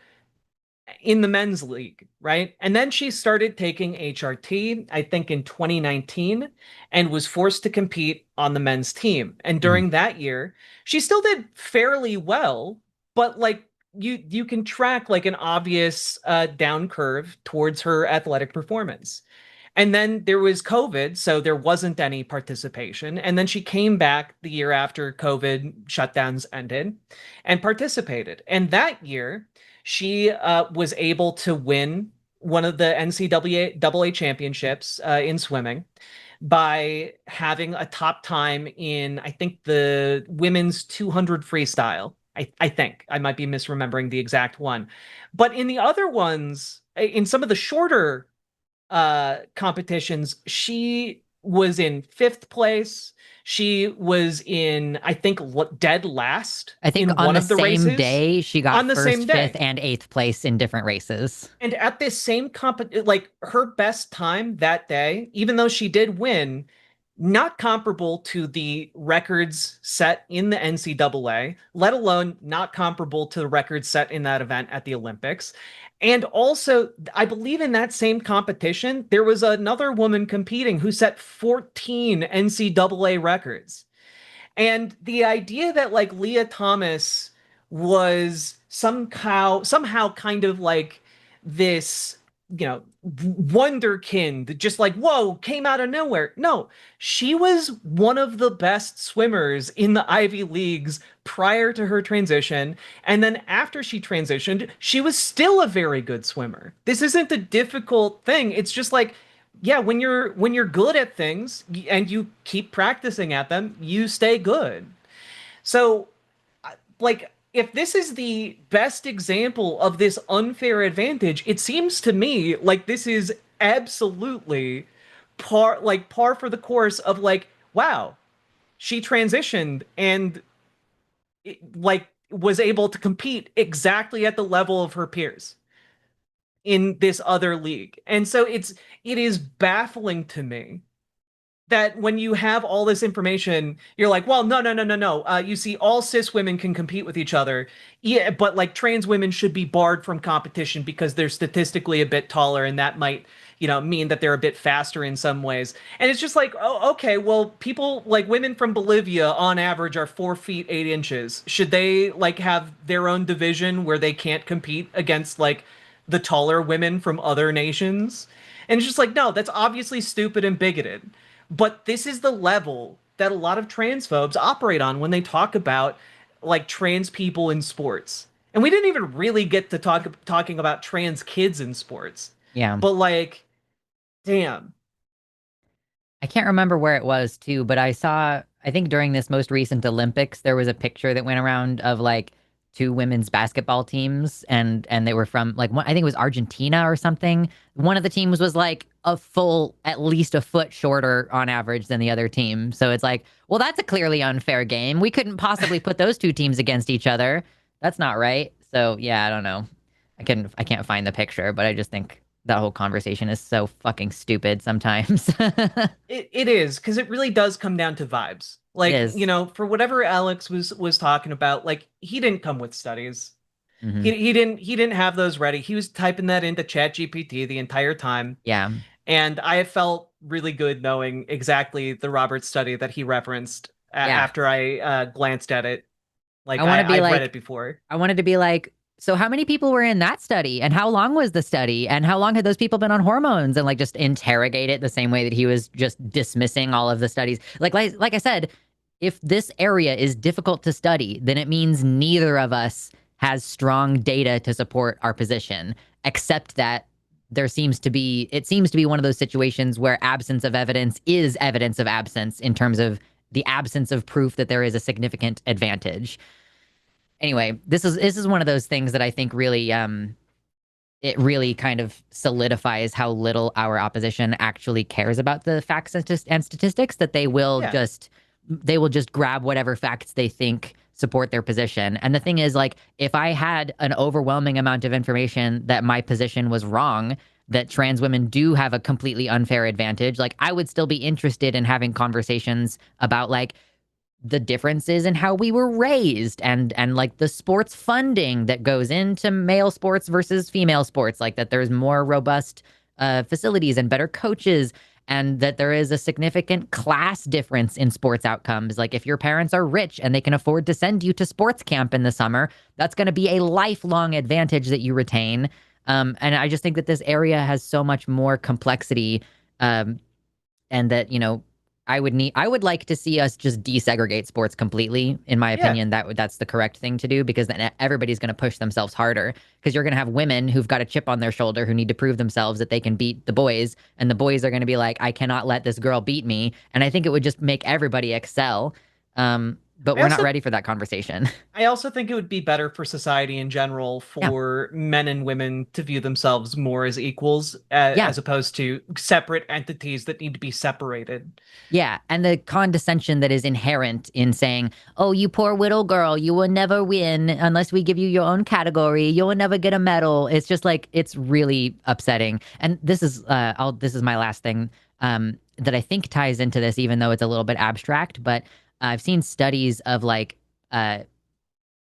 in the men's league, right? And then she started taking HRT, I think in 2019, and was forced to compete on the men's team. And Mhm. during that year, she still did fairly well, but like you can track like an obvious down curve towards her athletic performance. And then there was COVID, so there wasn't any participation. And then she came back the year after COVID shutdowns ended and participated. And that year, she was able to win one of the NCAA championships in swimming by having a top time in, I think, the women's 200 freestyle. I think I might be misremembering the exact one. But in the other ones, in some of the shorter competitions, she was in fifth place. She was in, I think, dead last I think in on one the of the same races day she got on the first, same fifth, day. and eighth place in different races. And at this same like her best time that day, even though she did win, not comparable to the records set in the NCAA, let alone not comparable to the records set in that event at the Olympics. And also, I believe in that same competition, there was another woman competing who set 14 NCAA records. And the idea that like Leah Thomas was somehow kind of like this, wonderkind, just like, whoa, came out of nowhere. No, she was one of the best swimmers in the Ivy Leagues prior to her transition. And then after she transitioned, she was still a very good swimmer. This isn't a difficult thing. It's just like, yeah, when you're good at things and you keep practicing at them, you stay good. So, like, if this is the best example of this unfair advantage, it seems to me like this is absolutely par for the course of like, wow, she transitioned and like was able to compete exactly at the level of her peers in this other league. And so it is baffling to me that when you have all this information, you're like, well, no, no, no, no, no. You see, all cis women can compete with each other. Yeah, but like trans women should be barred from competition because they're statistically a bit taller, and that might, mean that they're a bit faster in some ways. And it's just like, oh, okay, well, people like women from Bolivia on average are 4 feet 8 inches. Should they like have their own division where they can't compete against like the taller women from other nations? And it's just like, no, that's obviously stupid and bigoted. But this is the level that a lot of transphobes operate on when they talk about like trans people in sports. And we didn't even really get to talking about trans kids in sports. Yeah. But like, damn. I can't remember where it was too, but I think during this most recent Olympics, there was a picture that went around of like two women's basketball teams and they were from like I think it was Argentina or something. One of the teams was like a full at least a foot shorter on average than the other team. So it's like, well, that's a clearly unfair game. We couldn't possibly put those two teams against each other. That's not right. So yeah, I don't know. I can't find the picture, but I just think that whole conversation is so fucking stupid sometimes. It is because it really does come down to vibes. It Like, is. for whatever Alex was talking about, like he didn't come with studies. Hmm. He didn't have those ready. He was typing that into ChatGPT the entire time. Yeah. And I felt really good knowing exactly the Roberts study that he referenced Yeah. after I glanced at it. I Like want to be I've read like, it before. I wanted to be like, So how many people were in that study, and how long was the study, and how long had those people been on hormones, and like just interrogate it the same way that he was just dismissing all of the studies. Like I said, if this area is difficult to study, then it means neither of us has strong data to support our position, except that it seems to be one of those situations where absence of evidence is evidence of absence in terms of the absence of proof that there is a significant advantage. Anyway, this is one of those things that I think really it really kind of solidifies how little our opposition actually cares about the facts and statistics, that Yeah. they will just grab whatever facts they think support their position. And the thing is, like, if I had an overwhelming amount of information that my position was wrong, that trans women do have a completely unfair advantage, like, I would still be interested in having conversations about, like, the differences in how we were raised, and like the sports funding that goes into male sports versus female sports, like that there's more robust facilities and better coaches, and that there is a significant class difference in sports outcomes. Like, if your parents are rich and they can afford to send you to sports camp in the summer, that's going to be a lifelong advantage that you retain. And I just think that this area has so much more complexity, and that, I would like to see us just desegregate sports completely. In my Yeah. opinion, that's the correct thing to do, because then everybody's going to push themselves harder, because you're going to have women who've got a chip on their shoulder who need to prove themselves that they can beat the boys, and the boys are going to be like, I cannot let this girl beat me. And I think it would just make everybody excel. But I we're not also ready for that conversation. I also think it would be better for society in general Yeah. for men and women to view themselves more as equals, Yeah. as opposed to separate entities that need to be separated. Yeah, and the condescension that is inherent in saying, "Oh, you poor little girl, you will never win unless we give you your own category. You will never get a medal." It's just like, it's really upsetting. And this is my last thing that I think ties into this, even though it's a little bit abstract. But I've seen studies of like uh,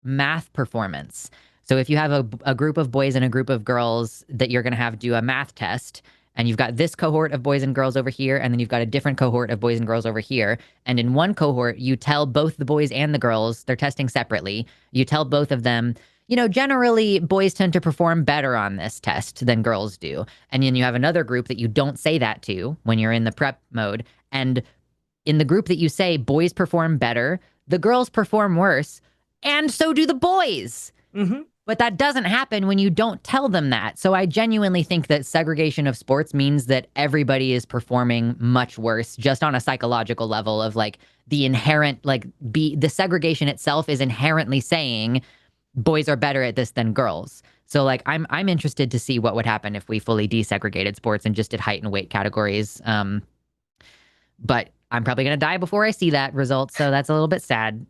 math performance. So if you have a group of boys and a group of girls that you're going to have do a math test, and you've got this cohort of boys and girls over here, and then you've got a different cohort of boys and girls over here. And in one cohort, you tell both the boys and the girls, they're testing separately. You tell both of them, generally boys tend to perform better on this test than girls do. And then you have another group that you don't say that to when you're in the prep mode. And in the group that you say boys perform better, the girls perform worse, and so do the boys. Mm-hmm. But that doesn't happen when you don't tell them that. So I genuinely think that segregation of sports means that everybody is performing much worse, just on a psychological level of like the inherent, the segregation itself is inherently saying boys are better at this than girls. So like I'm interested to see what would happen if we fully desegregated sports and just did height and weight categories. But I'm probably going to die before I see that result. So that's a little bit sad.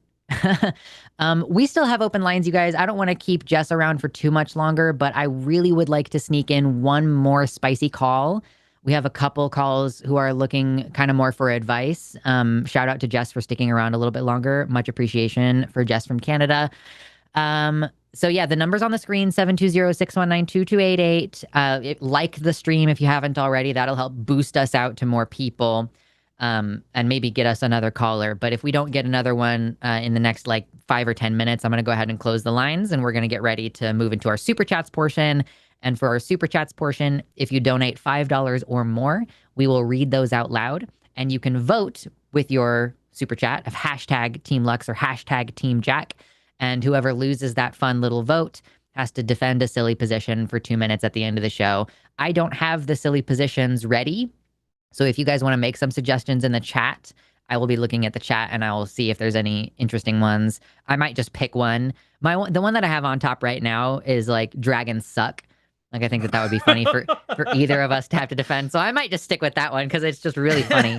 We still have open lines, you guys. I don't want to keep Jess around for too much longer, but I really would like to sneak in one more spicy call. We have a couple calls who are looking kind of more for advice. Shout out to Jess for sticking around a little bit longer. Much appreciation for Jess from Canada. So yeah, the number's on the screen, 720-619-2288. Like the stream if you haven't already. That'll help boost us out to more people. And maybe get us another caller. But if we don't get another one in the next 5 or 10 minutes, I'm going to go ahead and close the lines, and we're going to get ready to move into our super chats portion. And for our super chats portion, if you donate $5 or more, we will read those out loud, and you can vote with your super chat of hashtag Team Lux or hashtag Team Jack. And whoever loses that fun little vote has to defend a silly position for 2 minutes at the end of the show. I don't have the silly positions ready. So if you guys want to make some suggestions in the chat, I will be looking at the chat and I will see if there's any interesting ones. I might just pick one. The one that I have on top right now is like dragons suck. Like, I think that would be funny for either of us to have to defend. So I might just stick with that one because it's just really funny.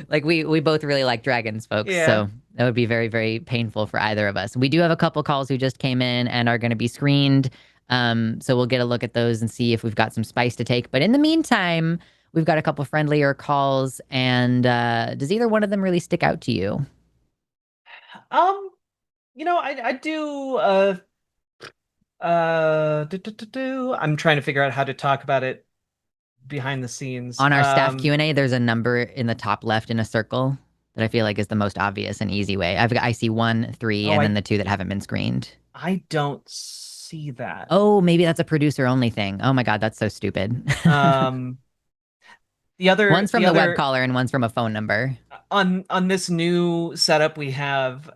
Like we both really like dragons, folks. Yeah. So that would be very, very painful for either of us. We do have a couple calls who just came in and are going to be screened. So we'll get a look at those and see if we've got some spice to take. But in the meantime, we've got a couple friendlier calls, and does either one of them really stick out to you? I do. I'm trying to figure out how to talk about it behind the scenes. On our staff Q&A, there's a number in the top left in a circle that I feel like is the most obvious and easy way. I see 1, 3, and then the 2 that haven't been screened. I don't see that. Oh, maybe that's a producer only thing. Oh my God, that's so stupid. Um, the other One's from the the web other caller and one's from a phone number. on this new setup we have,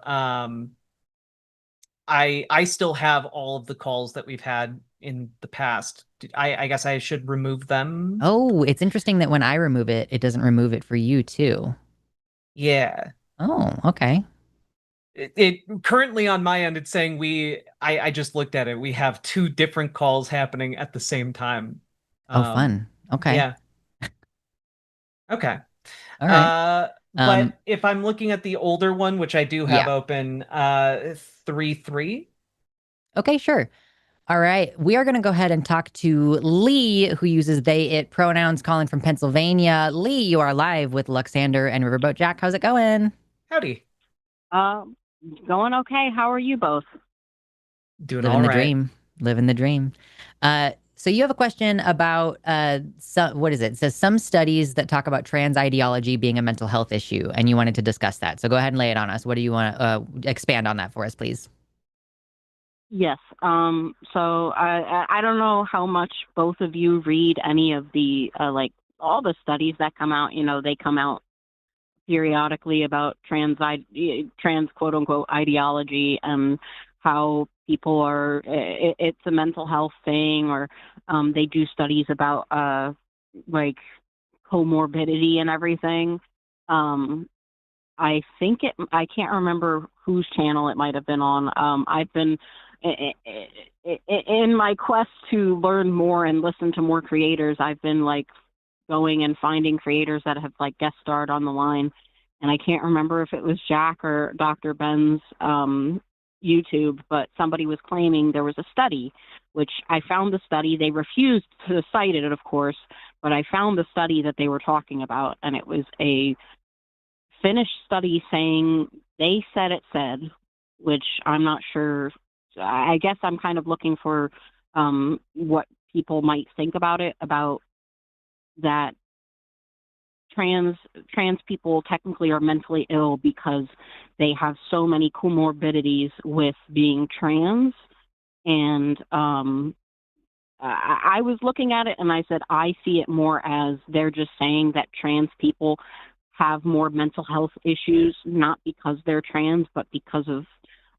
I still have all of the calls that we've had in the past. I guess I should remove them. Oh, it's interesting that when I remove it, it doesn't remove it for you too. Yeah. Oh, okay. It currently on my end, it's saying I just looked at it. We have two different calls happening at the same time. Oh, Um, fun. Okay. yeah. Okay. All right. Um, But if I'm looking at the older one, which I do have yeah. open, 3-3. Okay, sure. All right. We are going to go ahead and talk to Lee, who uses they, it pronouns, calling from Pennsylvania. Lee, you are live with Luxander and Riverboat Jack. How's it going? Howdy. Um, Going okay. How are you both? Doing Living all the right. dream. Living the dream. So you have a question about what is it? It says some studies that talk about trans ideology being a mental health issue, and you wanted to discuss that. So go ahead and lay it on us. What do you want to expand on that for us, please? Yes. So I don't know how much both of you read any of the like all the studies that come out. You know, they come out periodically about trans quote unquote ideology and how people are. It's a mental health thing, or they do studies about like comorbidity and everything. Um, I think I can't remember whose channel it might have been on. I've been in my quest to learn more and listen to more creators. I've been like going and finding creators that have like guest starred on the line. And I can't remember if it was Jack or Dr. Ben's YouTube, but somebody was claiming there was a study, which I found the study. They refused to cite it, of course, but I found the study that they were talking about, and it was a Finnish study saying they said it said, which I'm not sure. I guess I'm kind of looking for what people might think about it, about that trans people technically are mentally ill because they have so many comorbidities with being trans. And I was looking at it and I said, I see it more as they're just saying that trans people have more mental health issues, not because they're trans, but because of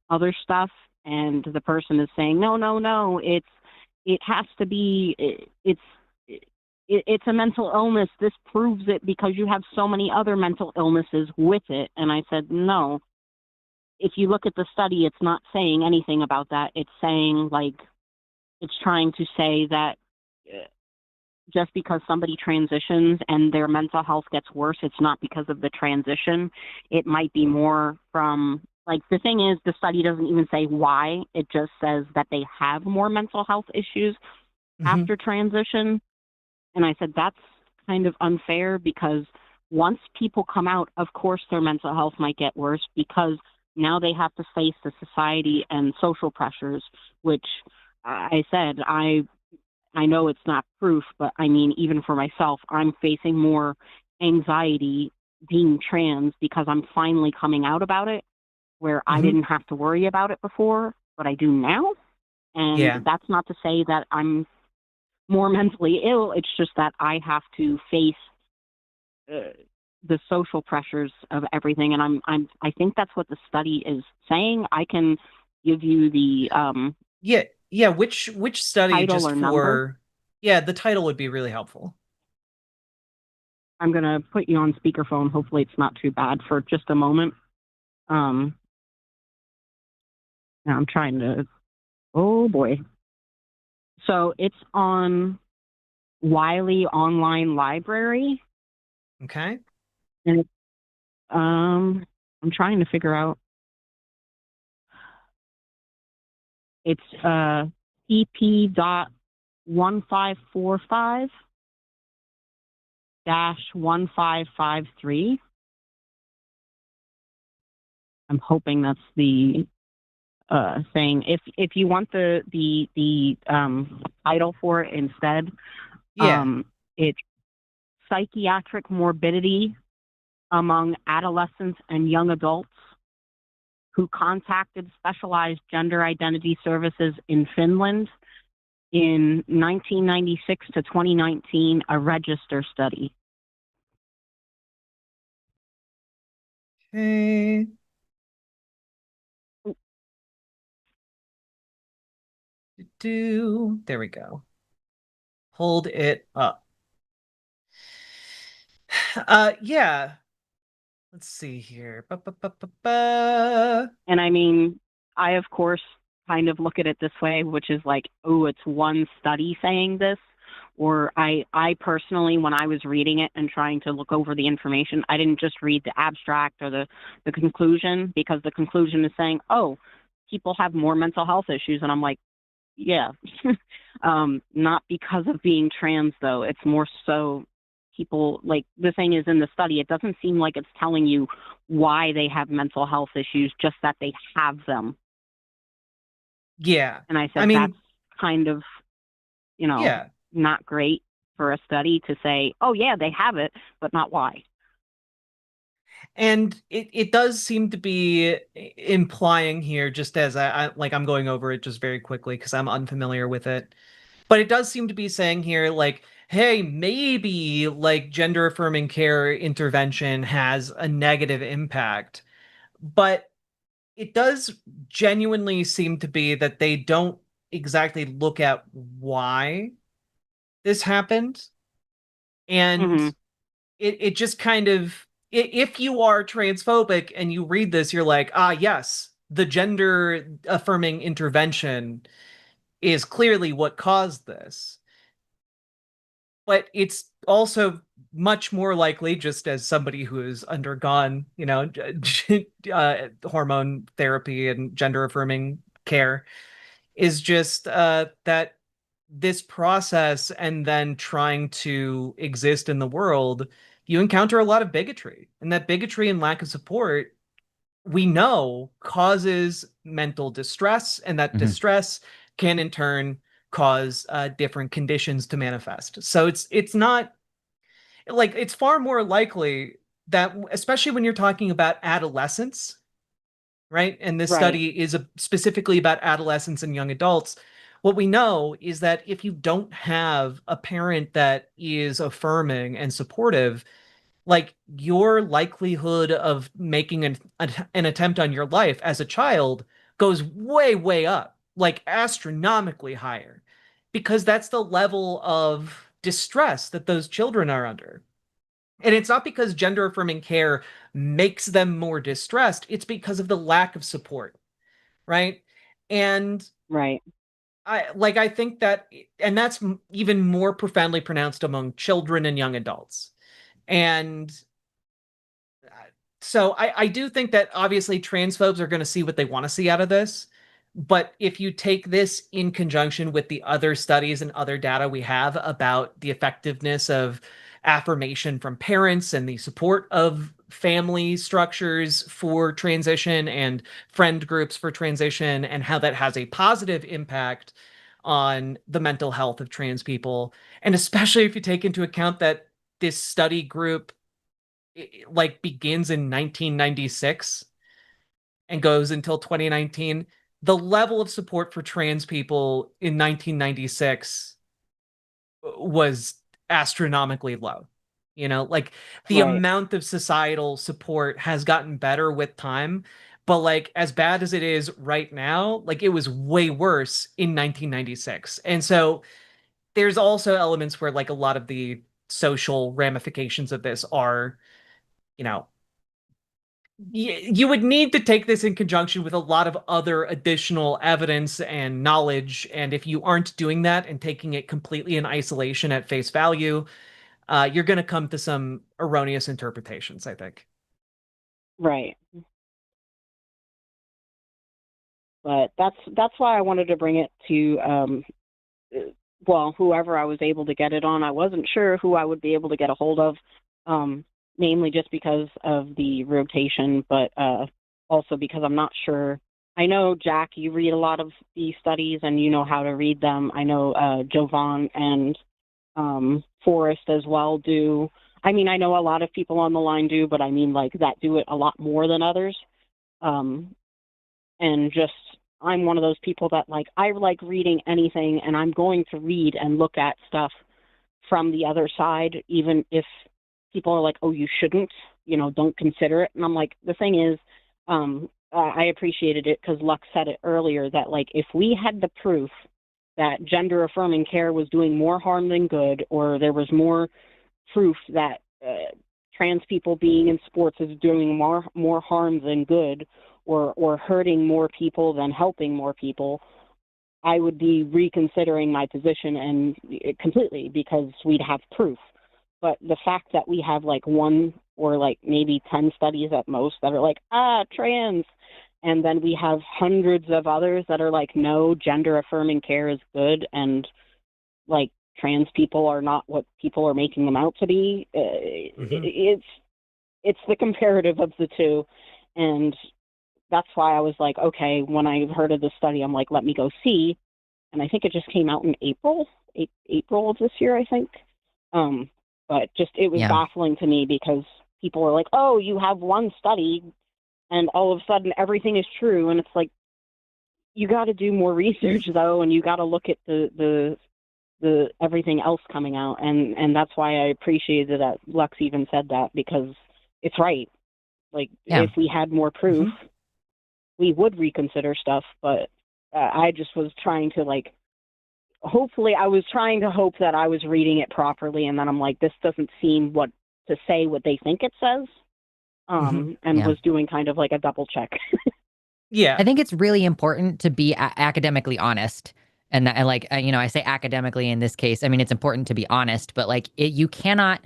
other stuff. And the person is saying, no, no, no, it has to be, it's a mental illness. This proves it because you have so many other mental illnesses with it. And I said, no, if you look at the study, it's not saying anything about that. It's saying like, it's trying to say that just because somebody transitions and their mental health gets worse, it's not because of the transition. It might be more from, like, the thing is, the study doesn't even say why. It just says that they have more mental health issues after transition. And I said, that's kind of unfair because once people come out, of course, their mental health might get worse because now they have to face the society and social pressures, which I said, I know it's not proof, but I mean, even for myself, I'm facing more anxiety being trans because I'm finally coming out about it, where I didn't have to worry about it before, but I do now. And Yeah. that's not to say that I'm more mentally ill. It's just that I have to face the social pressures of everything. And I think that's what the study is saying. I can give you the Yeah, which study title just or number. for yeah, the title would be really helpful. I'm going to put you on speakerphone. Hopefully it's not too bad for just a moment. Now I'm trying to, oh boy. So it's on Wiley Online Library. Okay. And it's, I'm trying to figure out. It's EP.1545-1553. I'm hoping that's the thing. If you want the title for it instead, Yeah. it's psychiatric morbidity among adolescents and young adults who contacted specialized gender identity services in Finland in 1996 to 2019, a register study. Okay. There we go. Hold it up. Yeah. Let's see here. And I mean, I, of course, kind of look at it this way, which is like, oh, it's one study saying this. Or I personally, when I was reading it and trying to look over the information, I didn't just read the abstract or the conclusion, because the conclusion is saying, oh, people have more mental health issues. And I'm like, yeah, not because of being trans, though. It's more so people, like, the thing is, in the study, it doesn't seem like it's telling you why they have mental health issues, just that they have them. Yeah. And I said, I mean, that's kind of, yeah. not great for a study to say, oh, yeah, they have it, but not why. And it does seem to be implying here, just as I'm going over it just very quickly because I'm unfamiliar with it. But it does seem to be saying here, like, hey, maybe like gender affirming care intervention has a negative impact. But it does genuinely seem to be that they don't exactly look at why this happened. And it just kind of, if you are transphobic and you read this, you're like, ah, yes, the gender affirming intervention is clearly what caused this. But it's also much more likely, just as somebody who has undergone, hormone therapy and gender affirming care, is just that this process and then trying to exist in the world, you encounter a lot of bigotry. And that bigotry and lack of support, we know, causes mental distress, and that distress can in turn cause different conditions to manifest. So it's not like, it's far more likely that, especially when you're talking about adolescence, right? And this study is specifically about adolescents and young adults. What we know is that if you don't have a parent that is affirming and supportive, like, your likelihood of making an attempt on your life as a child goes way, way up, like astronomically higher, because that's the level of distress that those children are under. And it's not because gender affirming care makes them more distressed, it's because of the lack of support, right? And I think that, and that's even more profoundly pronounced among children and young adults. And so I do think that obviously transphobes are going to see what they want to see out of this. But if you take this in conjunction with the other studies and other data we have about the effectiveness of affirmation from parents and the support of family structures for transition and friend groups for transition, and how that has a positive impact on the mental health of trans people, and especially if you take into account that this study group like begins in 1996 and goes until 2019, the level of support for trans people in 1996 was astronomically low. Like, the amount of societal support has gotten better with time, but like, as bad as it is right now, like, it was way worse in 1996. And so there's also elements where, like, a lot of the social ramifications of this are, you would need to take this in conjunction with a lot of other additional evidence and knowledge. And if you aren't doing that and taking it completely in isolation at face value, you're going to come to some erroneous interpretations, I think. Right. But that's why I wanted to bring it to, well, whoever I was able to get it on. I wasn't sure who I would be able to get a hold of, mainly just because of the rotation, but also because I'm not sure. I know, Jack, you read a lot of these studies and you know how to read them. I know Jovan and Forrest as well do. I mean, I know a lot of people on the line do, but I mean, like, that do it a lot more than others. and just, I'm one of those people that like, I like reading anything, and I'm going to read and look at stuff from the other side, even if people are like, oh, you shouldn't, don't consider it. And I'm like, the thing is, I appreciated it because Lux said it earlier that like, if we had the proof that gender affirming care was doing more harm than good, or there was more proof that trans people being in sports is doing more harm than good, or hurting more people than helping more people, I would be reconsidering my position and completely, because we'd have proof. But the fact that we have like one or like maybe 10 studies at most that are like, trans, and then we have hundreds of others that are like, no, gender affirming care is good, and like trans people are not what people are making them out to be. It's the comparative of the two. And that's why I was like, okay, when I heard of the study, I'm like, let me go see. And I think it just came out in April of this year, I think. But just, it was baffling to me because people are like, oh, you have one study and all of a sudden everything is true. And it's like, you got to do more research though. And you got to look at the everything else coming out. And that's why I appreciated that Lux even said that, because it's right. Like if we had more proof, we would reconsider stuff. But I just was trying to like, hopefully I was trying to hope that I was reading it properly. And then I'm like, this doesn't seem to say what they think it says. And was doing kind of like a double check. I think it's really important to be academically honest. And like, I say academically in this case, I mean, it's important to be honest, but like you cannot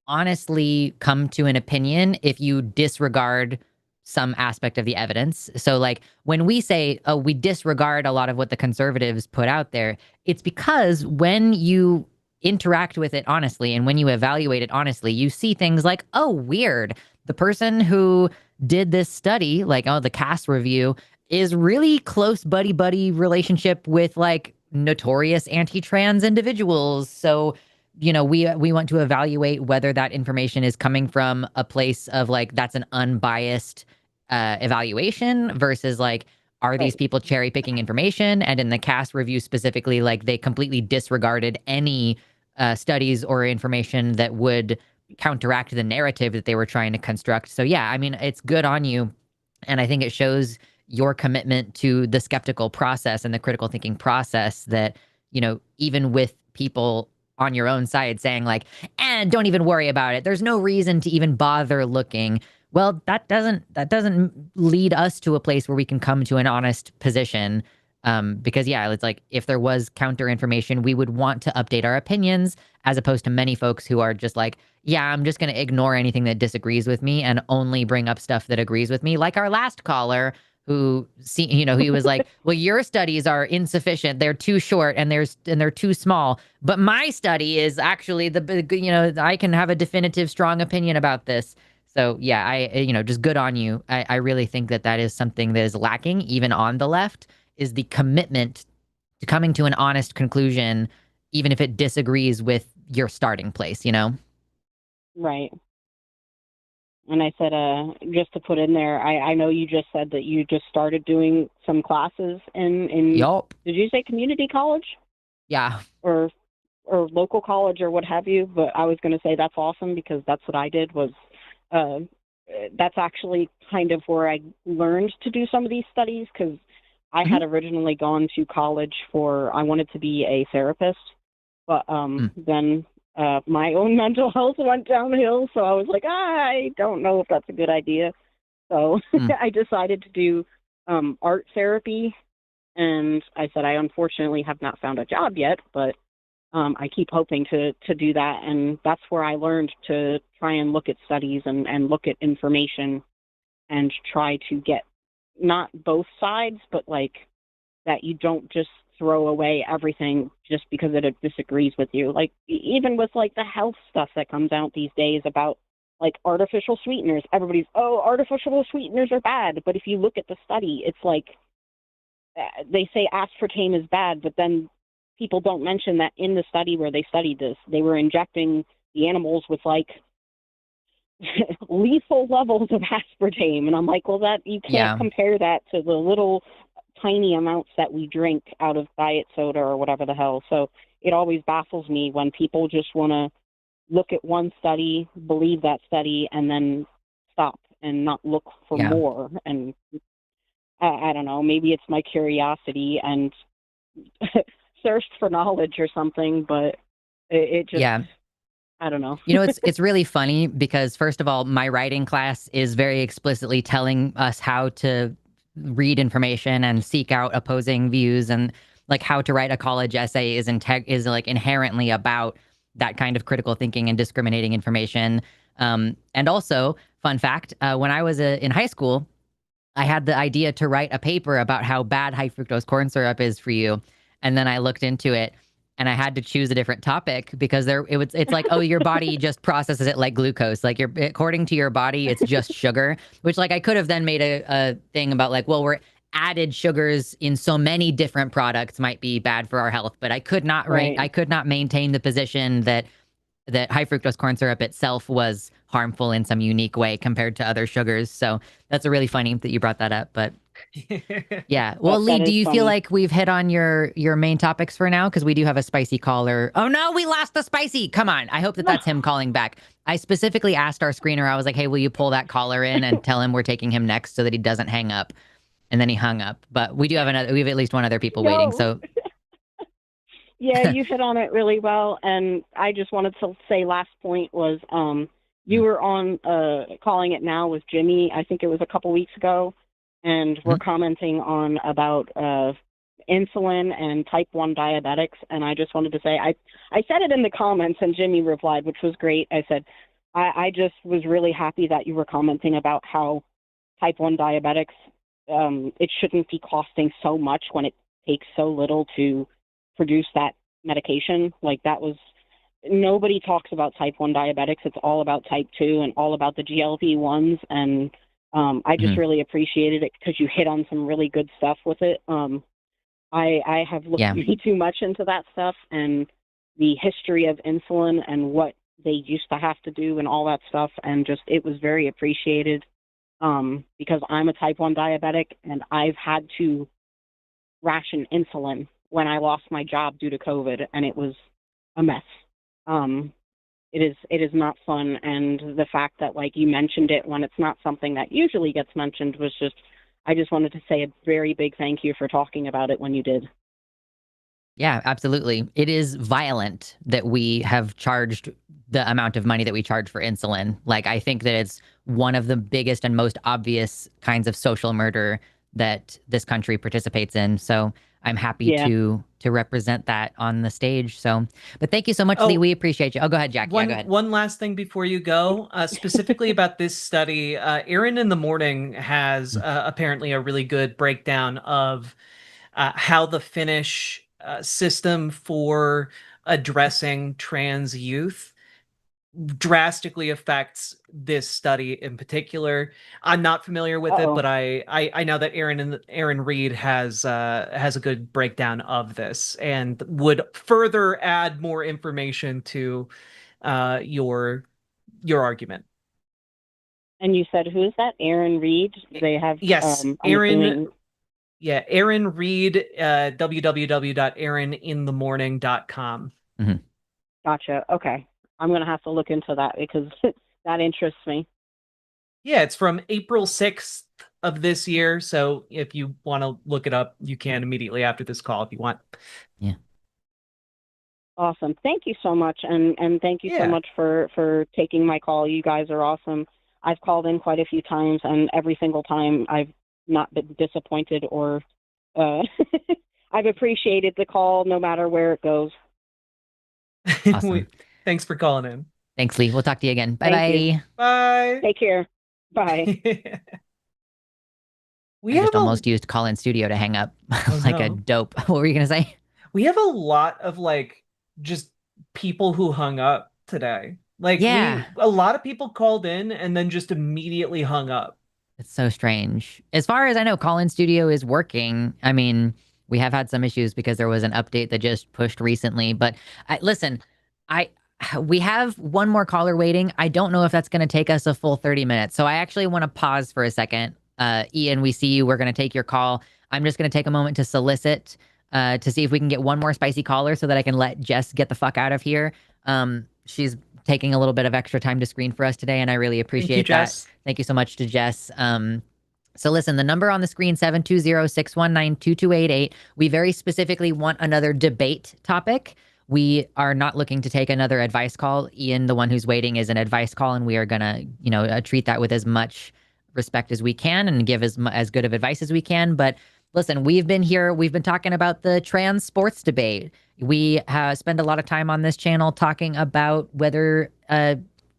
honestly come to an opinion if you disregard some aspect of the evidence. So like when we say, oh, we disregard a lot of what the conservatives put out there, it's because when you interact with it honestly and when you evaluate it honestly, you see things like, oh, weird. The person who did this study, like, oh, the CAS review, is really close buddy-buddy relationship with like notorious anti-trans individuals. So we want to evaluate whether that information is coming from a place of like, that's an unbiased evaluation versus like, are these people cherry picking information? And in the CAS review specifically, like they completely disregarded any studies or information that would counteract the narrative that they were trying to construct. So yeah, I mean, it's good on you. And I think it shows your commitment to the skeptical process and the critical thinking process that, even with people on your own side saying like, don't even worry about it, there's no reason to even bother looking. Well, that doesn't lead us to a place where we can come to an honest position. Because it's like, if there was counter information, we would want to update our opinions, as opposed to many folks who are just like, yeah, I'm just going to ignore anything that disagrees with me and only bring up stuff that agrees with me. Like our last caller who he was like, well, your studies are insufficient. They're too short and they're too small. But my study is actually I can have a definitive, strong opinion about this. So yeah, I just good on you. I really think that is something that is lacking even on the left, is the commitment to coming to an honest conclusion, even if it disagrees with your starting place, Right. And I said, just to put in there, I know you just said that you just started doing some classes in Yup. Did you say community college? Yeah. Or local college or what have you? But I was going to say that's awesome, because that's what I did. Was that's actually kind of where I learned to do some of these studies, because I had originally gone to college I wanted to be a therapist, but then my own mental health went downhill, so I was like, I don't know if that's a good idea. So I decided to do art therapy, and I said I unfortunately have not found a job yet, but I keep hoping to do that, and that's where I learned to try and look at studies and look at information and try to get not both sides, but like that you don't just throw away everything just because it disagrees with you. Like even with like the health stuff that comes out these days about like artificial sweeteners, everybody's, oh, artificial sweeteners are bad. But if you look at the study, it's like they say aspartame is bad, but then people don't mention that in the study where they studied this, they were injecting the animals with like lethal levels of aspartame. And I'm like, well, that you can't Yeah. compare that to the little tiny amounts that we drink out of diet soda or whatever the hell. So it always baffles me when people just want to look at one study, believe that study, and then stop and not look for Yeah. more. And I don't know, maybe it's my curiosity and thirst for knowledge or something, but it just, Yeah. I don't know. You know, it's really funny because first of all, my writing class is very explicitly telling us how to read information and seek out opposing views, and like how to write a college essay is like inherently about that kind of critical thinking and discriminating information. And also, fun fact, when I was in high school, I had the idea to write a paper about how bad high fructose corn syrup is for you. And then I looked into it and I had to choose a different topic because it's like, oh, your body just processes it like glucose. Like according to your body, it's just sugar, which like I could have then made a thing about like, well, we're added sugars in so many different products might be bad for our health, but Right. I could not maintain the position that high fructose corn syrup itself was harmful in some unique way compared to other sugars. So that's a really funny that you brought that up. But yeah, well, Lee, That do is you feel funny. like we've hit on your main topics for now? Because we do have a spicy caller. Oh no, we lost the spicy. Come on. I hope that that's him calling back. I specifically asked our screener. I was like, hey, will you pull that caller in and tell him we're taking him next so that he doesn't hang up? And then he hung up. But we have at least one other people waiting. No. So Yeah, you hit on it really well. And I just wanted to say last point was you were on Calling It Now with Jimmy, I think it was a couple weeks ago, and we're commenting on about insulin and type 1 diabetics. And I just wanted to say, I said it in the comments and Jimmy replied, which was great. I said, I just was really happy that you were commenting about how type 1 diabetics, it shouldn't be costing so much when it takes so little to produce that medication. Like that was, nobody talks about type 1 diabetics. It's all about type 2 and all about the GLP-1s. And I just mhm. really appreciated it because you hit on some really good stuff with it. I have looked Yeah. way too much into that stuff and the history of insulin and what they used to have to do and all that stuff. And just, it was very appreciated because I'm a type 1 diabetic and I've had to ration insulin when I lost my job due to COVID, and it was a mess. Um, it is not fun, and the fact that like you mentioned it when it's not something that usually gets mentioned was just. I just wanted to say a very big thank you for talking about it when you did. Yeah, absolutely. It is violent that we have charged the amount of money that we charge for insulin. Like, I think that it's one of the biggest and most obvious kinds of social murder that this country participates in. So I'm happy Yeah. to represent that on the stage. So, but thank you so much, Lee. Oh, We appreciate you. Oh, go ahead, Jack. Yeah, go ahead. one last thing before you go, specifically about this study. Aaron in the Morning has apparently a really good breakdown of how the Finnish system for addressing trans youth drastically affects this study in particular. I'm not familiar with it, Uh-oh. but I know that Aaron Reed has a good breakdown of this and would further add more information to your argument. And you said, who is that? Aaron Reed? They have, Yes, I'm assuming. Yeah, Aaron Reed, www.aaroninthemorning.com. Mhm. Gotcha. Okay. I'm going to have to look into that because that interests me. Yeah, it's from April 6th of this year. So if you want to look it up, you can immediately after this call if you want. Yeah. Awesome. Thank you so much. And thank you so Yeah. much for taking my call. You guys are awesome. I've called in quite a few times and every single time I've not been disappointed or I've appreciated the call no matter where it goes. Awesome. Thanks for calling in. Thanks, Lee. We'll talk to you again. Bye Thank you. bye. Bye. Take care. Bye. We I have just almost used call in studio to hang up Oh, like a no. dope. What were you gonna say? We have a lot of like just people who hung up today. Like Yeah. a lot of people called in and then just immediately hung up. It's so strange. As far as I know, Call In Studio is working. I mean, we have had some issues because there was an update that just pushed recently. But listen, I we have one more caller waiting. I don't know if that's going to take us a full 30 minutes. So I actually want to pause for a second. Ian, we see you. We're going to take your call. I'm just going to take a moment to solicit to see if we can get one more spicy caller so that I can let Jess get the fuck out of here. She's taking a little bit of extra time to screen for us today, and I really appreciate that. Jess. Thank you so much to Jess. So listen, the number on the screen, 720-619-2288. We very specifically want another debate topic. We are not looking to take another advice call. Ian, the one who's waiting, is an advice call, and we are going to, treat that with as much respect as we can and give as good of advice as we can. But listen, we've been talking about the trans sports debate. We spend a lot of time on this channel talking about whether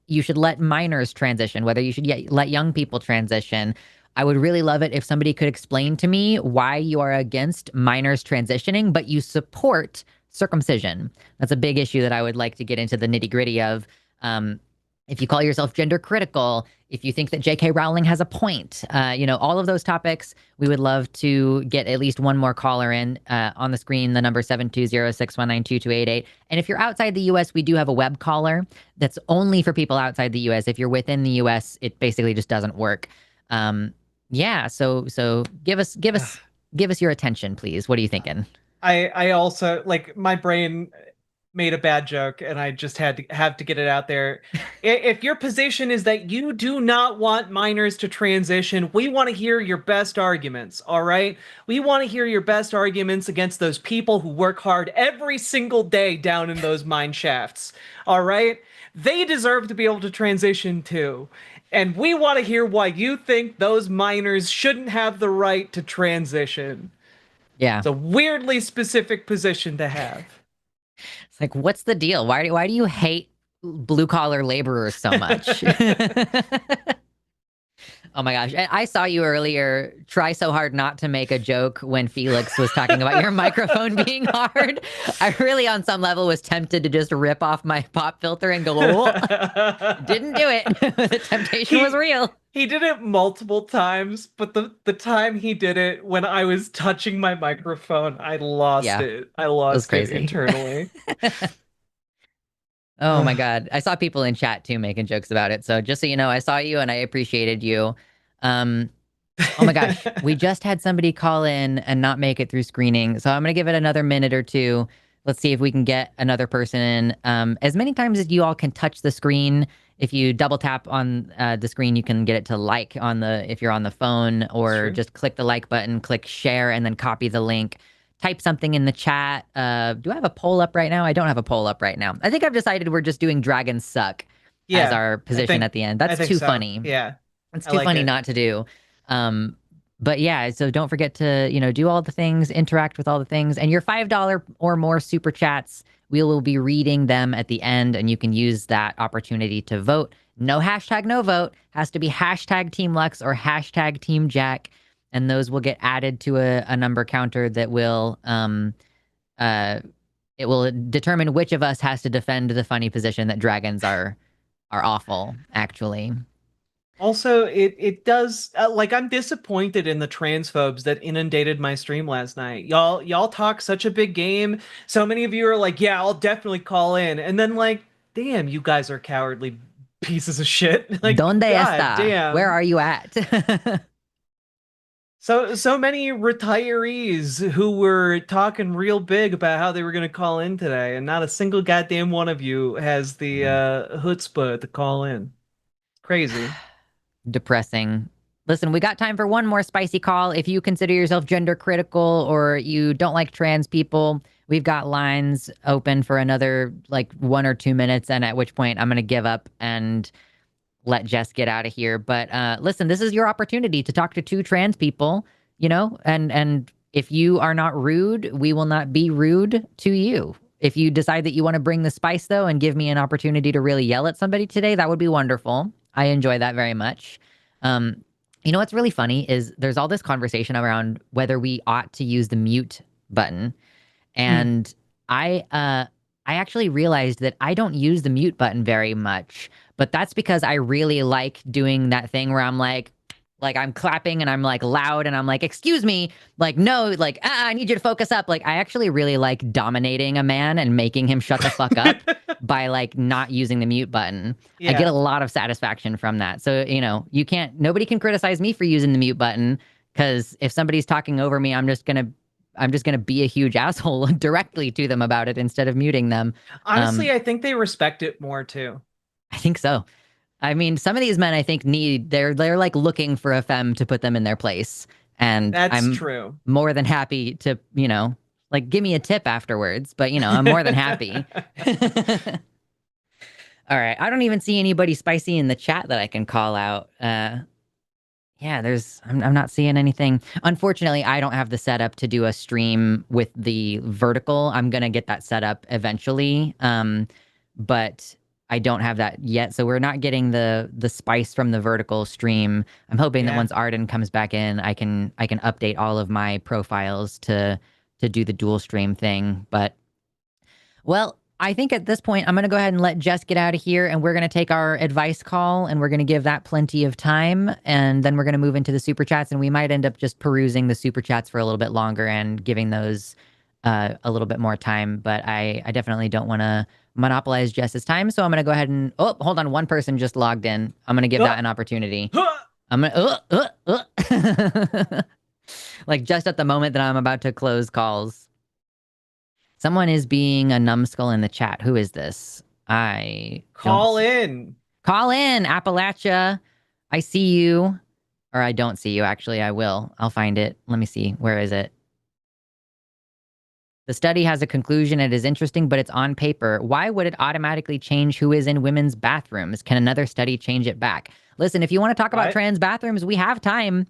you should let minors transition, whether you should let young people transition. I would really love it if somebody could explain to me why you are against minors transitioning, but you support circumcision. That's a big issue that I would like to get into the nitty gritty of. If you call yourself gender critical, if you think that J.K. Rowling has a point, all of those topics, we would love to get at least one more caller in. On the screen, the number 720-619-2288. And if you're outside the U.S., we do have a web caller that's only for people outside the U.S. If you're within the U.S., it basically just doesn't work. So give us your attention, please. What are you thinking? I also, like, my brain made a bad joke and I just had to get it out there. If your position is that you do not want minors to transition, we want to hear your best arguments, all right? We want to hear your best arguments against those people who work hard every single day down in those mine shafts, all right? They deserve to be able to transition too. And we want to hear why you think those minors shouldn't have the right to transition. Yeah. It's a weirdly specific position to have. It's like, what's the deal? Why do you hate blue collar laborers so much? Oh my gosh. I saw you earlier try so hard not to make a joke when Felix was talking about your microphone being hard. I really, on some level, was tempted to just rip off my pop filter and go, oh, didn't do it. The temptation was real. He did it multiple times, but the time he did it when I was touching my microphone, I lost it. I lost it internally. Oh my God. I saw people in chat too making jokes about it. So just so you know, I saw you and I appreciated you. Oh my gosh. We just had somebody call in and not make it through screening. So I'm going to give it another minute or two. Let's see if we can get another person in. As many times as you all can touch the screen. If you double tap on the screen, you can get it to like if you're on the phone, or just click the like button, click share, and then copy the link. Type something in the chat. Do I have a poll up right now? I don't have a poll up right now. I think I've decided we're just doing dragons suck as our position at the end. That's too funny. Yeah. It's too funny not to do. But yeah, so don't forget to, do all the things, interact with all the things. And your $5 or more super chats, we will be reading them at the end, and you can use that opportunity to vote. No hashtag no vote. Has to be hashtag Team Lux or hashtag Team Jack. And those will get added to a number counter that will it will determine which of us has to defend the funny position that dragons are awful, actually. Also, it does, I'm disappointed in the transphobes that inundated my stream last night. Y'all talk such a big game. So many of you are like, yeah, I'll definitely call in. And then damn, you guys are cowardly pieces of shit. Donde God, está? damn. Where are you at? So many retirees who were talking real big about how they were going to call in today, and not a single goddamn one of you has the chutzpah to call in. Crazy. Depressing. Listen, we got time for one more spicy call. If you consider yourself gender critical or you don't like trans people, we've got lines open for another 1 or 2 minutes, and at which point I'm going to give up and let Jess get out of here. But listen, this is your opportunity to talk to two trans people, and if you are not rude, we will not be rude to you. If you decide that you want to bring the spice, though, and give me an opportunity to really yell at somebody today, that would be wonderful. I enjoy that very much. What's really funny is there's all this conversation around whether we ought to use the mute button. And I actually realized that I don't use the mute button very much, but that's because I really like doing that thing where I'm like, Like I'm clapping and I'm like loud and I'm like, excuse me, like no, like I need you to focus up. Like I actually really like dominating a man and making him shut the fuck up by like not using the mute button. I get a lot of satisfaction from that. So, nobody can criticize me for using the mute button, because if somebody's talking over me, I'm just gonna be a huge asshole directly to them about it instead of muting them. Honestly, I think they respect it more too. I think so. I mean, some of these men I think they're like looking for a femme to put them in their place. And That's I'm true. more than happy to, like give me a tip afterwards, but I'm more than happy. All right. I don't even see anybody spicy in the chat that I can call out. Yeah, I'm not seeing anything. Unfortunately, I don't have the setup to do a stream with the vertical. I'm gonna get that set up eventually. But I don't have that yet. So we're not getting the spice from the vertical stream. I'm hoping that once Arden comes back in, I can update all of my profiles to do the dual stream thing. But well, I think at this point, I'm going to go ahead and let Jess get out of here, and we're going to take our advice call, and we're going to give that plenty of time, and then we're going to move into the super chats, and we might end up just perusing the super chats for a little bit longer and giving those a little bit more time. But I definitely don't want to monopolize Jess's time, so I'm going to go ahead and hold on, one person just logged in. I'm going to give that an opportunity. I'm going to like just at the moment that I'm about to close calls. Someone is being a numbskull in the chat. Who is this? Call in, Appalachia. I see you. Or I don't see you, actually. I will. I'll find it. Let me see. Where is it? The study has a conclusion. It is interesting, but it's on paper. Why would it automatically change who is in women's bathrooms? Can another study change it back? Listen, if you want to talk about trans bathrooms, we have time.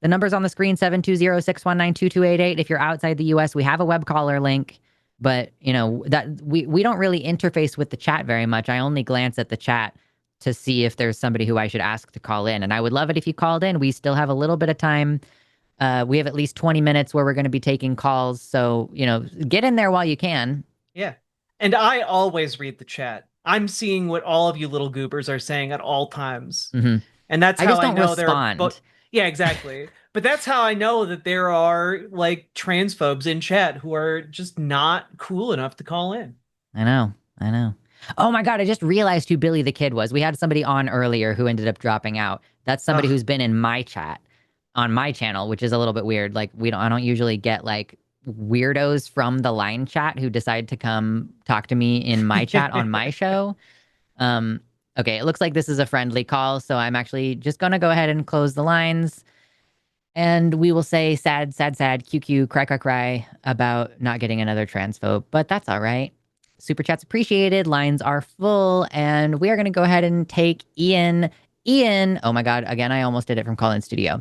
The number's on the screen, 720-619-2288. If you're outside the U.S., we have a web caller link. But, that we don't really interface with the chat very much. I only glance at the chat to see if there's somebody who I should ask to call in. And I would love it if you called in. We still have a little bit of time. We have at least 20 minutes where we're going to be taking calls. So, get in there while you can. Yeah. And I always read the chat. I'm seeing what all of you little goobers are saying at all times. Mm-hmm. And that's how I know respond. Yeah, exactly. But that's how I know that there are like transphobes in chat who are just not cool enough to call in. I know. Oh my God, I just realized who Billy the Kid was. We had somebody on earlier who ended up dropping out. That's somebody who's been in my chat on my channel, which is a little bit weird. Like I don't usually get like weirdos from the line chat who decide to come talk to me in my chat on my show. Okay, it looks like this is a friendly call, so I'm actually just going to go ahead and close the lines. And we will say sad, sad, sad, QQ, cry, cry, cry about not getting another transphobe. But that's all right. Super chat's appreciated. Lines are full. And we are going to go ahead and take Ian. Oh my God. Again, I almost did it from call-in studio.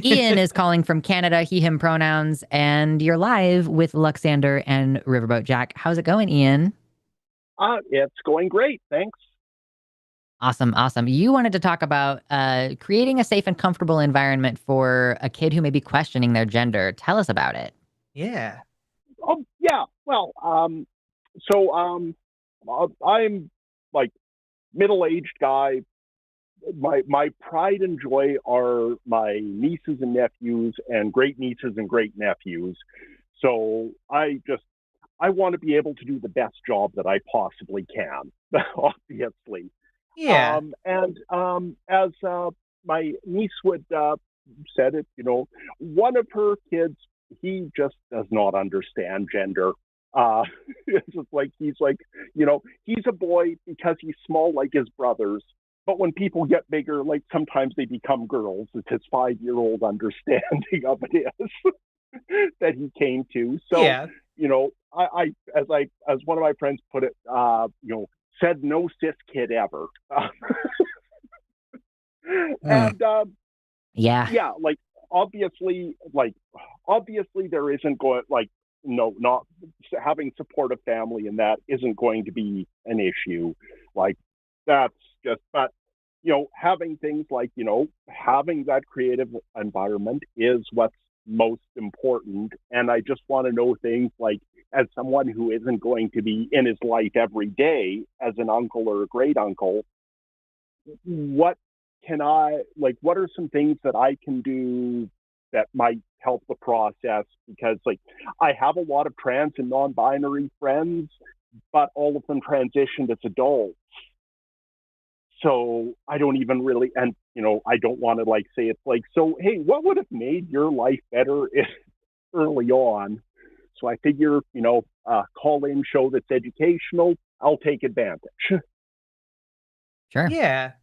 Ian is calling from Canada, he, him pronouns. And you're live with Luxander and Riverboat Jack. How's it going, Ian? It's going great. Thanks. Awesome. You wanted to talk about creating a safe and comfortable environment for a kid who may be questioning their gender. Tell us about it. Yeah. Oh, yeah. Well, I'm like middle-aged guy. My pride and joy are my nieces and nephews and great nieces and great nephews. So I want to be able to do the best job that I possibly can, obviously. Yeah. As my niece would said it, one of her kids, he just does not understand gender. It's just like he's a boy because he's small like his brothers. But when people get bigger, like sometimes they become girls. It's his 5-year-old understanding of it is that he came to. So, yeah. I as one of my friends put it, said no cis kid ever. And yeah, like obviously there isn't going not having supportive family, and that isn't going to be an issue. Like that's just, but having things like having that creative environment is what's most important. And I just want to know things like, as someone who isn't going to be in his life every day as an uncle or a great uncle, what what are some things that I can do that might help the process? Because like I have a lot of trans and non-binary friends, but all of them transitioned as adults. So I don't even really, and I don't want to like say it's like, so hey, what would have made your life better if early on? So I figure, call-in show that's educational, I'll take advantage. Sure. Yeah.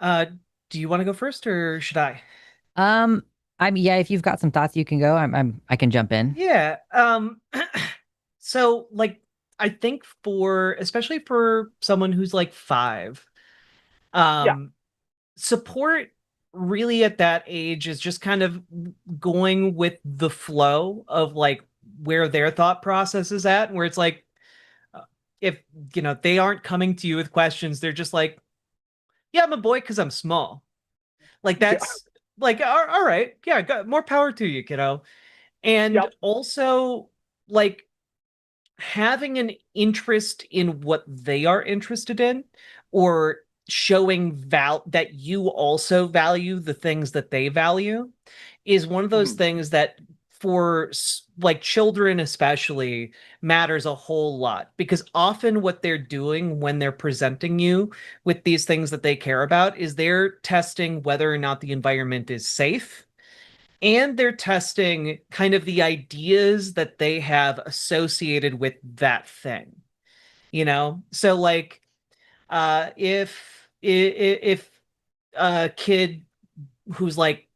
Do you want to go first or should I? I mean, yeah, if you've got some thoughts, you can go. I can jump in. Yeah. So like I think especially for someone who's like 5, Yeah. support really at that age is just kind of going with the flow of like where their thought process is at, where it's like if they aren't coming to you with questions, they're just like, yeah, I'm a boy because I'm small. Like that's like all right, yeah, more power to you, kiddo. And also like having an interest in what they are interested in, or showing that you also value the things that they value, is one of those things that for like children especially matters a whole lot, because often what they're doing when they're presenting you with these things that they care about is they're testing whether or not the environment is safe, and they're testing kind of the ideas that they have associated with that thing. So like if a kid who's like,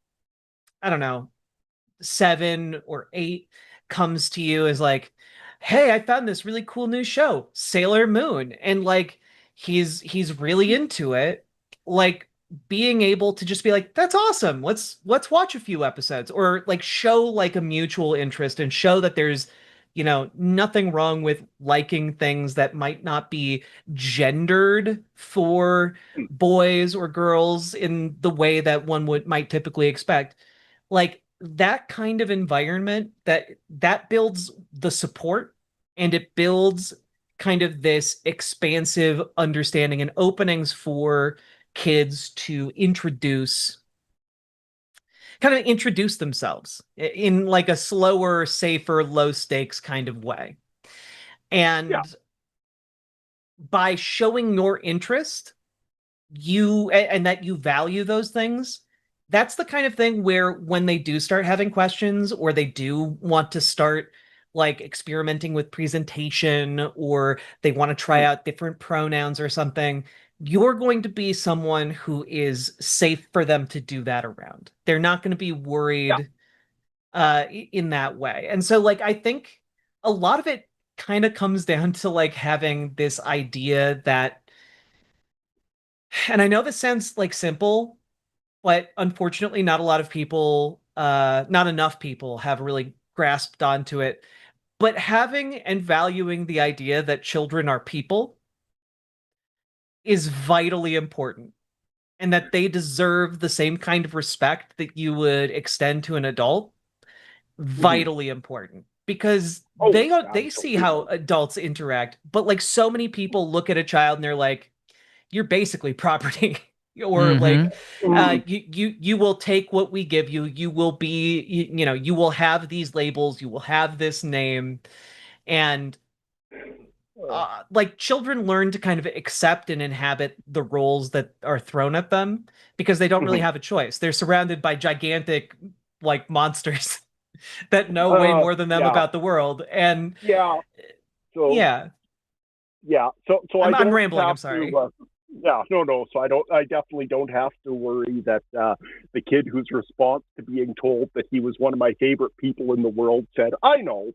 I don't know, 7 or 8 comes to you as like, hey, I found this really cool new show, Sailor Moon, and like he's really into it, like being able to just be like, that's awesome, let's watch a few episodes, or like show like a mutual interest and show that there's nothing wrong with liking things that might not be gendered for boys or girls in the way that one might typically expect. Like that kind of environment, that builds the support, and it builds kind of this expansive understanding and openings for kids to introduce themselves in like a slower, safer, low stakes kind of way. And by showing your interest, and that you value those things, that's the kind of thing where when they do start having questions, or they do want to start like experimenting with presentation, or they want to try out different pronouns or something, you're going to be someone who is safe for them to do that around. They're not going to be worried in that way. And so like I think a lot of it kind of comes down to like having this idea that, and I know this sounds like simple, but unfortunately not a lot of people, not enough people have really grasped onto it. But having and valuing the idea that children are people is vitally important, and that they deserve the same kind of respect that you would extend to an adult. Vitally important, because they see how adults interact, but like so many people look at a child and they're like, you're basically property. Or like you will take what we give you, you will be, you will have these labels, you will have this name. And like children learn to kind of accept and inhabit the roles that are thrown at them, because they don't really have a choice. They're surrounded by gigantic like monsters that know way more than them about the world. And so I'm rambling, I'm sorry. So I definitely don't have to worry that the kid whose response to being told that he was one of my favorite people in the world said, I know.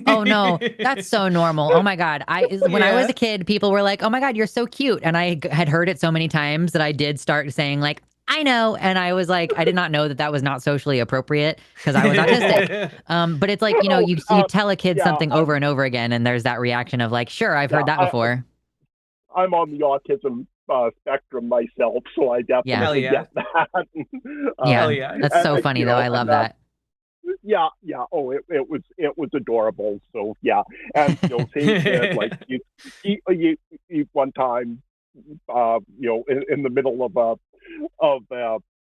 Oh no, that's so normal. Oh my God. When I was a kid, people were like, oh my God, you're so cute. And I had heard it so many times that I did start saying like, I know. And I was like, I did not know that that was not socially appropriate because I was autistic. But it's like, you tell a kid something over and over again, and there's that reaction of like, sure, I've heard that before. I'm on the autism spectrum myself, so I definitely get that. That's so funny though. I love that. Yeah. Oh, it was adorable. So yeah, and same kid, like you one time in the middle of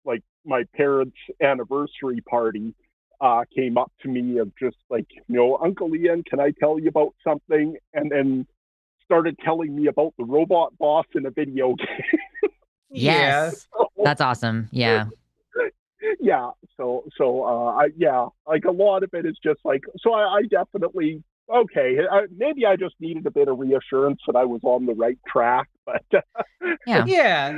like my parents' anniversary party, came up to me of just like, Uncle Ian, can I tell you about something? And then started telling me about the robot boss in a video game. Yes. That's awesome. Yeah. Yeah. Like a lot of it is just like, so I definitely, okay, maybe I just needed a bit of reassurance that I was on the right track, but yeah.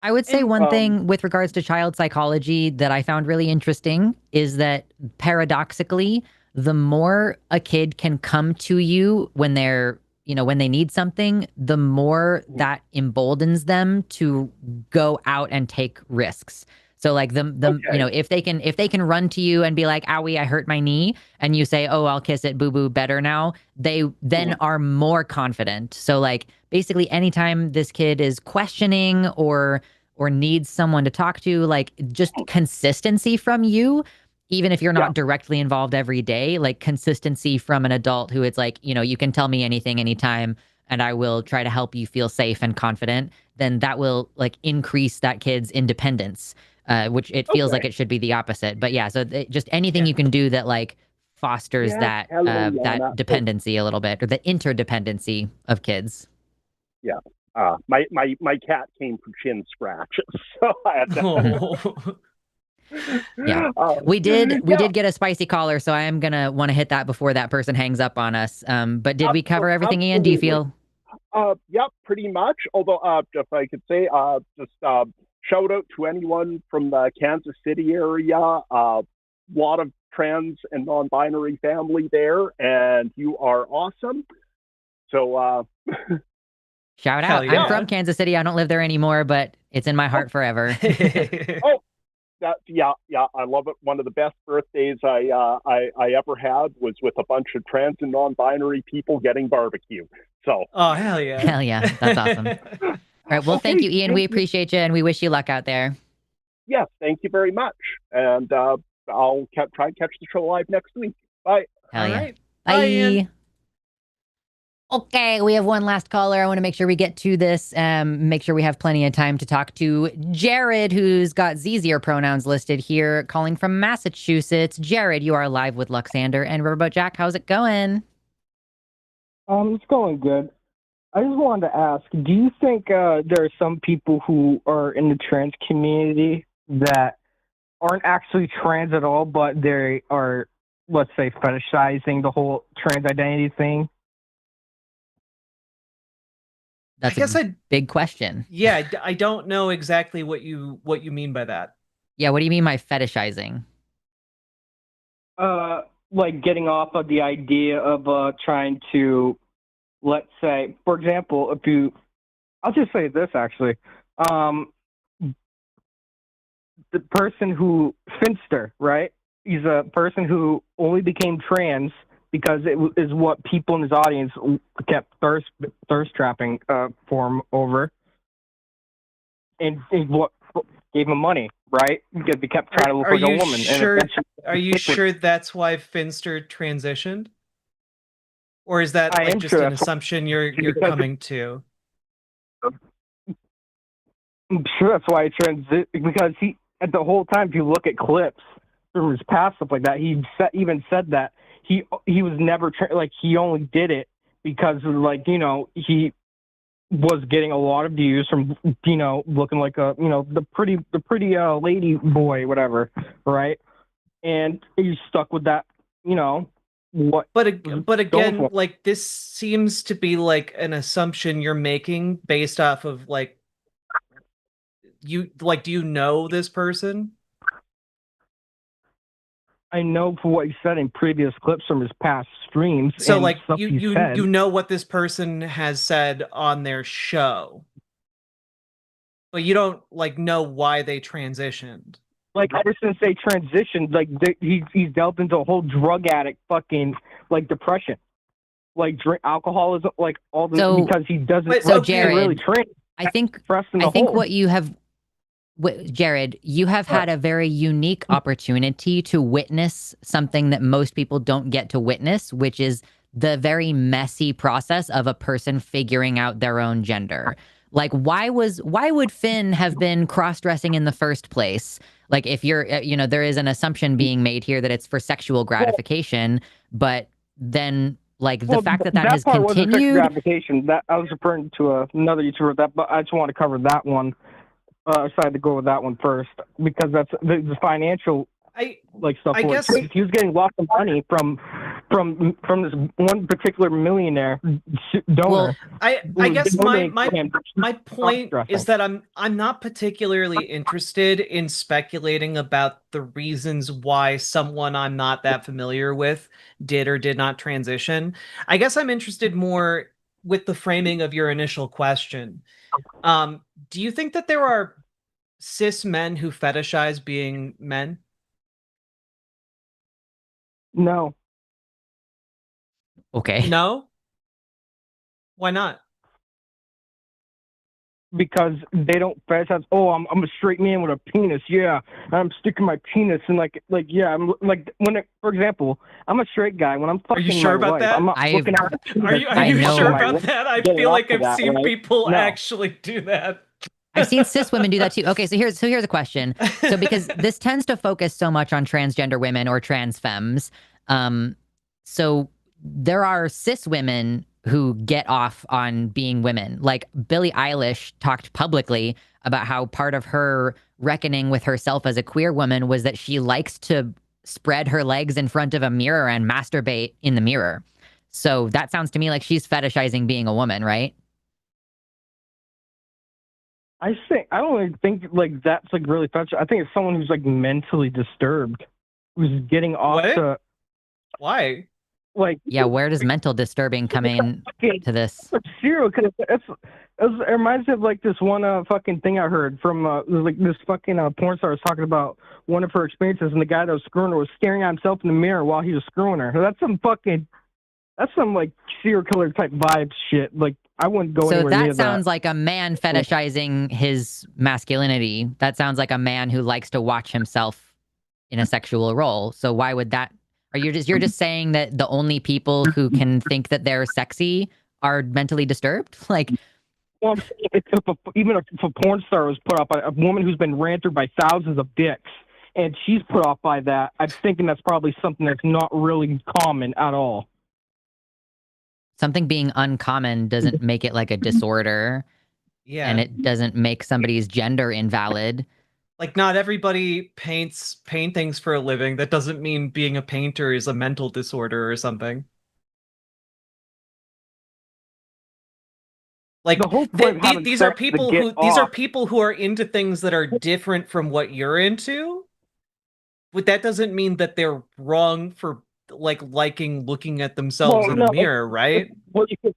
I would say one thing with regards to child psychology that I found really interesting is that paradoxically, the more a kid can come to you when they're, when they need something, the more that emboldens them to go out and take risks. So like if they can run to you and be like, owie, I hurt my knee, and you say, oh, I'll kiss it, boo boo, better now, they then are more confident. So like basically anytime this kid is questioning or needs someone to talk to, like just consistency from you, even if you're not directly involved every day, like consistency from an adult who it's like, you can tell me anything, anytime, and I will try to help you feel safe and confident, then that will like increase that kid's independence. Which it feels like it should be the opposite. But yeah, so just anything you can do that like fosters that dependency a little bit, or the interdependency of kids. Yeah. My cat came from chin scratches, so I had to... Yeah, we did get a spicy caller, so I am gonna want to hit that before that person hangs up on us. But did we cover everything, Ian? Do you feel? Yeah, pretty much. Although, if I could say, just shout out to anyone from the Kansas City area. A lot of trans and non-binary family there, and you are awesome. So, shout out. Yeah. I'm from Kansas City. I don't live there anymore, but it's in my heart forever. Yeah, I love it. One of the best birthdays I ever had was with a bunch of trans and non-binary people getting barbecue. So, oh hell yeah, that's awesome. All right, well, thank you, Ian. We appreciate you, and we wish you luck out there. Yes, thank you very much, and I'll try and catch the show live next week. Bye. Hell yeah. All right. Bye. Ian. Okay, we have one last caller. I want to make sure we get to this. Make sure we have plenty of time to talk to Jared, who's got Zzier pronouns listed here, calling from Massachusetts. Jared, you are live with Luxander and Riverboat Jack. How's it going? It's going good. I just wanted to ask, do you think there are some people who are in the trans community that aren't actually trans at all, but they are, let's say, fetishizing the whole trans identity thing? That's a big question. Yeah, I don't know exactly what you mean by that. Yeah, what do you mean by fetishizing? Like getting off of the idea of trying to, let's say, for example, I'll just say this actually, the person who, Finster, right? He's a person who only became trans because it is what people in his audience kept thirst trapping for him over, and what gave him money, right? Because he kept trying to look like a woman. Are you sure that's why Finster transitioned? Or is that like just an assumption you're coming to? I'm sure that's why he because he, at the whole time, if you look at clips from his past stuff like that, he even said that he was never like, he only did it because, like, he was getting a lot of views from, looking like a, the pretty lady boy, whatever, right? And he's stuck with that, But again, like, this seems to be like an assumption you're making based off of like, do you know this person? I know for what he said in previous clips from his past streams. So like you know what this person has said on their show, but you don't like know why they transitioned. Like ever since they transitioned, like he's delved into a whole drug addict fucking like depression, like drink alcoholism, like all the because he doesn't. So Jared, really train. I think what you have. Jared, you have had a very unique opportunity to witness something that most people don't get to witness, which is the very messy process of a person figuring out their own gender. Like, why would Finn have been cross-dressing in the first place? Like, if you're, there is an assumption being made here that it's for sexual gratification, but then, like, the fact that that has part wasn't sexual continued. gratification. That I was referring to another YouTuber. But I just want to cover that one. I decided to go with that one first because that's the financial stuff. I guess he was getting lots of money from this one particular millionaire donor. Well, I guess my point is that I'm not particularly interested in speculating about the reasons why someone I'm not that familiar with did or did not transition. I guess I'm interested more with the framing of your initial question. Do you think that there are cis men who fetishize being men? No. Okay. No? Why not? Because they don't fetishize. Oh, I'm a straight man with a penis. Yeah, I'm sticking my penis and yeah. I'm like for example, I'm a straight guy. When I'm fucking are you sure about wife, that? I'm not looking at Are you sure about that? I feel like I've seen people actually do that. I've seen cis women do that too. Okay, so here's a question. So because this tends to focus so much on transgender women or trans femmes, so there are cis women who get off on being women. Like Billie Eilish talked publicly about how part of her reckoning with herself as a queer woman was that she likes to spread her legs in front of a mirror and masturbate in the mirror. So that sounds to me like she's fetishizing being a woman, right? I don't really think like that's like really fetish. I think it's someone who's like mentally disturbed, who's getting off to. Why? Like, yeah, where does mental disturbing come in to this? Zero, because it reminds me of like this one fucking thing I heard from like this fucking porn star was talking about one of her experiences, and the guy that was screwing her was staring at himself in the mirror while he was screwing her. That's some like serial killer type vibe shit. Like I wouldn't go anywhere near that. So that sounds like a man fetishizing his masculinity. That sounds like a man who likes to watch himself in a sexual role. So why would that? You're just saying that the only people who can think that they're sexy are mentally disturbed? Like, well, even if a porn star was put off by a woman who's been ran through by thousands of dicks, and she's put off by that, I'm thinking that's probably something that's not really common at all. Something being uncommon doesn't make it like a disorder. Yeah. And it doesn't make somebody's gender invalid. Like, not everybody paints paintings for a living. That doesn't mean being a painter is a mental disorder or something. Like, the whole point these are people who are into things that are different from what you're into. But that doesn't mean that they're wrong for like liking looking at themselves in a mirror, right? What you could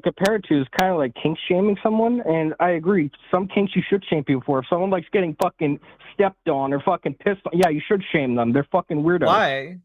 compare it to is kind of like kink shaming someone, and I agree. Some kinks you should shame people for. If someone likes getting fucking stepped on or fucking pissed on, yeah, you should shame them. They're fucking weirdos. Why?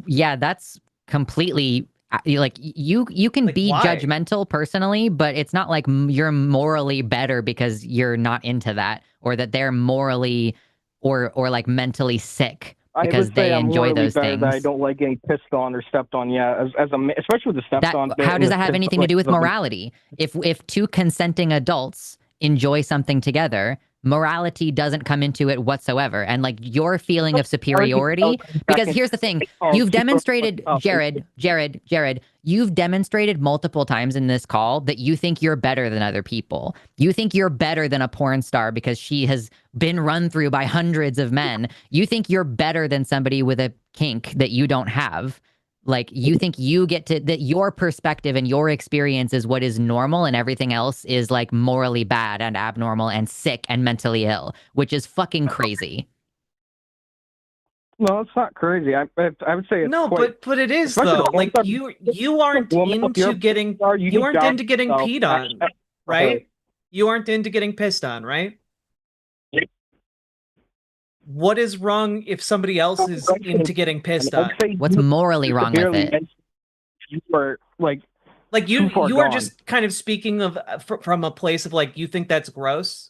Yeah, that's completely like you can be judgmental personally, but it's not like you're morally better because you're not into that, or that they're morally or like mentally sick because they enjoy those things. I don't like getting pissed on or stepped on. Yeah, as a especially with the stepped on. How does that have anything to do with morality? If two consenting adults enjoy something together, morality doesn't come into it whatsoever. And like your feeling of superiority, because here's the thing, you've demonstrated, Jared, you've demonstrated multiple times in this call that you think you're better than other people. You think you're better than a porn star because she has been run through by hundreds of men. You think you're better than somebody with a kink that you don't have. Like, you think you get to, that your perspective and your experience is what is normal and everything else is like morally bad and abnormal and sick and mentally ill, which is fucking crazy. No, it's not crazy. I would say it's no, but it is though. Like you aren't into getting peed on, right? You aren't into getting pissed on, right? What is wrong if somebody else is into getting pissed on? What's morally wrong with it? You are like you are just kind of speaking of from a place of like, you think that's gross,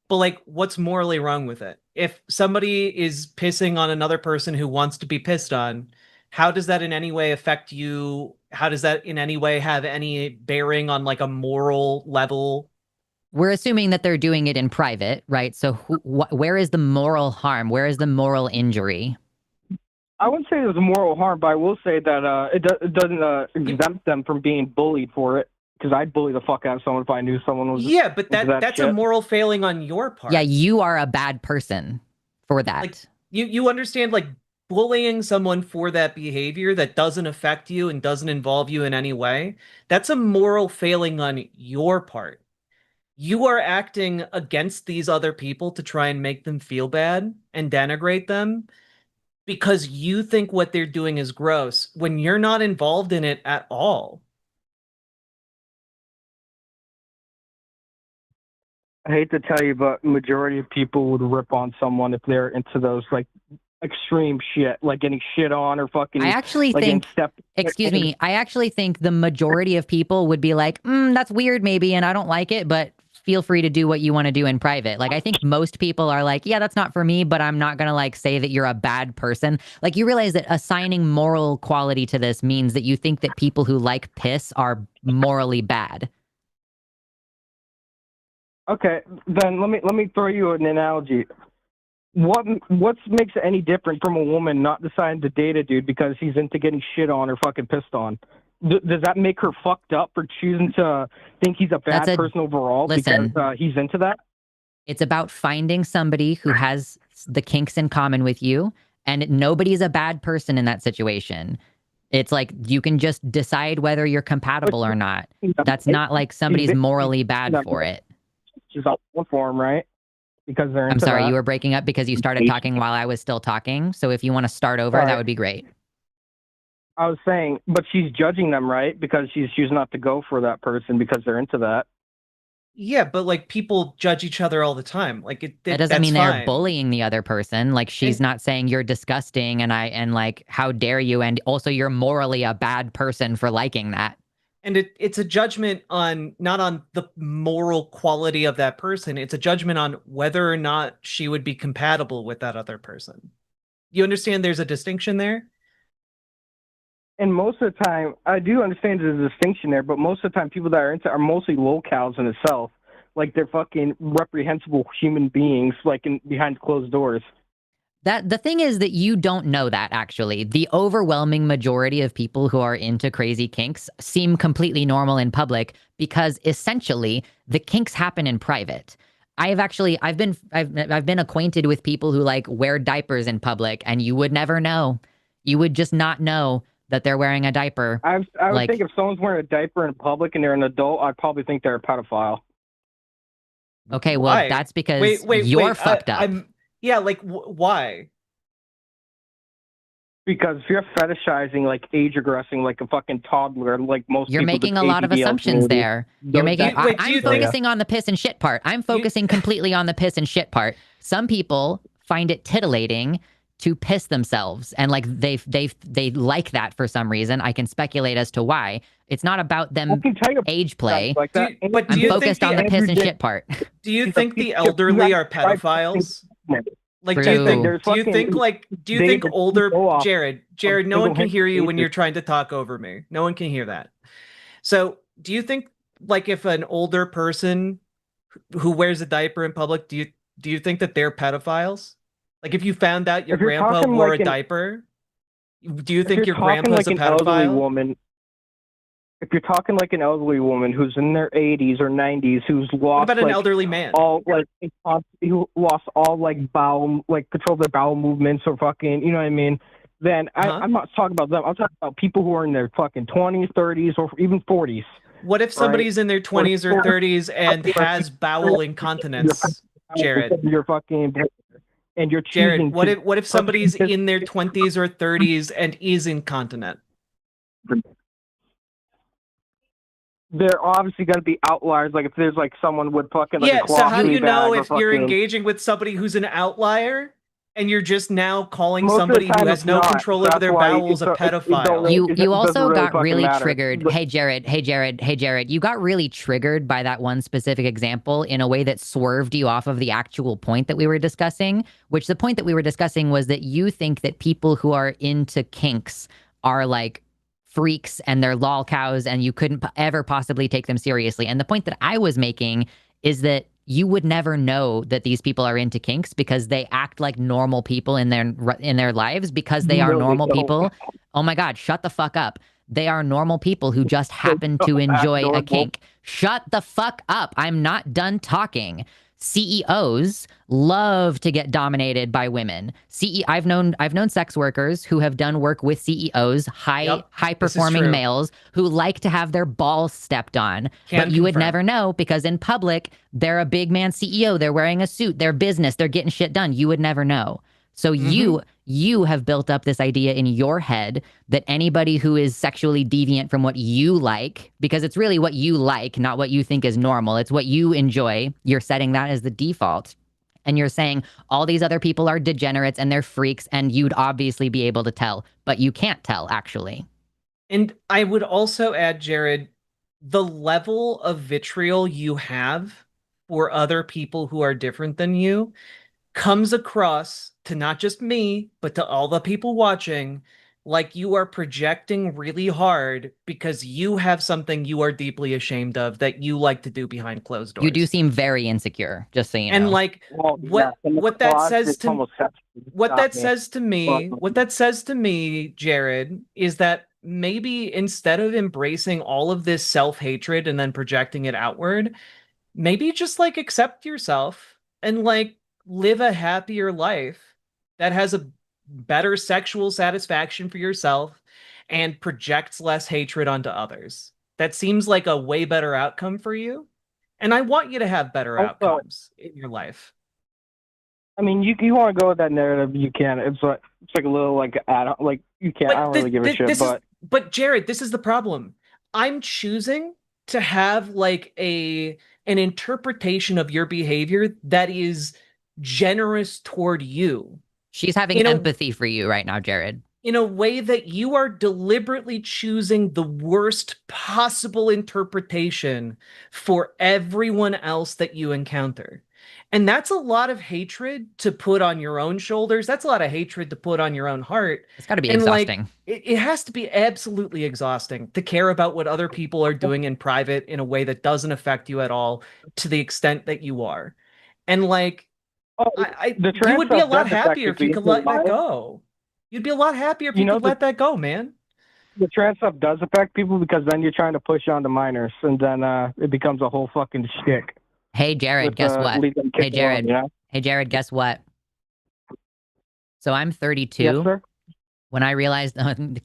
but like, what's morally wrong with it? If somebody is pissing on another person who wants to be pissed on, how does that in any way affect you how does that in any way have any bearing on like a moral level? We're assuming that they're doing it in private, right? So where is the moral harm? Where is the moral injury? I wouldn't say there's a moral harm, but I will say that it doesn't exempt them from being bullied for it. Because I'd bully the fuck out of someone if I knew someone was. Yeah, but that's shit. a moral failing on your part. Yeah, you are a bad person for that. Like, you understand, like, bullying someone for that behavior that doesn't affect you and doesn't involve you in any way, that's a moral failing on your part. You are acting against these other people to try and make them feel bad and denigrate them because you think what they're doing is gross when you're not involved in it at all. I hate to tell you, but majority of people would rip on someone if they're into those like extreme shit, like getting shit on or fucking. I actually like, think, excuse me, I actually think the majority of people would be like, that's weird maybe, and I don't like it, but feel free to do what you want to do in private. Like, I think most people are like, yeah, that's not for me, but I'm not going to like say that you're a bad person. Like, you realize that assigning moral quality to this means that you think that people who like piss are morally bad. Okay, then let me throw you an analogy. What makes it any different from a woman not deciding to date a dude because he's into getting shit on or fucking pissed on? Does that make her fucked up for choosing to think he's a bad person overall because he's into that? It's about finding somebody who has the kinks in common with you, and nobody's a bad person in that situation. It's like you can just decide whether you're compatible or not. That's not like somebody's morally bad for it. She's all for him, right? Because they're into I'm sorry, that. you were breaking up because you started talking while I was still talking. So if you want to start over, that would be great. I was saying, but she's judging them, right? Because she's choosing not to go for that person because they're into that. Yeah, but like people judge each other all the time. Like that doesn't mean they're bullying the other person. Like she's not saying you're disgusting and like how dare you, and also you're morally a bad person for liking that. And it's a judgment on not on the moral quality of that person. It's a judgment on whether or not she would be compatible with that other person. You understand there's a distinction there? And most of the time, I do understand there's a distinction there, but most of the time people that are into are mostly locals in itself. Like they're fucking reprehensible human beings, like behind closed doors. The thing is that you don't know that, actually. The overwhelming majority of people who are into crazy kinks seem completely normal in public because essentially the kinks happen in private. I've been acquainted with people who like wear diapers in public, and you would never know. You would just not know that they're wearing a diaper. I would think if someone's wearing a diaper in public and they're an adult, I'd probably think they're a pedophile. Okay, well, that's because you're fucked up. Yeah, like, why? Because if you're fetishizing, like, age regressing like a fucking toddler, like most you're people making a lot of assumptions there. You're making. I'm focusing on the piss and shit part. I'm focusing completely on the piss and shit part. Some people find it titillating to piss themselves, and like they like that for some reason. I can speculate as to why. It's not about them age play. Like that. I'm focused on the piss and shit part. Do you think the elderly are pedophiles? Like, do you think older Jared, no one can hear you when you're trying to talk over me. No one can hear that. So do you think like if an older person who wears a diaper in public, do you think that they're pedophiles? Like if you found out your grandpa wore a diaper, do you think your grandpa's a pedophile? If you're talking like an elderly woman who's in their 80s or 90s, who's lost, what about an elderly man? Who lost all control of their bowel movements or fucking, you know what I mean? Then I'm not talking about them. I'm talking about people who are in their fucking 20s, 30s, or even 40s. What if somebody's in their 20s or 30s and has bowel incontinence, Jared? You're fucking. And you're Jared, what if somebody's in their 20s or 30s and is incontinent? There obviously going to be outliers. Like if there's like someone with fucking like a so how do you know if you're engaging with somebody who's an outlier and you're just now calling somebody who has no control over their bowels a pedophile? You also got really triggered. Hey Jared, you got really triggered by that one specific example in a way that swerved you off of the actual point that we were discussing, which the point that we were discussing was that you think that people who are into kinks are like freaks and they're lol cows and you couldn't ever possibly take them seriously. And the point that I was making is that you would never know that these people are into kinks because they act like normal people in their lives because they are normal people. Oh my God, shut the fuck up. They are normal people who just happen to enjoy a kink. Shut the fuck up. I'm not done talking. CEOs love to get dominated by women. I've known sex workers who have done work with CEOs, high performing males who like to have their balls stepped on. But you would never know because in public, they're a big man CEO. They're wearing a suit. They're business. They're getting shit done. You would never know. So you have built up this idea in your head that anybody who is sexually deviant from what you like, because it's really what you like, not what you think is normal. It's what you enjoy. You're setting that as the default. And you're saying all these other people are degenerates and they're freaks and you'd obviously be able to tell, but you can't tell actually. And I would also add, Jared, the level of vitriol you have for other people who are different than you comes across to not just me, but to all the people watching, like you are projecting really hard because you have something you are deeply ashamed of that you like to do behind closed doors. You do seem very insecure, just so you know. And like what that says to me, Jared, is that maybe instead of embracing all of this self-hatred and then projecting it outward, maybe just like accept yourself and like live a happier life that has a better sexual satisfaction for yourself and projects less hatred onto others. That seems like a way better outcome for you. And I want you to have better outcomes in your life. I mean, you want to go with that narrative, you can. It's like a little like add-on, like you can't. I don't really give a shit. But Jared, this is the problem. I'm choosing to have like an interpretation of your behavior that is generous toward you. She's having empathy for you right now, Jared. In a way that you are deliberately choosing the worst possible interpretation for everyone else that you encounter. And that's a lot of hatred to put on your own shoulders. That's a lot of hatred to put on your own heart. It's got to be exhausting. It has to be absolutely exhausting to care about what other people are doing in private in a way that doesn't affect you at all to the extent that you are. And like, you would be a lot happier if you could let that go. You'd be a lot happier if you could let that go, man. The trans stuff does affect people because then you're trying to push on the minors, and then it becomes a whole fucking shtick. Hey, Jared, guess what? Hey, Jared. Hey, Jared, guess what? So I'm 32. Yes, sir? When I realized,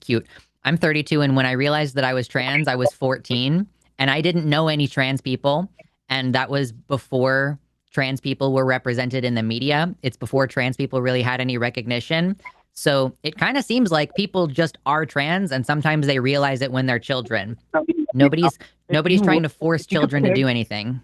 cute. I'm 32, and when I realized that I was trans, I was 14, and I didn't know any trans people, and that was before trans people were represented in the media. It's before trans people really had any recognition. So it kind of seems like people just are trans, and sometimes they realize it when they're children. Nobody's trying to force children to do anything.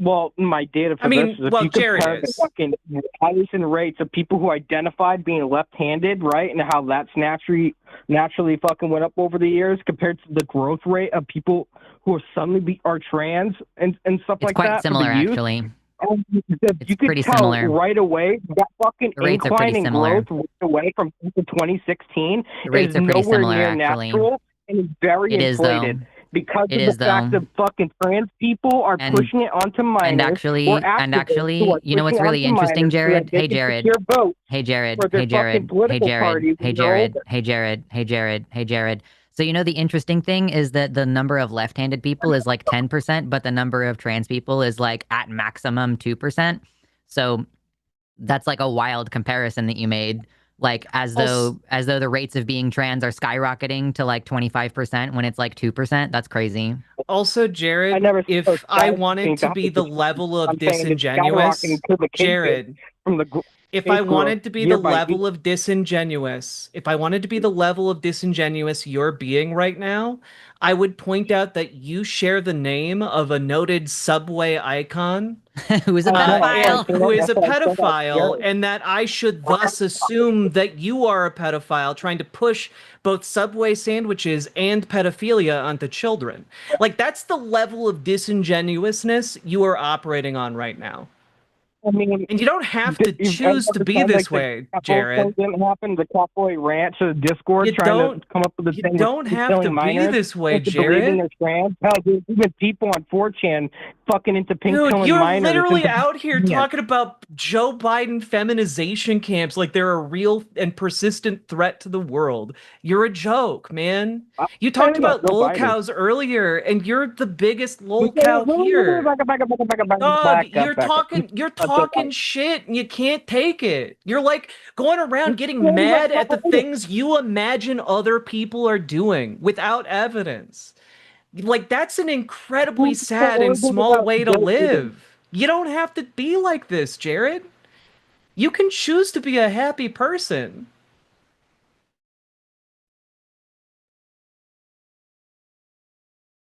Well, my data for this is if you compare the fucking values and rates of people who identified being left-handed, right, and how that's naturally fucking went up over the years compared to the growth rate of people who are suddenly are trans and stuff like that. It's quite similar, actually. You could tell right away that fucking incline in growth right away from 2016 is nowhere near natural and is very inflated. Because of the fact that fucking trans people are pushing it onto minors. And actually, you know what's really interesting, Jared? Hey, Jared. Hey, Jared. Hey, Jared. Hey, Jared. Hey, Jared. Hey, Jared. Hey, Jared. Hey, Jared. So, you know, the interesting thing is that the number of left-handed people is like 10%, but the number of trans people is like at maximum 2%. So that's like a wild comparison that you made. Like as though the rates of being trans are skyrocketing to like 25% when it's like 2%. That's crazy. Also, Jared, if I wanted to be the level of disingenuous, Jared, if I wanted to be the level of disingenuous, you're being right now, I would point out that you share the name of a noted subway icon who is a pedophile, and that I should thus assume that you are a pedophile trying to push both Subway sandwiches and pedophilia onto children. Like, that's the level of disingenuousness you are operating on right now. I mean, And you don't have to choose to be this way, Jared. Didn't happen. The Catboy Ranch, the Discord, trying to come up with the thing. You don't have to be this way, Jared. Hell, there's even people on 4chan fucking into pink Dude, killing you're minors. literally out here talking about Joe Biden feminization camps like they're a real and persistent threat to the world. You're a joke, man. You talked about lol cows earlier, and you're the biggest lol cow here. Dog, you're talking shit, and you can't take it. You're like going around getting mad at the things you imagine other people are doing without evidence. Like, that's an incredibly sad and small way to live. You don't have to be like this, Jared. You can choose to be a happy person.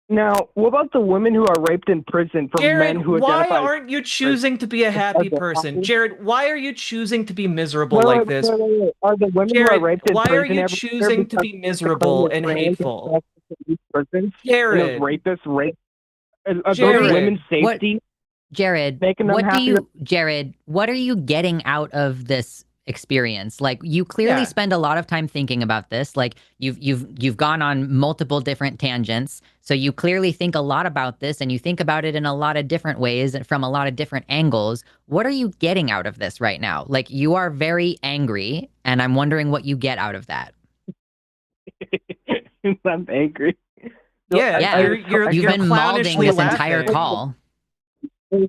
Now, what about the women who are raped in prison from Jared, men who why identify... aren't you choosing to be a happy person? Jared, why are you choosing to be miserable like this? Are the women Jared, who are raped in why are prison you choosing to be miserable and hateful? Jared, rapists rape... Are Jared, those women's safety? What, Jared, making them what happy? do you... Jared, what are you getting out of this experience? Like, you clearly spend a lot of time thinking about this. Like, you've gone on multiple different tangents, so you clearly think a lot about this, and you think about it in a lot of different ways and from a lot of different angles. What are you getting out of this right now? Like, you are very angry, and I'm wondering what you get out of that. I'm angry. You've been mauling this laughing. entire call.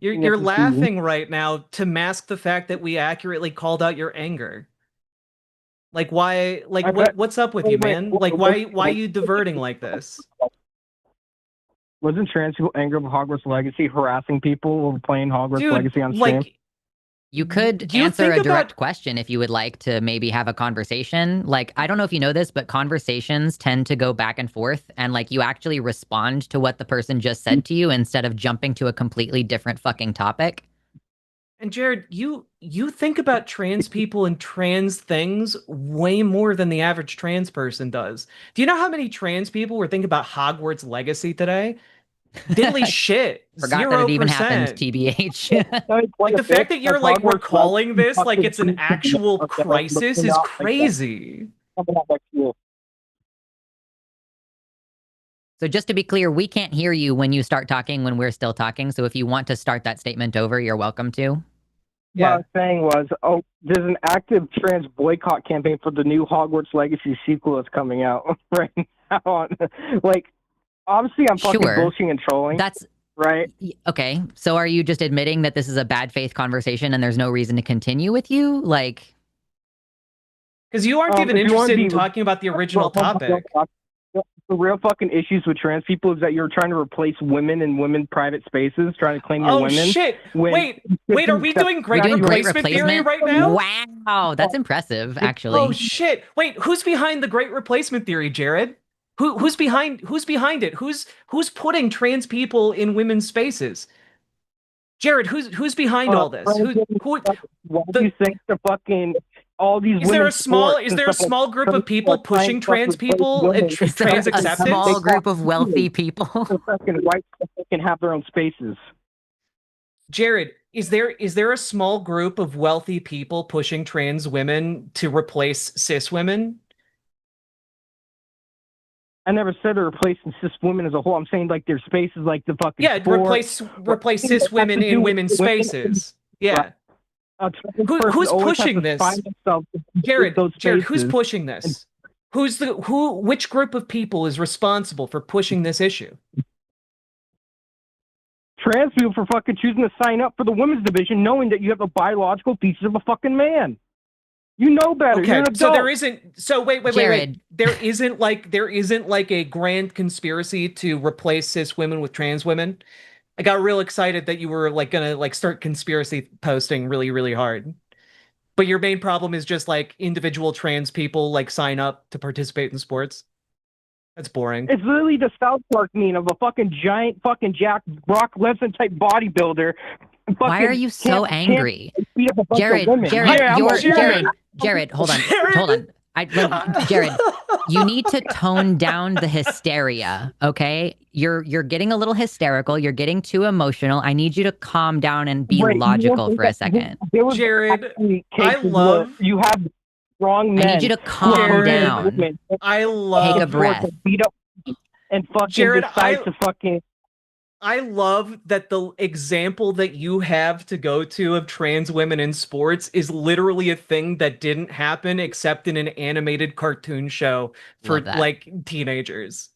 You're laughing right now to mask the fact that we accurately called out your anger. Like, why? Like, what's up with you, man? Like, why are you diverting like this? Wasn't trans people angry with Hogwarts Legacy harassing people over playing Hogwarts Legacy on stream? Like, you could answer a direct question if you would like to maybe have a conversation. Like, I don't know if you know this, but conversations tend to go back and forth, and like you actually respond to what the person just said to you instead of jumping to a completely different fucking topic. And Jared, you think about trans people and trans things way more than the average trans person does. Do you know how many trans people were thinking about Hogwarts Legacy today? Diddly shit. Forgot 0%. that it even happened, TBH. Like, the fact that you're like recalling this like it's an actual crisis is crazy. So just to be clear, we can't hear you when you start talking when we're still talking. So if you want to start that statement over, you're welcome to. What I was saying was, there's an active trans boycott campaign for the new Hogwarts Legacy sequel that's coming out right now. Like, obviously, I'm fucking bullshitting and trolling. That's right. Okay. So are you just admitting that this is a bad faith conversation and there's no reason to continue with you? Like, because you aren't even interested in talking about the original topic. The real fucking issues with trans people is that you're trying to replace women in women's private spaces, trying to claim you're women. Oh shit! Wait, are we doing great replacement theory right now? Wow, that's impressive, actually. Oh shit! Wait, who's behind the great replacement theory, Jared? Who's behind it? Who's putting trans people in women's spaces? Jared, who's behind all this? Why do you think the fucking all these? Is there a small group of people pushing trans people and trans acceptance? A small group of wealthy people. Fucking white people can have their own spaces. Jared, is there a small group of wealthy people pushing trans women to replace cis women? I never said to replace cis women as a whole. I'm saying like their spaces, like the fucking replace cis women in women's spaces. Yeah. Who's pushing this? Jared, who's pushing this? Which group of people is responsible for pushing this issue? Trans people for fucking choosing to sign up for the women's division, knowing that you have a biological features of a fucking man. You know better. Okay, you're an adult. so there isn't. So wait. Jared. There isn't like a grand conspiracy to replace cis women with trans women. I got real excited that you were like gonna like start conspiracy posting really, really hard. But your main problem is just like individual trans people like sign up to participate in sports. That's boring. It's literally the South Park meme of a fucking giant fucking Jack Brock Lesnar type bodybuilder. Why are you so angry? Jared, hold on. Jared, you need to tone down the hysteria, okay? You're getting a little hysterical. You're getting too emotional. I need you to calm down and be logical for a second. Jared, I love you have strong men. I need you to calm down. I love take a breath. Beat up and fucking Jared, decide to fucking. I love that the example that you have to go to of trans women in sports is literally a thing that didn't happen except in an animated cartoon show for like teenagers.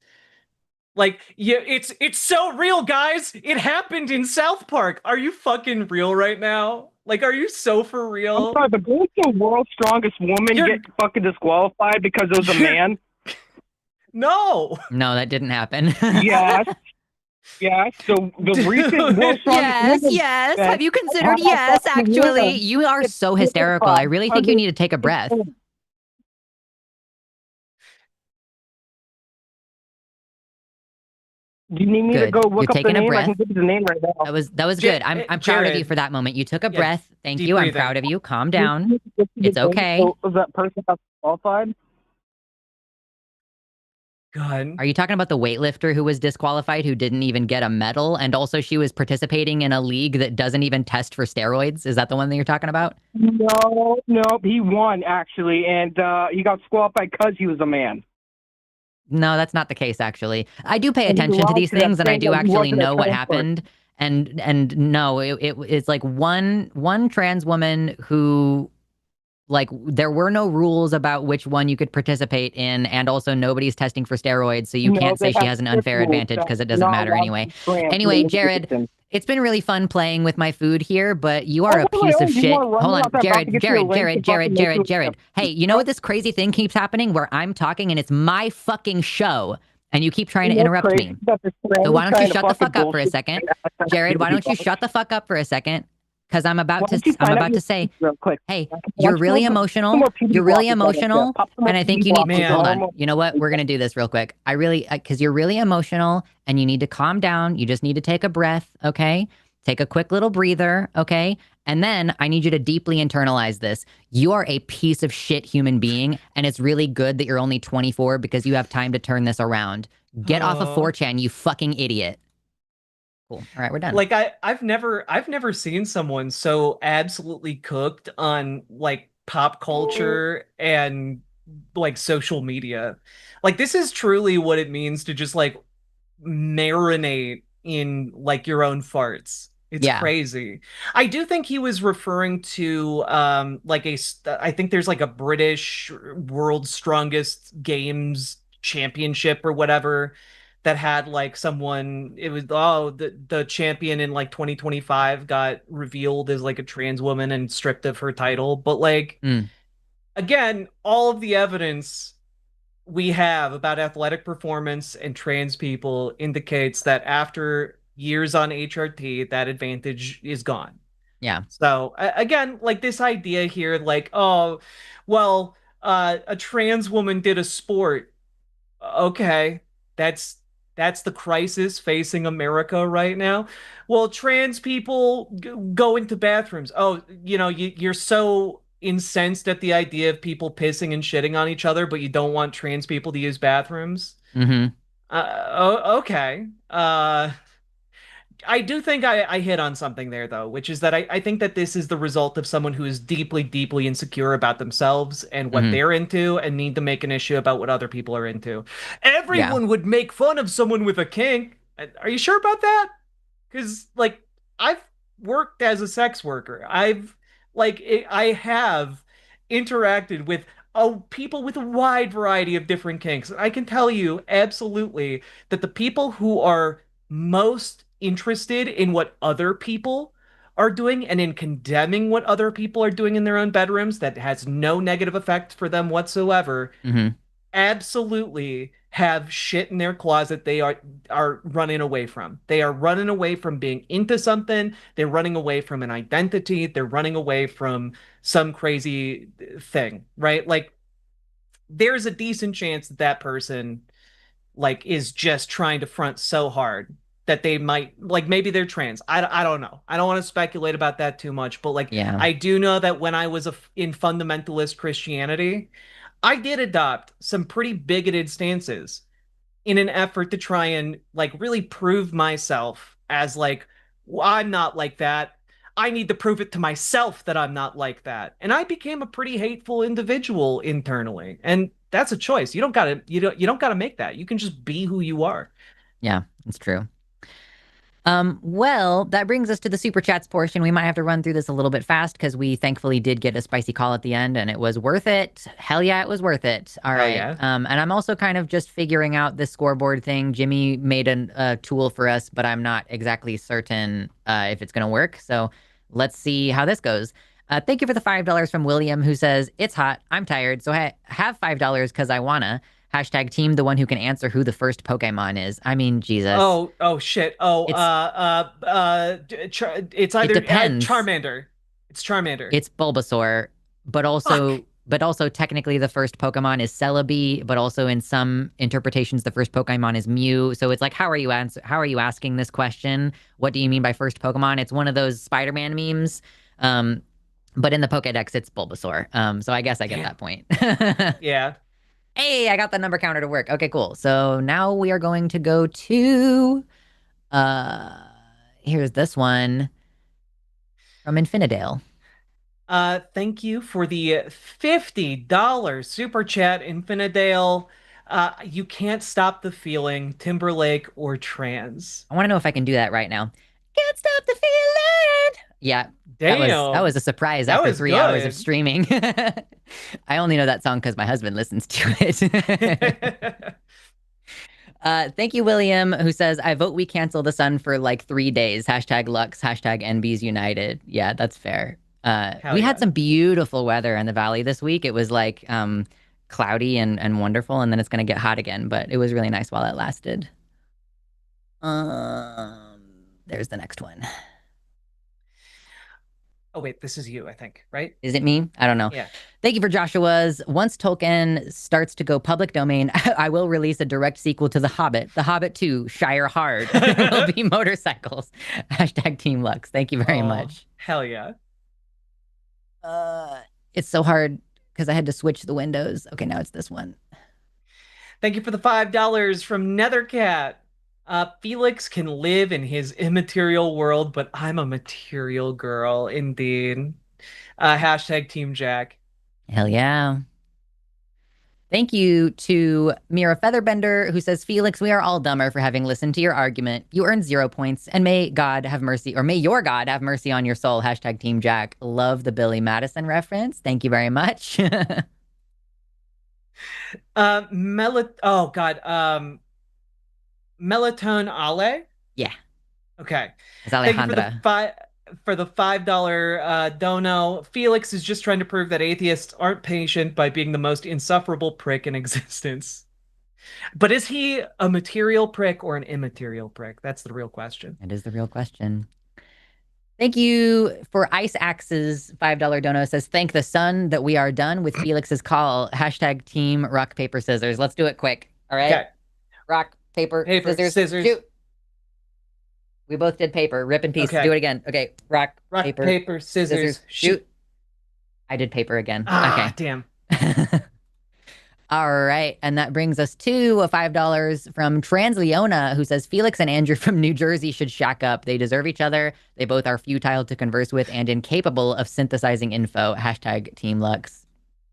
Like, yeah, it's so real, guys. It happened in South Park. Are you fucking real right now? Like, are you so for real? I'm sorry, but didn't the world's strongest woman get fucking disqualified because it was a man? No, that didn't happen. Yes. Yes, so the recent world strongest woman. Yes. Have you considered? Yes, actually, you are so hysterical. I really think you need to take a breath. Do you need me to go look up the name? I can give you the name right now. That was good. I'm proud of you for that moment. You took a breath. Thank you. I'm proud of you. Calm down. It's okay. Was that person qualified? God. Are you talking about the weightlifter who was disqualified, who didn't even get a medal, and also she was participating in a league that doesn't even test for steroids? Is that the one that you're talking about? No, he won actually, and he got disqualified because he was a man. No, that's not the case, actually. I do pay attention to these things, and I do actually know what happened. And no, it's like one trans woman who, like, there were no rules about which one you could participate in, and also nobody's testing for steroids, so you can't say she has an unfair advantage because it doesn't matter anyway. Anyway, Jared, it's been really fun playing with my food here, but you are a piece of shit. Hold on, Jared. Hey, you know what this crazy thing keeps happening where I'm talking and it's my fucking show and you keep trying to interrupt me. So why don't you shut the fuck up for a second? Jared, why don't you shut the fuck up for a second? Because I'm about to say, hey, you're really emotional. You're really emotional. And I think you need to, hold on. You know what? We're going to do this real quick. Because you're really emotional and you need to calm down. You just need to take a breath, okay? Take a quick little breather, okay? And then I need you to deeply internalize this. You are a piece of shit human being. And it's really good that you're only 24 because you have time to turn this around. Get off of 4chan, you fucking idiot. Cool. All right, we're done. Like I've never seen someone so absolutely cooked on like pop culture and like social media. Like this is truly what it means to just like marinate in like your own farts. It's crazy. I do think he was referring to like I think there's like a British World's Strongest Games championship or whatever that had like someone, it was the champion in like 2025 got revealed as like a trans woman and stripped of her title. But like again, all of the evidence we have about athletic performance and trans people indicates that after years on HRT, that advantage is gone. Yeah. So again, like this idea here, like, oh, well, a trans woman did a sport. Okay, that's the crisis facing America right now. Well, trans people go into bathrooms. Oh, you're so incensed at the idea of people pissing and shitting on each other, but you don't want trans people to use bathrooms. Okay. I do think I hit on something there, though, which is that I think that this is the result of someone who is deeply, deeply insecure about themselves and what they're into and need to make an issue about what other people are into. Everyone would make fun of someone with a kink. Are you sure about that? Because, like, I've worked as a sex worker. I have interacted with people with a wide variety of different kinks. I can tell you absolutely that the people who are most interested in what other people are doing and in condemning what other people are doing in their own bedrooms that has no negative effect for them whatsoever, absolutely have shit in their closet they are running away from. They are running away from being into something. They're running away from an identity. They're running away from some crazy thing, right? Like, there's a decent chance that that person like is just trying to front so hard that they might, like, maybe they're trans. I don't know. I don't want to speculate about that too much, but like I do know that when I was in fundamentalist Christianity, I did adopt some pretty bigoted stances in an effort to try and like really prove myself as like, well, I'm not like that. I need to prove it to myself that I'm not like that. And I became a pretty hateful individual internally. And that's a choice. You don't gotta make that. You can just be who you are. Yeah, it's true. Well, that brings us to the super chats portion. We might have to run through this a little bit fast because we thankfully did get a spicy call at the end and it was worth it. Hell yeah, it was worth it. All Hell right. yeah. And I'm also kind of just figuring out this scoreboard thing. Jimmy made a tool for us, but I'm not exactly certain if it's going to work. So let's see how this goes. Thank you for the $5 from William, who says, it's hot. I'm tired. So I have $5 because I wanna. Hashtag team the one who can answer who the first Pokemon is. I mean, Jesus. Oh shit. It's It either depends. Charmander. It's Charmander. It's Bulbasaur, but Fuck. also technically the first Pokemon is Celebi, but also in some interpretations the first Pokemon is Mew. So it's like, how are you asking this question? What do you mean by first Pokemon? It's one of those Spider-Man memes. But in the Pokédex it's Bulbasaur. So I guess I get that point. Yeah. Hey, I got the number counter to work. Okay, cool. So now we are going to go to here's this one from Infinidale. Thank you for the $50 super chat, Infinidale. You can't stop the feeling, Timberlake or trans. I want to know if I can do that right now. Can't stop the feeling. Yeah, that was Damn. a surprise That after was 3 hours of good. streaming. I only know that song because my husband listens to it. Thank you, William, who says, I vote we cancel the sun for like 3 days. Hashtag Lux, hashtag NBs United. Yeah, that's fair. Hell We had yeah. some beautiful weather in the valley this week. It was like cloudy and wonderful, and then it's going to get hot again, but it was really nice while it lasted. There's the next one. Oh wait, this is you, I think, right? Is it me? I don't know. Yeah. Thank you for Joshua's. Once Tolkien starts to go public domain, I will release a direct sequel to The Hobbit. The Hobbit 2, Shire Hard. It will be motorcycles. Hashtag Team Lux. Thank you very much. Hell yeah. It's so hard because I had to switch the windows. Okay, now it's this one. Thank you for the $5 from Nethercat. Felix can live in his immaterial world, but I'm a material girl, indeed. Hashtag Team Jack. Hell yeah. Thank you to Mira Featherbender, who says, Felix, we are all dumber for having listened to your argument. You earned 0 points, and may God have mercy, or may your God have mercy on your soul. Hashtag Team Jack. Love the Billy Madison reference. Thank you very much. Oh God. Melatonin Ale. Yeah. Okay. It's Thank you Alejandra. for the $5 dono. Felix is just trying to prove that atheists aren't patient by being the most insufferable prick in existence. But is he a material prick or an immaterial prick? That's the real question. It is the real question. Thank you for Ice Axe's $5 dono. Says, thank the sun that we are done with Felix's call. Hashtag team rock, paper, scissors. Let's do it quick. All right. Okay. Rock, paper, scissors. Shoot. We both did paper. Rip in peace. Okay. Do it again. Okay. Rock, Rock, paper, scissors, shoot. I did paper again. Ah, okay. damn. All right. And that brings us to a $5 from Transleona, who says, Felix and Andrew from New Jersey should shack up. They deserve each other. They both are futile to converse with and incapable of synthesizing info. Hashtag Team Lux.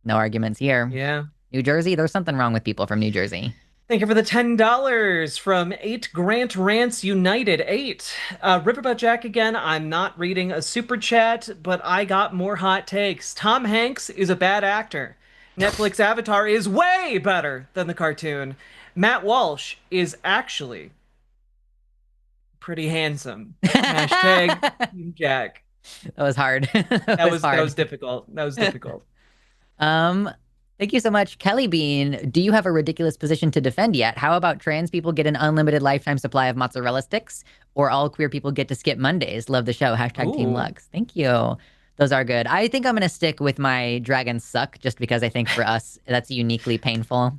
No arguments here. Yeah. New Jersey, there's something wrong with people from New Jersey. Thank you for the $10 from 8 Grant Rants United. 8. Riverboat Jack again. I'm not reading a super chat, but I got more hot takes. Tom Hanks is a bad actor. Netflix Avatar is way better than the cartoon. Matt Walsh is actually pretty handsome. Hashtag Team Jack. That was hard. That was hard. difficult. That was difficult. Thank you so much, Kelly Bean. Do you have a ridiculous position to defend yet? How about trans people get an unlimited lifetime supply of mozzarella sticks, or all queer people get to skip Mondays? Love the show. Hashtag Team Lux. Thank you. Those are good. I think I'm going to stick with my dragons suck just because I think for us, that's uniquely painful.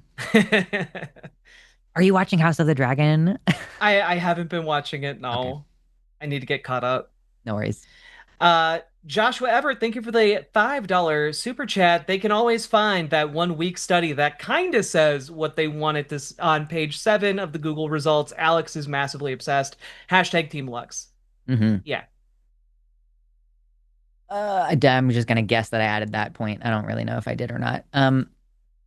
Are you watching House of the Dragon? I haven't been watching it. No. Okay. I need to get caught up. No worries. Joshua Everett, thank you for the $5 super chat. They can always find that 1 week study that kind of says what they wanted to on page 7 of the Google results. Alex is massively obsessed. Hashtag Team Lux. Yeah. I'm just gonna guess that I added that point. I don't really know if I did or not.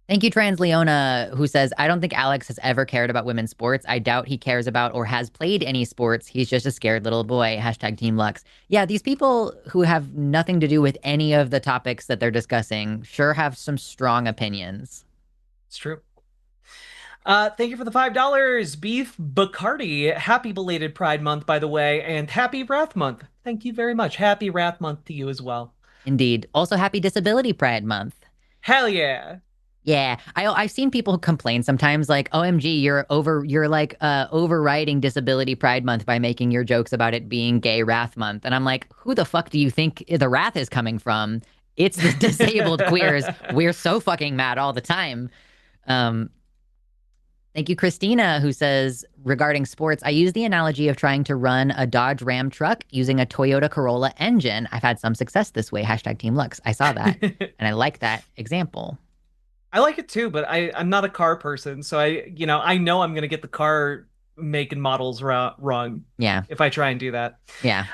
Thank you, Trans Leona, who says, I don't think Alex has ever cared about women's sports. I doubt he cares about or has played any sports. He's just a scared little boy. Hashtag Team Lux. Yeah, these people who have nothing to do with any of the topics that they're discussing sure have some strong opinions. It's true. Thank you for the $5. Beef Bacardi. Happy belated Pride Month, by the way, and happy Wrath Month. Thank you very much. Happy Wrath Month to you as well. Indeed. Also, happy Disability Pride Month. Hell yeah. Yeah, I've seen people complain sometimes like, OMG, you're overriding Disability Pride Month by making your jokes about it being Gay Wrath Month. And I'm like, who the fuck do you think the wrath is coming from? It's the disabled queers. We're so fucking mad all the time. Thank you, Christina, who says, regarding sports, I use the analogy of trying to run a Dodge Ram truck using a Toyota Corolla engine. I've had some success this way. Hashtag Team Lux. I saw that, and I like that example. I like it too, but I'm not a car person, so I know I'm gonna get the car make and models wrong. Yeah. If I try and do that. Yeah.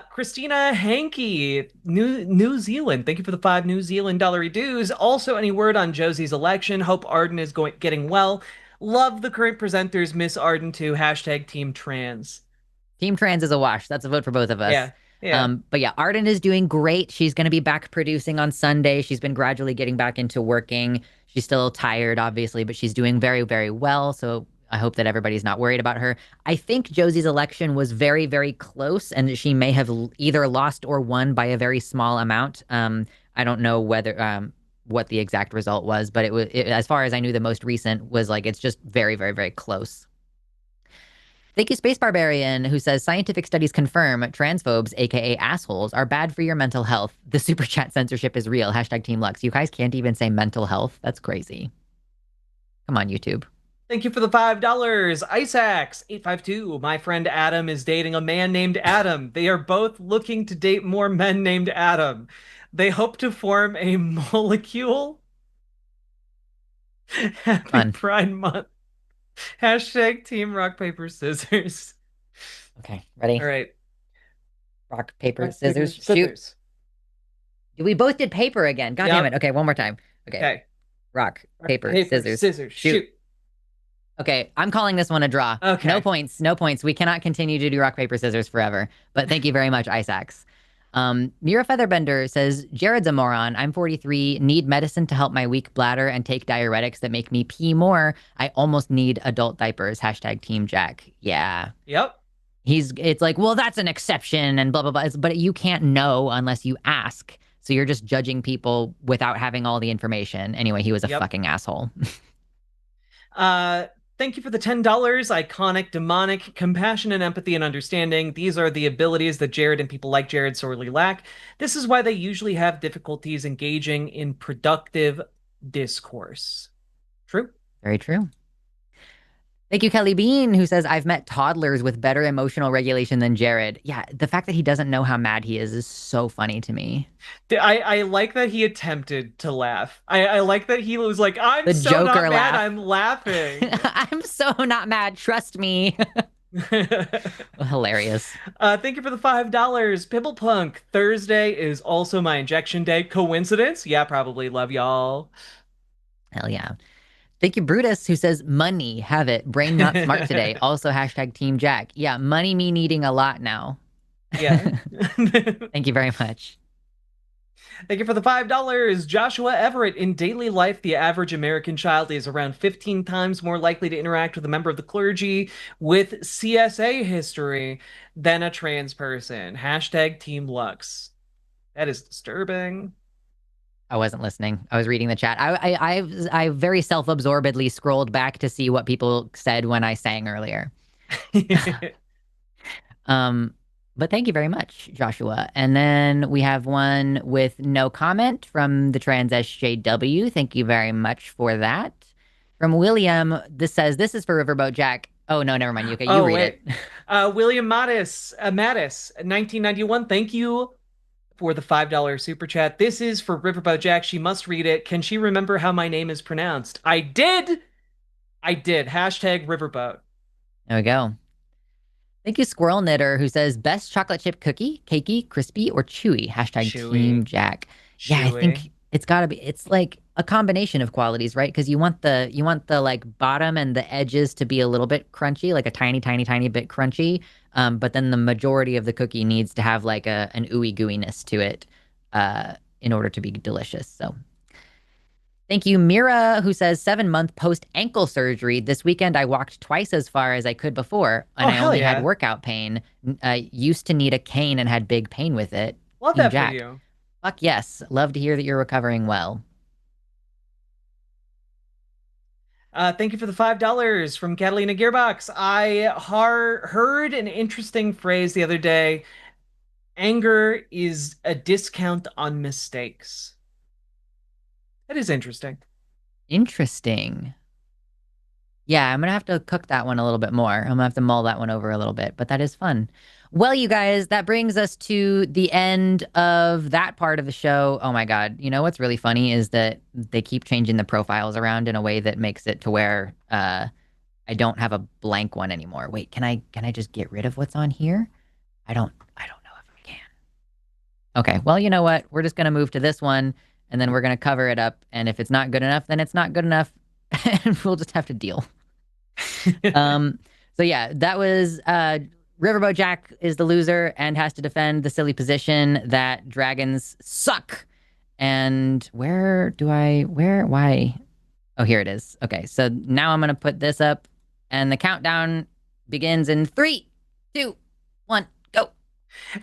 Christina Hankey, New Zealand. Thank you for the 5 New Zealand dollar dues. Also, any word on Josie's election? Hope Arden is getting well. Love the current presenters, Miss Arden too. Hashtag Team Trans. Team Trans is a wash. That's a vote for both of us. Yeah. Yeah. But yeah, Arden is doing great. She's going to be back producing on Sunday. She's been gradually getting back into working. She's still tired, obviously, but she's doing very, very well. So I hope that everybody's not worried about her. I think Josie's election was very, very close, and she may have either lost or won by a very small amount. I don't know whether what the exact result was, but as far as I knew, the most recent was like it's just very, very, very close. Thank you, Space Barbarian, who says scientific studies confirm transphobes, aka assholes, are bad for your mental health. The super chat censorship is real. Hashtag Team Lux. You guys can't even say mental health. That's crazy. Come on, YouTube. Thank you for the $5. Isaac's852. My friend Adam is dating a man named Adam. They are both looking to date more men named Adam. They hope to form a molecule. Happy Fun. Pride Month. Hashtag Team Rock, Paper, Scissors. Okay, ready? All right. Rock, paper, scissors, shoot. We both did paper again. God damn it. Okay, one more time. Okay. Rock, paper, scissors, shoot. Okay, I'm calling this one a draw. Okay. No points, no points. We cannot continue to do rock, paper, scissors forever. But thank you very much, Isaacs. Mira Featherbender says, Jared's a moron. I'm 43, need medicine to help my weak bladder and take diuretics that make me pee more. I almost need adult diapers. Hashtag Team Jack. Yeah. Yep. It's like, well, that's an exception and blah, blah, blah. But you can't know unless you ask. So you're just judging people without having all the information. Anyway, he was a fucking asshole. Thank you for the $10. Iconic, demonic, compassion and empathy and understanding. These are the abilities that Jared and people like Jared sorely lack. This is why they usually have difficulties engaging in productive discourse. True? Very true. Thank you, Kelly Bean, who says, I've met toddlers with better emotional regulation than Jared. Yeah, the fact that he doesn't know how mad he is so funny to me. I like that he attempted to laugh. I like that he was like, I'm the so Joker not laugh. mad, I'm laughing. I'm so not mad, trust me. Hilarious. Thank you for the $5. Pibblepunk. Thursday is also my injection day. Coincidence? Yeah, probably. Love y'all. Hell yeah. Thank you, Brutus, who says, money, have it. Brain not smart today. Also, hashtag Team Jack. Yeah, money me needing a lot now. Yeah. Thank you very much. Thank you for the $5. Joshua Everett. In daily life, the average American child is around 15 times more likely to interact with a member of the clergy with CSA history than a trans person. Hashtag Team Lux. That is disturbing. I wasn't listening. I was reading the chat. I very self-absorbedly scrolled back to see what people said when I sang earlier. But thank you very much, Joshua. And then we have one with no comment from the Trans SJW. Thank you very much for that. From William, this says, this is for Riverboat Jack. Oh, no, never mind. You read it. William Mattis, 1991. Thank you for the $5 super chat. This is for Riverboat Jack. She must read it. Can she remember how my name is pronounced? I did. I did. Hashtag Riverboat. There we go. Thank you, Squirrel Knitter, who says best chocolate chip cookie, cakey, crispy, or chewy. Hashtag Chewy. Team Jack. Yeah, I think Chewy. it's gotta be. It's like a combination of qualities, right? Because you want the like bottom and the edges to be a little bit crunchy, like a tiny, tiny, tiny bit crunchy. But then the majority of the cookie needs to have like an ooey gooiness to it, in order to be delicious. So thank you, Mira, who says 7 month post ankle surgery. This weekend, I walked twice as far as I could before, and I hell only yeah. had workout pain. Used to need a cane and had big pain with it. Love Team that Jack. for you. Fuck yes. Love to hear that you're recovering well. Thank you for the $5 from Catalina Gearbox. I heard an interesting phrase the other day. Anger is a discount on mistakes. That is interesting. Interesting. Yeah, I'm gonna have to cook that one a little bit more. I'm gonna have to mull that one over a little bit, but that is fun. Well, you guys, that brings us to the end of that part of the show. Oh my God. You know what's really funny is that they keep changing the profiles around in a way that makes it to where I don't have a blank one anymore. Wait, can I just get rid of what's on here? I don't know if I can. Okay, well, you know what? We're just gonna move to this one and then we're gonna cover it up. And if it's not good enough, then it's not good enough. And we'll just have to deal. So yeah, that was Riverboat Jack is the loser and has to defend the silly position that dragons suck. And why? Oh, here it is. Okay, so now I'm gonna put this up, and the countdown begins in 3, 2, 1, go.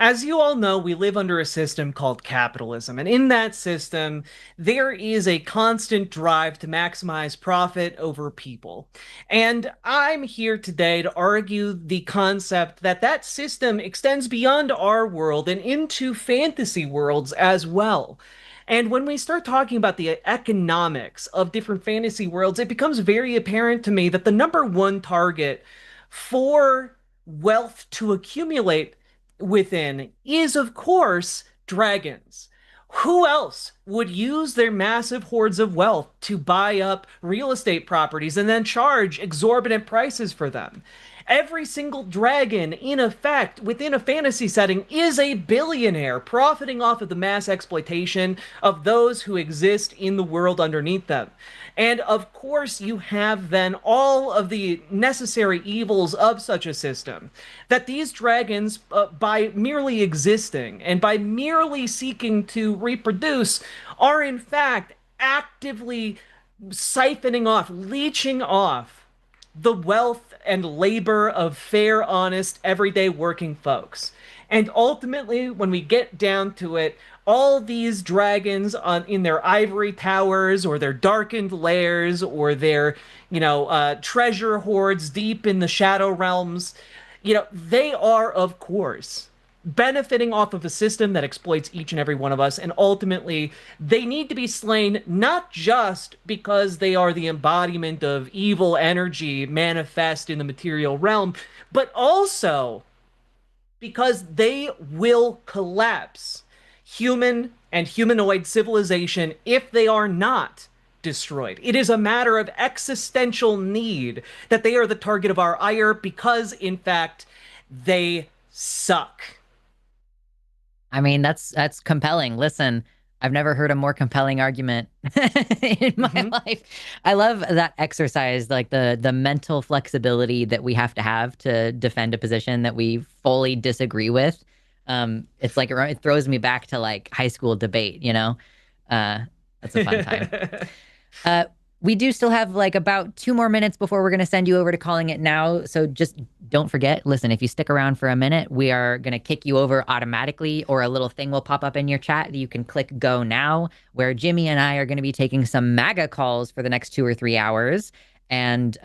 As you all know, we live under a system called capitalism, and in that system, there is a constant drive to maximize profit over people. And I'm here today to argue the concept that that system extends beyond our world and into fantasy worlds as well. And when we start talking about the economics of different fantasy worlds, it becomes very apparent to me that the number one target for wealth to accumulate within is, of course, dragons. Who else would use their massive hordes of wealth to buy up real estate properties and then charge exorbitant prices for them? Every single dragon, in effect, within a fantasy setting, is a billionaire profiting off of the mass exploitation of those who exist in the world underneath them. And of course, you have then all of the necessary evils of such a system. That these dragons, by merely existing and by merely seeking to reproduce, are in fact actively siphoning off, leeching off the wealth and labor of fair, honest, everyday working folks. And ultimately, when we get down to it, all these dragons in their ivory towers or their darkened lairs or their, treasure hoards deep in the shadow realms, they are, of course, benefiting off of a system that exploits each and every one of us. And ultimately, they need to be slain not just because they are the embodiment of evil energy manifest in the material realm, but also because they will collapse human and humanoid civilization if they are not destroyed. It is a matter of existential need that they are the target of our ire because, in fact, they suck. I mean, that's compelling. Listen, I've never heard a more compelling argument in my life. I love that exercise, like the mental flexibility that we have to defend a position that we fully disagree with. It's like it throws me back to like high school debate, you know? That's a fun time. We do still have like about 2 more minutes before we're going to send you over to Calling It Now. So just don't forget, listen, if you stick around for a minute, we are going to kick you over automatically, or a little thing will pop up in your chat that you can click Go Now, where Jimmy and I are going to be taking some MAGA calls for the next 2 or 3 hours. And,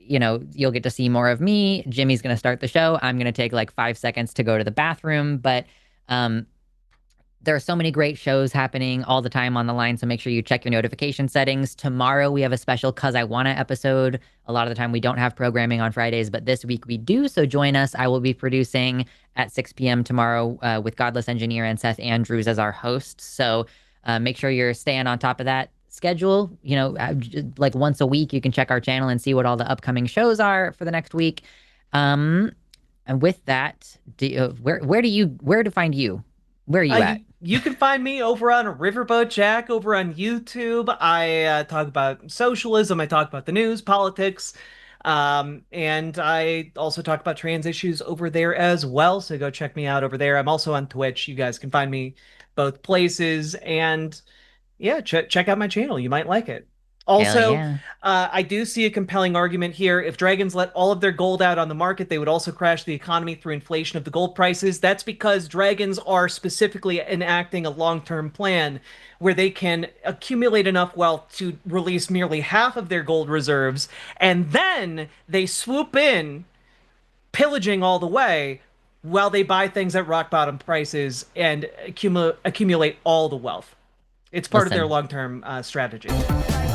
you'll get to see more of me. Jimmy's going to start the show. I'm going to take like 5 seconds to go to the bathroom. But There are so many great shows happening all the time on the line, so make sure you check your notification settings. Tomorrow we have a special Cus I Wanna episode. A lot of the time we don't have programming on Fridays, but this week we do, so join us. I will be producing at 6 p.m. tomorrow with Godless Engineer and Seth Andrews as our hosts. So make sure you're staying on top of that schedule. You know, like once a week, you can check our channel and see what all the upcoming shows are for the next week. And with that, where to find you? Where are you at? You can find me over on Riverboat Jack over on YouTube. I talk about socialism. I talk about the news, politics, and I also talk about trans issues over there as well. So go check me out over there. I'm also on Twitch. You guys can find me both places. And yeah, check out my channel. You might like it. Also, yeah. I do see a compelling argument here. If dragons let all of their gold out on the market, they would also crash the economy through inflation of the gold prices. That's because dragons are specifically enacting a long-term plan where they can accumulate enough wealth to release merely half of their gold reserves, and then they swoop in, pillaging all the way, while they buy things at rock-bottom prices and accumulate all the wealth. It's part of their long-term strategy.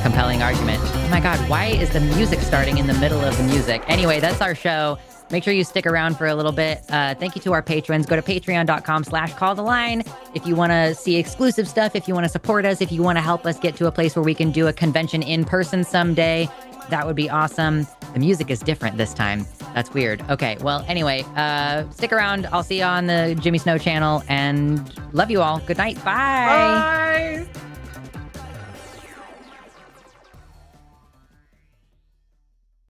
Compelling argument. Oh my God, why is the music starting in the middle of the music? Anyway, that's our show. Make sure you stick around for a little bit. Thank you to our patrons. Go to patreon.com/calltheline if you want to see exclusive stuff, if you want to support us, if you want to help us get to a place where we can do a convention in person someday. That would be awesome. The music is different this time. That's weird. Okay, well, anyway, stick around. I'll see you on the Jimmy Snow channel, and love you all. Good night. Bye. Bye.